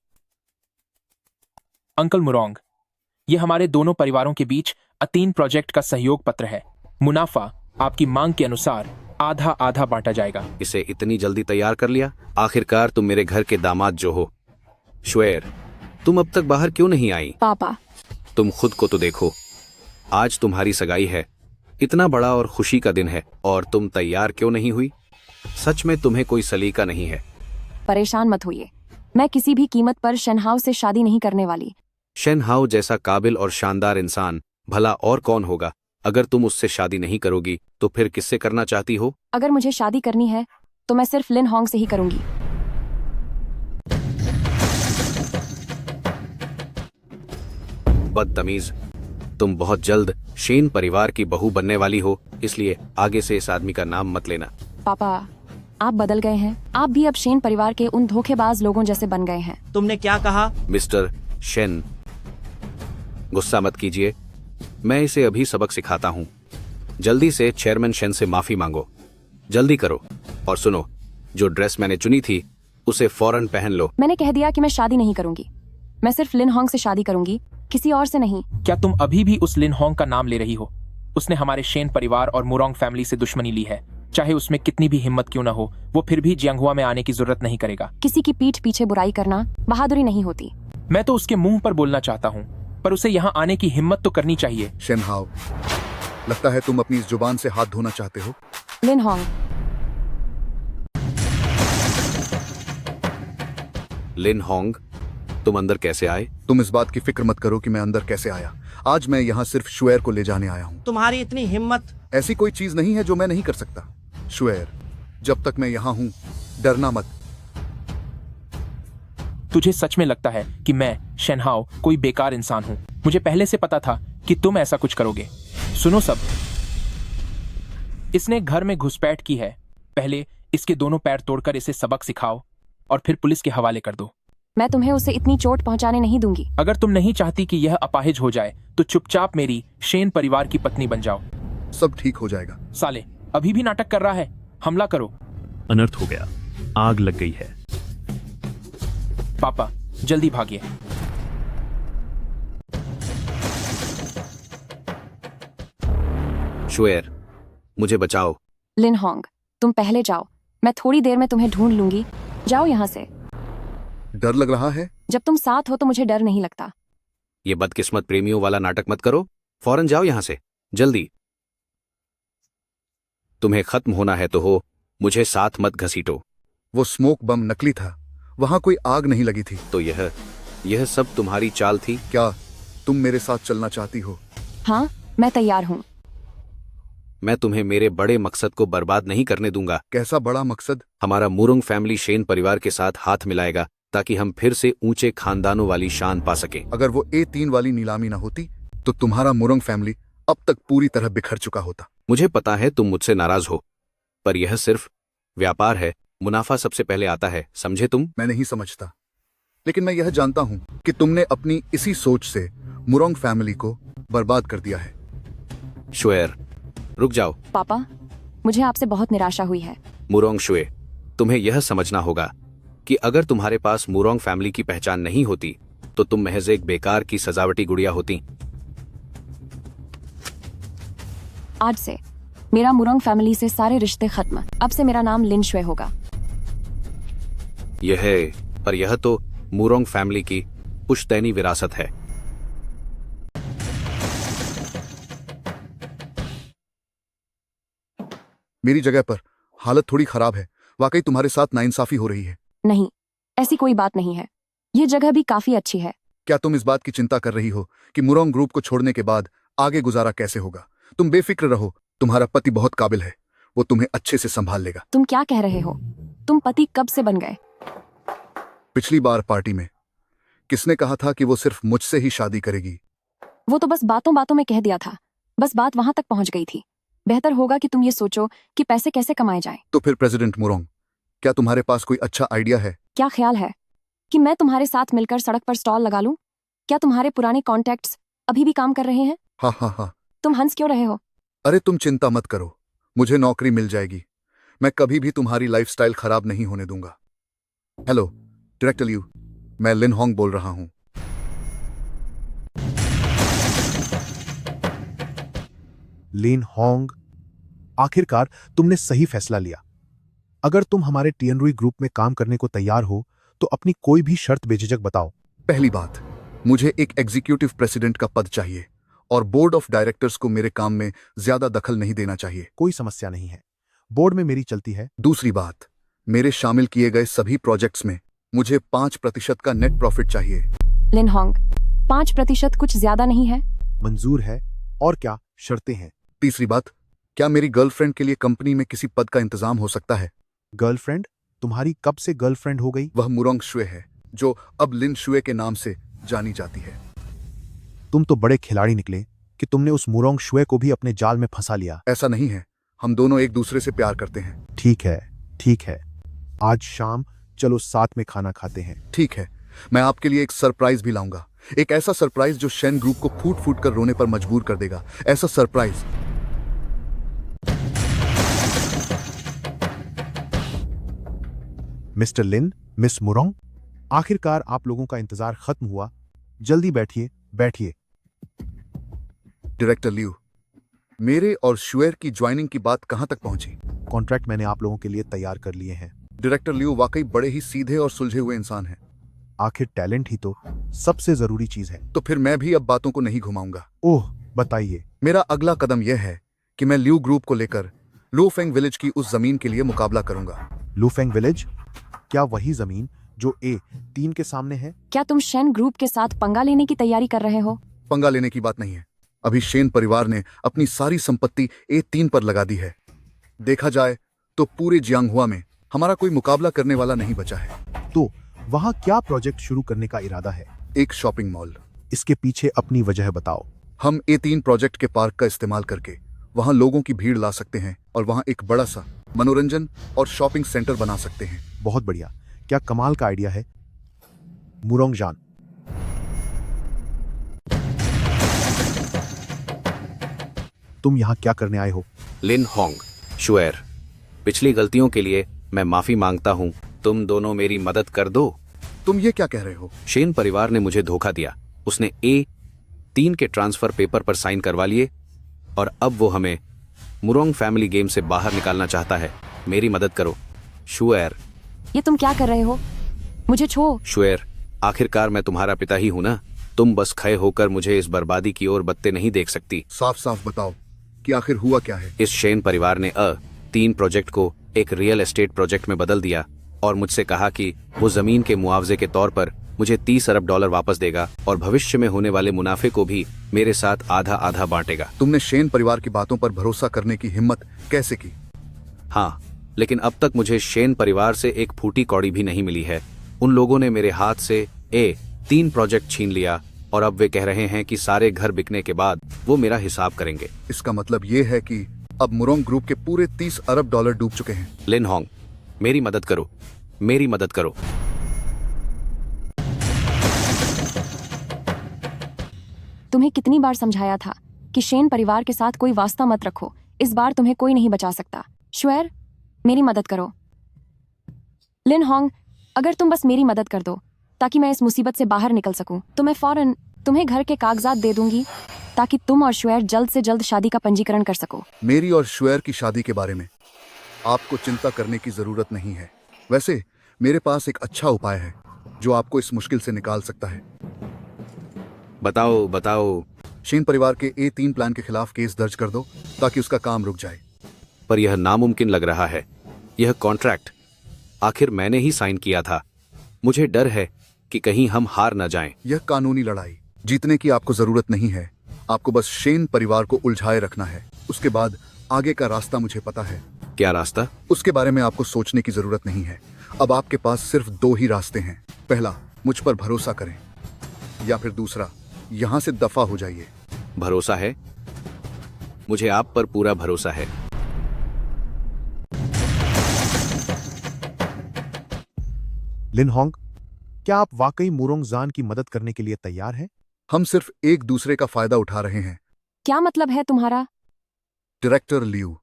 अंकल मुरोंग, ये हमारे दोनों परिवारों के बीच अतीन प्रोजेक्ट का सहयोग पत्र है। मुनाफा आपकी मांग के अनुसार आधा आधा बांटा जाएगा। इसे इतनी जल्दी तैयार कर लिया? आखिरकार तुम मेरे घर के दामाद जो हो। शुएर, तुम अब तक बाहर क्यों नहीं आई? पापा, तुम खुद को तो देखो। आज तुम्हारी सगाई है, इतना बड़ा और खुशी का दिन है, और तुम तैयार क्यों नहीं हुई? सच में तुम्हें कोई सलीका नहीं है। परेशान मत होइए, मैं किसी भी कीमत पर शेनहाउ से शादी नहीं करने वाली। शेनहाउ जैसा काबिल और शानदार इंसान भला और कौन होगा? अगर तुम उससे शादी नहीं करोगी तो फिर किससे करना चाहती हो? अगर मुझे शादी करनी है तो मैं सिर्फ लिन होंग से ही करूंगी। बदतमीज, तुम बहुत जल्द शेन परिवार की बहू बनने वाली हो, इसलिए आगे से इस आदमी का नाम मत लेना। पापा, आप बदल गए हैं। आप भी अब शेन परिवार के उन धोखेबाज लोगों जैसे बन गए हैं। तुमने क्या कहा? मिस्टर शेन, गुस्सा मत कीजिए, मैं इसे अभी सबक सिखाता हूँ। जल्दी से चेयरमैन शेन से माफी मांगो, जल्दी करो। और सुनो, जो ड्रेस मैंने चुनी थी उसे फौरन पहन लो। मैंने कह दिया कि मैं शादी नहीं करूंगी। मैं सिर्फ लिन होंग से शादी करूंगी, किसी और से नहीं। क्या तुम अभी भी उस लिन होंग का नाम ले रही हो? उसने हमारे शेन परिवार और मुरोंग फैमिली से दुश्मनी ली है। चाहे उसमें कितनी भी हिम्मत क्यों न हो, वो फिर भी जियांगहुआ में आने की जरूरत नहीं करेगा। किसी की पीठ पीछे बुराई करना बहादुरी नहीं होती। मैं तो उसके मुंह पर बोलना चाहता हूँ, पर उसे यहाँ आने की हिम्मत तो करनी चाहिए। शेनहाउ, लगता है तुम अपनी इस जुबान से हाथ धोना चाहते हो। लिन होंग, लिन होंग, तुम अंदर कैसे आए? तुम इस बात की फिक्र मत करो कि मैं अंदर कैसे आया। आज मैं यहाँ सिर्फ शुएर को ले जाने आया हूँ। तुम्हारी इतनी हिम्मत? ऐसी कोई चीज नहीं है जो मैं नहीं कर सकता। शुएर, जब तक मैं यहाँ हूँ डरना मत। तुझे सच में लगता है कि मैं शेनहाउ कोई बेकार इंसान हूँ? मुझे पहले से पता था कि तुम ऐसा कुछ करोगे। सुनो सब, इसने घर में घुसपैठ की है। पहले इसके दोनों पैर तोड़कर इसे सबक सिखाओ और फिर पुलिस के हवाले कर दो। मैं तुम्हें उसे इतनी चोट पहुंचाने नहीं दूंगी। अगर तुम नहीं चाहती कि यह अपाहिज हो जाए तो चुपचाप मेरी शेन परिवार की पत्नी बन जाओ। सब ठीक हो जाएगा। साले, अभी भी नाटक कर रहा है। हमला करो। अनर्थ हो गया, आग लग गई है। पापा, जल्दी भागिए। शुएर, मुझे बचाओ। लिन होंग, तुम पहले जाओ, मैं थोड़ी देर में तुम्हें ढूंढ लूंगी। जाओ यहाँ से। डर लग रहा है? जब तुम साथ हो तो मुझे डर नहीं लगता। ये बदकिस्मत प्रेमियों वाला नाटक मत करो, फौरन जाओ यहाँ से, जल्दी। तुम्हें खत्म होना है तो हो, मुझे साथ मत घसीटो। वो स्मोक बम नकली था, वहां कोई आग नहीं लगी थी। तो यह सब तुम्हारी चाल थी? क्या तुम मेरे साथ चलना चाहती हो? हाँ, मैं तैयार हूँ। मैं तुम्हें मेरे बड़े मकसद को बर्बाद नहीं करने दूंगा। कैसा बड़ा मकसद? हमारा मुरोंग फैमिली शेन परिवार के साथ हाथ मिलाएगा ताकि हम फिर से ऊंचे खानदानों वाली शान पा सके। अगर वो A3 वाली नीलामी ना होती तो तुम्हारा मुरोंग फैमिली अब तक पूरी तरह बिखर चुका होता। मुझे पता है तुम मुझसे नाराज हो, पर यह सिर्फ व्यापार है। मुनाफा सबसे पहले आता है, समझे तुम? मैं नहीं समझता, लेकिन मैं यह जानता हूं कि तुमने अपनी इसी सोच से मुरोंग फैमिली को बर्बाद कर दिया है। शुएर, रुक जाओ। पापा, मुझे आपसे बहुत निराशा हुई है। मुरोंग शुए, तुम्हें यह समझना होगा कि अगर तुम्हारे पास मुरोंग फैमिली की पहचान नहीं होती तो तुम महज एक बेकार की सजावटी गुड़िया होती। आज से मेरा मुरोंग फैमिली से सारे रिश्ते खत्म। अब से मेरा नाम लिन शुए होगा। यह तो मुरोंग फैमिली की पुश्तैनी विरासत है। मेरी जगह पर हालत थोड़ी खराब है। वाकई तुम्हारे साथ नाइंसाफी हो रही है। नहीं, ऐसी कोई बात नहीं है। ये जगह भी काफी अच्छी है। क्या तुम इस बात की चिंता कर रही हो कि मुरोंग ग्रुप को छोड़ने के बाद आगे गुजारा कैसे होगा? तुम बेफिक्र रहो, तुम्हारा पति बहुत काबिल है, वो तुम्हें अच्छे से संभाल लेगा। तुम क्या कह रहे हो? तुम पति कब से बन गए? पिछली बार पार्टी में किसने कहा था कि वो सिर्फ मुझसे ही शादी करेगी? वो तो बस बातों बातों में कह दिया था, बस बात वहां तक पहुंच गई थी। बेहतर होगा कि तुम ये सोचो कि पैसे कैसे कमाए जाएं। तो फिर प्रेसिडेंट मुरोंग, क्या तुम्हारे पास कोई अच्छा आइडिया है? क्या ख्याल है कि मैं तुम्हारे साथ मिलकर सड़क पर स्टॉल लगा लूं? क्या तुम्हारे पुराने कॉन्टैक्ट्स अभी भी काम कर रहे हैं? हाँ हाँ हाँ। तुम हंस क्यों रहे हो? अरे तुम चिंता मत करो, मुझे नौकरी मिल जाएगी। मैं कभी भी तुम्हारी लाइफस्टाइल खराब नहीं होने दूंगा। हेलो डायरेक्टर लियू, मैं लिन होंग बोल रहा हूं। लिन होंग, आखिरकार तुमने सही फैसला लिया। अगर तुम हमारे टीएनरुई ग्रुप में काम करने को तैयार हो तो अपनी कोई भी शर्त बेझिझक बताओ। पहली बात, मुझे एक एग्जीक्यूटिव प्रेसिडेंट का पद चाहिए और बोर्ड ऑफ डायरेक्टर्स को मेरे काम में ज्यादा दखल नहीं देना चाहिए। कोई समस्या नहीं है, बोर्ड में मेरी चलती है। दूसरी बात, मेरे शामिल किए गए सभी प्रोजेक्ट्स में मुझे 5% का नेट प्रॉफिट चाहिए। लिन होंग, 5% कुछ ज्यादा नहीं है? मंजूर है, और क्या शर्तें हैं? तीसरी बात, क्या मेरी गर्लफ्रेंड के लिए कंपनी में किसी पद का इंतजाम हो सकता है? गर्लफ्रेंड? तुम्हारी कब से गर्लफ्रेंड हो गई? वह मुरोंग शुए है, जो अब लिन शुए के नाम से जानी जाती है। तुम तो बड़े खिलाड़ी निकले कि तुमने उस मुरोंग शुए को भी अपने जाल में फंसा लिया। ऐसा नहीं है, हम दोनों एक दूसरे से प्यार करते हैं। ठीक है, ठीक है, आज शाम चलो साथ में खाना खाते हैं। ठीक है, मैं आपके लिए एक सरप्राइज भी लाऊंगा। एक ऐसा सरप्राइज जो शेन ग्रुप को फूट फूट कर रोने पर मजबूर कर देगा। ऐसा सरप्राइज। मिस्टर लिन, मिस मुरोंग, आखिरकार आप लोगों का इंतजार खत्म हुआ। जल्दी बैठिए, बैठिए। डायरेक्टर लियू, मेरे और शुएर की ज्वाइनिंग की बात कहां तक पहुंची? कॉन्ट्रैक्ट मैंने आप लोगों के लिए तैयार कर लिए हैं। डायरेक्टर लियू वाकई बड़े ही सीधे और सुलझे हुए इंसान हैं। आखिर टैलेंट ही तो सबसे जरूरी चीज है। तो फिर मैं भी अब बातों को नहीं घुमाऊंगा। ओह, बताइए। मेरा अगला कदम यह है कि मैं लियू ग्रुप को लेकर लूफेंग विलेज की उस जमीन के लिए मुकाबला करूंगा। लूफेंग विलेज? क्या वही जमीन जो A3 के सामने है? क्या तुम शेन ग्रुप के साथ पंगा लेने की तैयारी कर रहे हो? पंगा लेने की बात नहीं है। अभी शेन परिवार ने अपनी सारी संपत्ति A3 पर लगा दी है। देखा जाए तो पूरे जियांगहुआ में हमारा कोई मुकाबला करने वाला नहीं बचा है। तो वहां क्या प्रोजेक्ट शुरू करने का इरादा है? एक शॉपिंग मॉल। इसके पीछे अपनी वजह बताओ। हम A3 प्रोजेक्ट के पार्क का इस्तेमाल करके वहां लोगों की भीड़ ला सकते हैं और वहां एक बड़ा सा मनोरंजन और शॉपिंग सेंटर बना सकते हैं। बहुत बढ़िया, क्या कमाल का आइडिया है मुरोंग जान। तुम यहाँ क्या करने आए हो? लिन होंग, शुएर, पिछली गलतियों के लिए मैं माफी मांगता हूँ। तुम दोनों मेरी मदद कर दो। तुम ये क्या कह रहे हो? शेन परिवार ने मुझे धोखा दिया। उसने A3 के ट्रांसफर पेपर पर साइन करवा लिए और अब वो हमें मुरोंग फैमिली गेम से बाहर निकालना चाहता है। मेरी मदद करो शुएर। ये तुम क्या कर रहे हो? मुझे छो। शुएर, आखिरकार मैं तुम्हारा पिता ही हूं ना। तुम बस खड़े होकर मुझे इस बर्बादी की ओर बत्ते नहीं देख सकती। साफ साफ बताओ कि आखिर हुआ क्या है? इस शेन परिवार ने A3 प्रोजेक्ट को एक रियल एस्टेट प्रोजेक्ट में बदल दिया और मुझसे कहा कि वो जमीन के मुआवजे के तौर पर मुझे $30 अरब वापस देगा और भविष्य में होने वाले मुनाफे को भी मेरे साथ आधा आधा बांटेगा। तुमने शेन परिवार की बातों पर भरोसा करने की हिम्मत कैसे की? हाँ, लेकिन अब तक मुझे शेन परिवार से एक फूटी कौड़ी भी नहीं मिली है। उन लोगों ने मेरे हाथ से A3 प्रोजेक्ट छीन लिया और अब वे कह रहे हैं कि सारे घर बिकने के बाद वो मेरा हिसाब करेंगे। इसका मतलब ये है कि अब मुरोंग ग्रुप के पूरे $30 अरब डूब चुके हैं। लिन होंग, मेरी मदद करो, मेरी मदद करो। तुम्हें कितनी बार समझाया था कि शेन परिवार के साथ कोई वास्ता मत रखो। इस बार तुम्हें कोई नहीं बचा सकता। शुएर, मेरी मदद करो। लिन होंग, अगर तुम बस मेरी मदद कर दो ताकि मैं इस मुसीबत से बाहर निकल सकूं, तो मैं फौरन तुम्हें घर के कागजात दे दूंगी ताकि तुम और शुएर जल्द से जल्द शादी का पंजीकरण कर सको। मेरी और शुएर की शादी के बारे में आपको चिंता करने की जरूरत नहीं है। वैसे मेरे पास एक अच्छा उपाय है जो आपको इस मुश्किल से निकाल सकता है। बताओ बताओ। शेन परिवार के A3 प्लान के खिलाफ केस दर्ज कर दो ताकि उसका काम रुक जाए। पर यह नामुमकिन लग रहा है। यह कॉन्ट्रैक्ट आखिर मैंने ही साइन किया था। मुझे डर है कि कहीं हम हार न जाएं। यह कानूनी लड़ाई जीतने की आपको जरूरत नहीं है। आपको बस शेन परिवार को उलझाए रखना है। उसके बाद आगे का रास्ता मुझे पता है। क्या रास्ता? उसके बारे में आपको सोचने की जरूरत नहीं है। अब आपके पास सिर्फ 2 ही रास्ते हैं। पहला, मुझ पर भरोसा करें, या फिर दूसरा, यहाँ से दफा हो जाइए। भरोसा है, मुझे आप पर पूरा भरोसा है। लिन होंग, क्या आप वाकई मुरोंग जान की मदद करने के लिए तैयार हैं? हम सिर्फ एक दूसरे का फायदा उठा रहे हैं। क्या मतलब है तुम्हारा? डायरेक्टर लियू,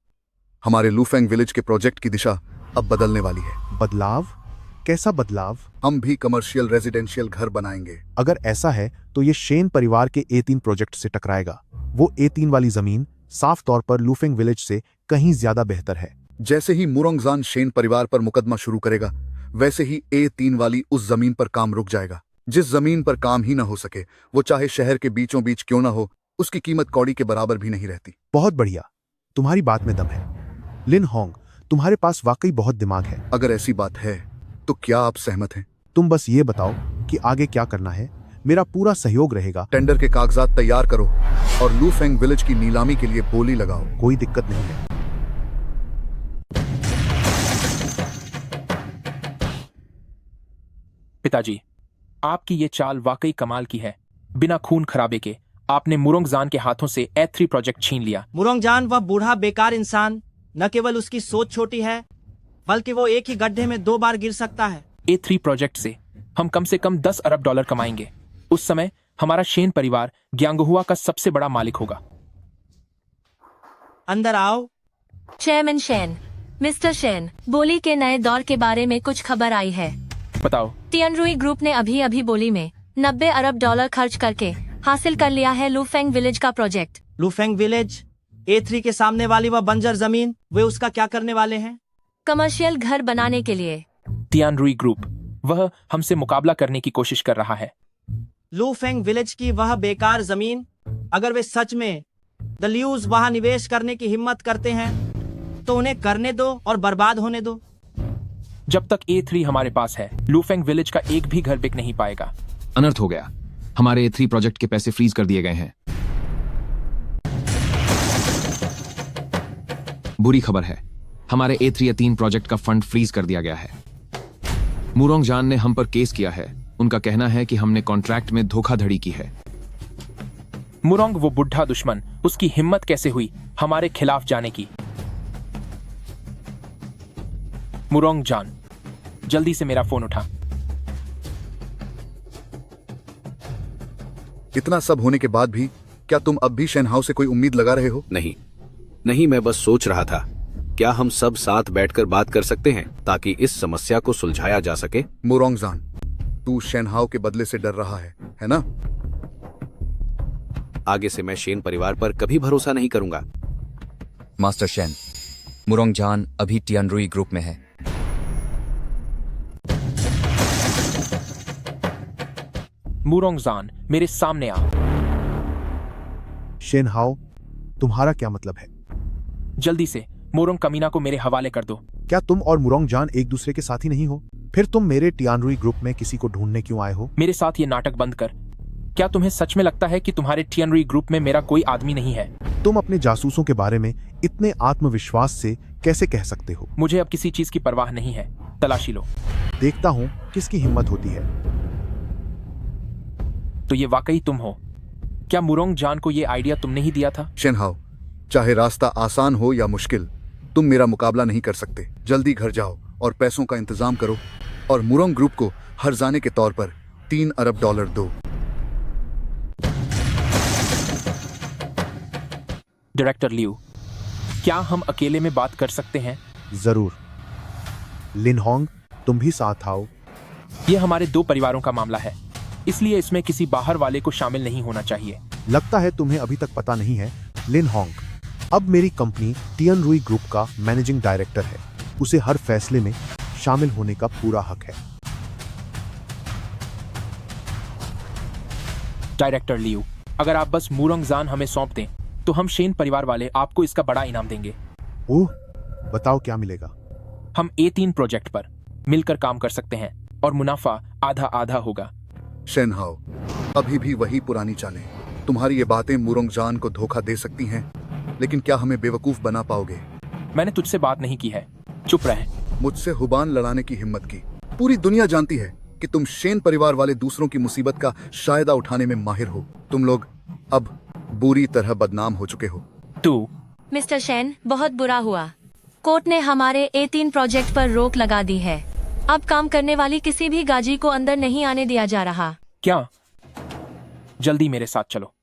हमारे लूफेंग विलेज के प्रोजेक्ट की दिशा अब बदलने वाली है। बदलाव? कैसा बदलाव? हम भी कमर्शियल रेजिडेंशियल घर बनाएंगे। अगर ऐसा है तो ये शेन परिवार के A3 प्रोजेक्ट से टकराएगा। वो A3 वाली जमीन साफ तौर पर लूफेंग विलेज से कहीं ज्यादा बेहतर है। जैसे ही मुरोंगजान शेन परिवार पर मुकदमा शुरू करेगा, वैसे ही A3 वाली उस जमीन पर काम रुक जाएगा। जिस जमीन पर काम ही ना हो सके, वो चाहे शहर के बीचों बीच क्यों ना हो, उसकी कीमत कौड़ी के बराबर भी नहीं रहती। बहुत बढ़िया, तुम्हारी बात में दम है। लिन होंग, तुम्हारे पास वाकई बहुत दिमाग है। अगर ऐसी बात है तो क्या आप सहमत हैं? तुम बस ये बताओ कि आगे क्या करना है। मेरा पूरा सहयोग रहेगा। टेंडर के कागजात तैयार करो और लूफेंग विलेज की नीलामी के लिए बोली लगाओ। कोई दिक्कत नहीं है। पिताजी, आपकी ये चाल वाकई कमाल की है। बिना खून खराबे के आपने मुरोंगजान के हाथों से A3 प्रोजेक्ट छीन लिया। मुरोंगजान वह बूढ़ा बेकार इंसान, न केवल उसकी सोच छोटी है, बल्कि वो एक ही गड्ढे में 2 बार गिर सकता है। A3 प्रोजेक्ट से हम कम से कम 10 अरब डॉलर कमाएंगे। उस समय हमारा शेन परिवार ग्यांगहुआ का सबसे बड़ा मालिक होगा। अंदर आओ। चेयरमैन शेन, मिस्टर शेन, बोली के नए दौर के बारे में कुछ खबर आई है। बताओ। टियनरुई ग्रुप ने अभी अभी बोली में 90 अरब डॉलर खर्च करके हासिल कर लिया है लूफेंग विलेज का प्रोजेक्ट। लूफेंग विलेज? A3 के सामने वाली वह बंजर जमीन, वे उसका क्या करने वाले हैं? कमर्शियल घर बनाने के लिए। टियनरुई ग्रुप, वह हमसे मुकाबला करने की कोशिश कर रहा है। लूफेंग विलेज की वह बेकार जमीन, अगर वे सच में द ल्यूज वहां निवेश करने की हिम्मत करते हैं तो उन्हें करने दो और बर्बाद होने दो। जब तक A3 हमारे पास है, लूफेंग विलेज का एक भी घर बिक नहीं पाएगा। अनर्थ हो गया। हमारे A3 प्रोजेक्ट के पैसे फ्रीज कर दिए गए हैं। बुरी खबर है, हमारे A3 A3 प्रोजेक्ट का फंड फ्रीज कर दिया गया है। मुरोंगजान ने हम पर केस किया है। उनका कहना है कि हमने कॉन्ट्रैक्ट में धोखाधड़ी की है। मुरोंग, वो बुढ़ा दुश्मन, उसकी हिम्मत कैसे हुई हमारे खिलाफ जाने की? मुरोंगजान, जल्दी से मेरा फोन उठा। इतना सब होने के बाद भी क्या तुम अब भी शेनहाउ से कोई उम्मीद लगा रहे हो? नहीं नहीं, मैं बस सोच रहा था, क्या हम सब साथ बैठकर बात कर सकते हैं ताकि इस समस्या को सुलझाया जा सके? मुरोंगजान, तू शेनहाउ के बदले से डर रहा है ना? आगे से मैं शेन परिवार पर कभी भरोसा नहीं करूंगा। मास्टर शेन, मुरोंगजान अभी टियनरुई ग्रुप में है। मुरोंगजान, मेरे सामने आ। शेनहाउ, तुम्हारा क्या मतलब है? जल्दी से मुरोंग कमीना को मेरे हवाले कर दो। क्या तुम और मुरोंगजान एक दूसरे के साथी नहीं हो? फिर तुम मेरे टियनरुई ग्रुप में किसी को ढूंढने क्यों आए हो? मेरे साथ ये नाटक बंद कर। क्या तुम्हें सच में लगता है कि तुम्हारे टियनरुई ग्रुप में मेरा कोई आदमी नहीं है? तुम अपने जासूसों के बारे में इतने आत्मविश्वास से कैसे कह सकते हो? मुझे अब किसी चीज की परवाह नहीं है। तलाशी लो। देखता हूँ किसकी हिम्मत होती है। तो ये वाकई तुम हो? क्या मुरोंगजान को ये आइडिया तुमने ही दिया था? शेनहाउ, चाहे रास्ता आसान हो या मुश्किल, तुम मेरा मुकाबला नहीं कर सकते। जल्दी घर जाओ और पैसों का इंतजाम करो और मुरोंग ग्रुप को हर्जाने के तौर पर 3 अरब डॉलर दो। डायरेक्टर लियू, क्या हम अकेले में बात कर सकते हैं? जरूर। लिन होंग, तुम भी साथ आओ। यह हमारे 2 परिवारों का मामला है, इसलिए इसमें किसी बाहर वाले को शामिल नहीं होना चाहिए। लगता है तुम्हें अभी तक पता नहीं है, लिन होंग अब मेरी कंपनी टियनरुई ग्रुप का मैनेजिंग डायरेक्टर है। उसे हर फैसले में शामिल होने का पूरा हक है। डायरेक्टर लियू, अगर आप बस मुरोंगजान हमें सौंप दें तो हम शेन परिवार वाले आपको इसका बड़ा इनाम देंगे। ओह, बताओ क्या मिलेगा? हम A3 प्रोजेक्ट पर मिलकर काम कर सकते हैं और मुनाफा आधा आधा होगा। शेनहाउ, अभी भी वही पुरानी चालें। तुम्हारी ये बातें मुरोंगजान को धोखा दे सकती हैं, लेकिन क्या हमें बेवकूफ बना पाओगे? मैंने तुझसे बात नहीं की है, चुप रहे। मुझसे हुबान लड़ाने की हिम्मत की। पूरी दुनिया जानती है कि तुम शेन परिवार वाले दूसरों की मुसीबत का शायदा उठाने में माहिर हो। तुम लोग अब बुरी तरह बदनाम हो चुके हो। तू मिस्टर शेन, बहुत बुरा हुआ। कोर्ट ने हमारे A3 प्रोजेक्ट पर रोक लगा दी है। अब काम करने वाली किसी भी गाजी को अंदर नहीं आने दिया जा रहा। क्या? जल्दी मेरे साथ चलो।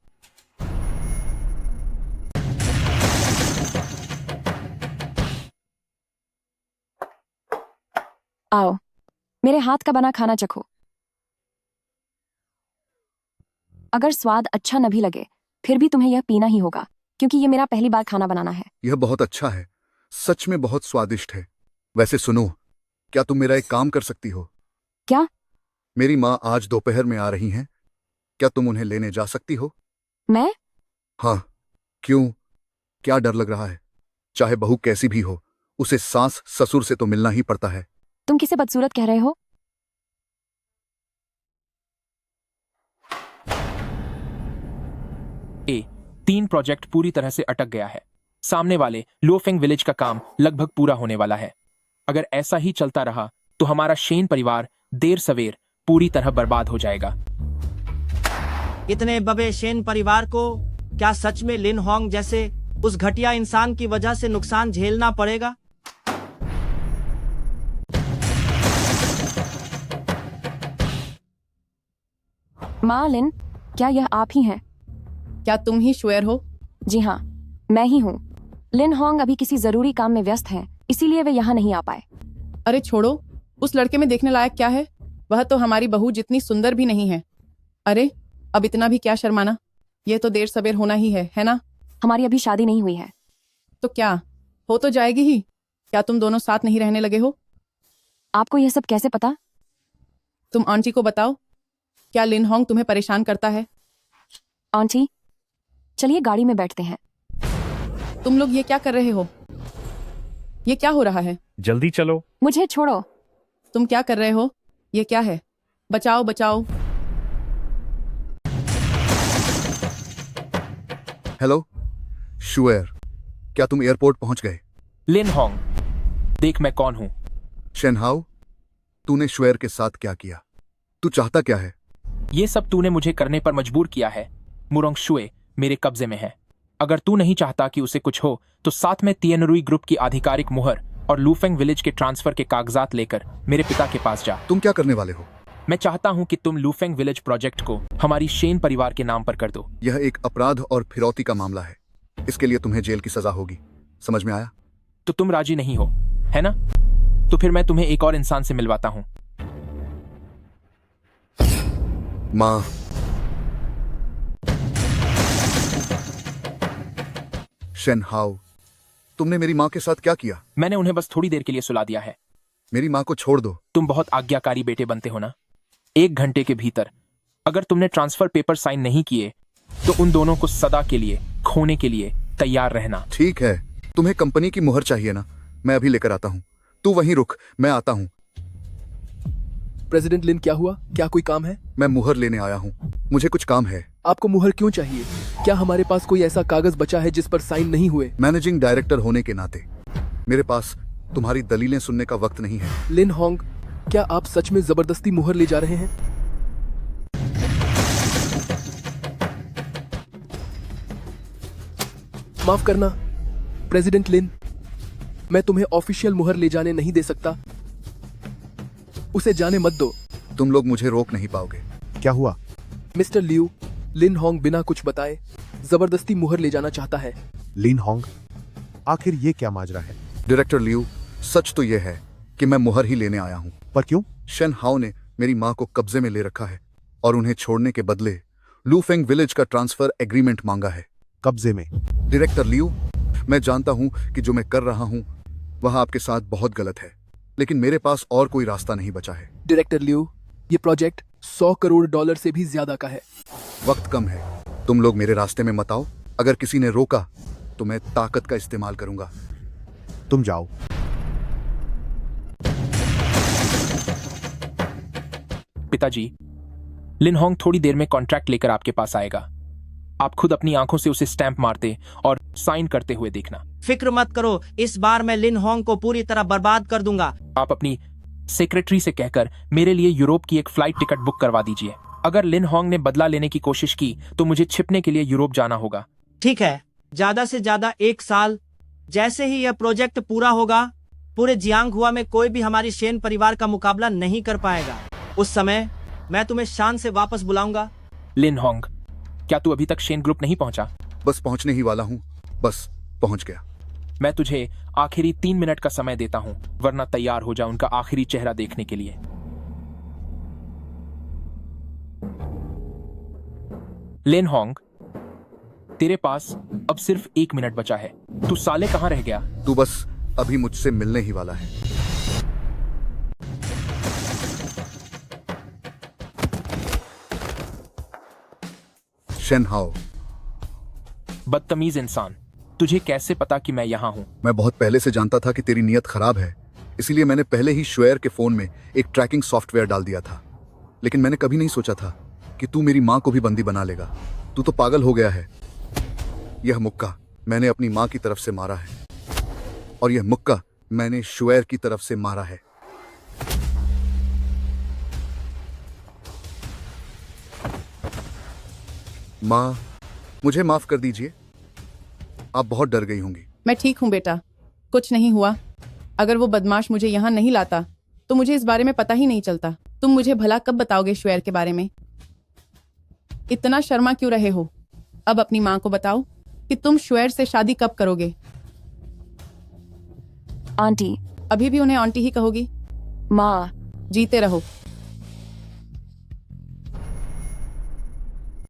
आओ, मेरे हाथ का बना खाना चखो। अगर स्वाद अच्छा न भी लगे, फिर भी तुम्हें यह पीना ही होगा, क्योंकि ये मेरा पहली बार खाना बनाना है। यह बहुत अच्छा है, सच में बहुत स्वादिष्ट है। वैसे सुनो, क्या तुम मेरा एक काम कर सकती हो? क्या? मेरी माँ आज दोपहर में आ रही हैं। क्या तुम उन्हें लेने जा सकती हो? मैं? हाँ। क्यों? क्या डर लग रहा है? चाहे बहू कैसी भी हो, उसे सास ससुर से तो मिलना ही पड़ता है। तुम किसे बदसूरत कह रहे हो? A3 प्रोजेक्ट पूरी तरह से अटक गया है। सामने वाले लुफेंग विलेज का काम लगभग पूरा होने वाला है। अगर ऐसा ही चलता रहा तो हमारा शेन परिवार देर सवेर पूरी तरह बर्बाद हो जाएगा। इतने बड़े शेन परिवार को क्या सच में लिन होंग जैसे उस घटिया इंसान की वजह से नुकसान झेलना पड़ेगा? माँ लिन, क्या यह आप ही हैं? क्या तुम ही श्वेर हो? जी हाँ, मैं ही हूँ। लिन होंग अभी किसी जरूरी काम में व्यस्त हैं, इसीलिए वे यहाँ नहीं आ पाए। अरे छोड़ो, उस लड़के में देखने लायक क्या है? वह तो हमारी बहू जितनी सुंदर भी नहीं है। अरे अब इतना भी क्या शर्माना, ये तो देर सवेर होना ही है ना? हमारी अभी शादी नहीं हुई है। तो क्या हो तो जाएगी ही। क्या तुम दोनों साथ नहीं रहने लगे हो? आपको यह सब कैसे पता? तुम आंटी को बताओ, क्या लिन होंग तुम्हें परेशान करता है? आंटी, चलिए गाड़ी में बैठते हैं। तुम लोग ये क्या कर रहे हो? ये क्या हो रहा है? जल्दी चलो। मुझे छोड़ो। तुम क्या कर रहे हो? ये क्या है? बचाओ बचाओ। हेलो शुएर, क्या तुम एयरपोर्ट पहुंच गए? लिन होंग, देख मैं कौन हूं। शेन हाउ, तूने शुएर के साथ क्या किया? तू चाहता क्या है? ये सब तूने मुझे करने पर मजबूर किया है। मुरोंग शुए मेरे कब्जे में है। अगर तू नहीं चाहता कि उसे कुछ हो तो साथ में तिएनरुई ग्रुप की आधिकारिक मुहर और लुफेंग विलेज के ट्रांसफर के कागजात लेकर मेरे पिता के पास जा। तुम क्या करने वाले हो? मैं चाहता हूं कि तुम लुफेंग विलेज प्रोजेक्ट को हमारी शेन परिवार के नाम पर कर दो। यह एक अपराध और फिरौती का मामला है। इसके लिए तुम्हें जेल की सजा होगी। समझ में आया? तो तुम राजी नहीं हो, है ना? तो फिर मैं तुम्हें एक और इंसान से मिलवाता हूं। माँ, शेन हाउ, तुमने मेरी माँ के साथ क्या किया? मैंने उन्हें बस थोड़ी देर के लिए सुला दिया है। मेरी माँ को छोड़ दो। तुम बहुत आज्ञाकारी बेटे बनते हो ना। 1 घंटे के भीतर अगर तुमने ट्रांसफर पेपर साइन नहीं किए तो उन दोनों को सदा के लिए खोने के लिए तैयार रहना। ठीक है, तुम्हें कंपनी की मुहर चाहिए ना? मैं अभी लेकर आता हूँ। तू वहीं रुक, मैं आता हूँ। प्रेसिडेंट लिन, क्या हुआ? क्या कोई काम है? मैं मुहर लेने आया हूँ, मुझे कुछ काम है। आपको मुहर क्यों चाहिए? क्या हमारे पास कोई ऐसा कागज बचा है जिस पर साइन नहीं हुए? मैनेजिंग डायरेक्टर होने के नाते मेरे पास तुम्हारी दलीलें सुनने का वक्त नहीं है। लिन होंग, क्या आप सच में जबरदस्ती मुहर ले जा रहे हैं? माफ करना प्रेसिडेंट लिन, मैं तुम्हें ऑफिशियल मुहर ले जाने नहीं दे सकता। उसे जाने मत दो। तुम लोग मुझे रोक नहीं पाओगे। क्या हुआ? मिस्टर लियू, लिन होंग बिना कुछ बताए जबरदस्ती मुहर ले जाना चाहता है। लिन होंग, आखिर ये क्या माजरा है? डायरेक्टर लियू, सच तो यह है कि मैं मुहर ही लेने आया हूँ। पर क्यों? शेन हाउ ने मेरी माँ को कब्जे में ले रखा है और उन्हें छोड़ने के बदले लुफेंग विलेज का ट्रांसफर एग्रीमेंट मांगा है। कब्जे में? डायरेक्टर लियू, मैं जानता हूँ कि जो मैं कर रहा हूँ वह आपके साथ बहुत गलत है, लेकिन मेरे पास और कोई रास्ता नहीं बचा है। डायरेक्टर लियू, ये प्रोजेक्ट $100 करोड़ से भी ज्यादा का है। वक्त कम है, तुम लोग मेरे रास्ते में मत आओ। अगर किसी ने रोका तो मैं ताकत का इस्तेमाल करूंगा। तुम जाओ। पिताजी, लिन होंग थोड़ी देर में कॉन्ट्रैक्ट लेकर आपके पास आएगा। आप खुद अपनी आंखों से उसे स्टैंप मारते और साइन करते हुए देखना। फिक्र मत करो, इस बार मैं लिन होंग को पूरी तरह बर्बाद कर दूंगा। आप अपनी सेक्रेटरी से कहकर मेरे लिए यूरोप की एक फ्लाइट टिकट बुक करवा दीजिए। अगर लिन होंग ने बदला लेने की कोशिश की तो मुझे छिपने के लिए यूरोप जाना होगा। ठीक है, ज्यादा से ज्यादा 1 साल। जैसे ही यह प्रोजेक्ट पूरा होगा, पूरे जियांगहुआ में कोई भी हमारी शेन परिवार का मुकाबला नहीं कर पाएगा। उस समय मैं तुम्हें शान से वापस बुलाऊंगा। लिन होंग, क्या तू अभी तक शेन ग्रुप नहीं पहुंचा? बस पहुंचने ही वाला हूं, बस पहुंच गया। मैं तुझे आखिरी 3 मिनट का समय देता हूं, वरना तैयार हो जा उनका आखिरी चेहरा देखने के लिए। लिन होंग, तेरे पास अब सिर्फ 1 मिनट बचा है। तू साले कहां रह गया? तू बस अभी मुझसे मिलने ही वाला है। शेन हाओ। बदतमीज इंसान, तुझे कैसे पता कि मैं यहाँ हूँ? मैं बहुत पहले से जानता था कि तेरी नीयत खराब है, इसीलिए मैंने पहले ही श्वेयर के फोन में एक ट्रैकिंग सॉफ्टवेयर डाल दिया था। लेकिन मैंने कभी नहीं सोचा था कि तू मेरी माँ को भी बंदी बना लेगा। तू तो पागल हो गया है। यह मुक्का मैंने अपनी माँ की तरफ से मारा है, और यह मुक्का मैंने श्वेयर की तरफ से मारा है। माँ, मुझे माफ कर दीजिए। आप बहुत डर गई होंगी। मैं ठीक हूँ बेटा, कुछ नहीं हुआ। अगर वो बदमाश मुझे यहाँ नहीं लाता तो मुझे इस बारे में पता ही नहीं चलता। तुम मुझे भला कब बताओगे श्वेयर के बारे में? इतना शर्मा क्यों रहे हो? अब अपनी माँ को बताओ कि तुम श्वेयर से शादी कब करोगे। आंटी। अभी भी उन्हें आंटी ही कहोगी? माँ। जीते रहो।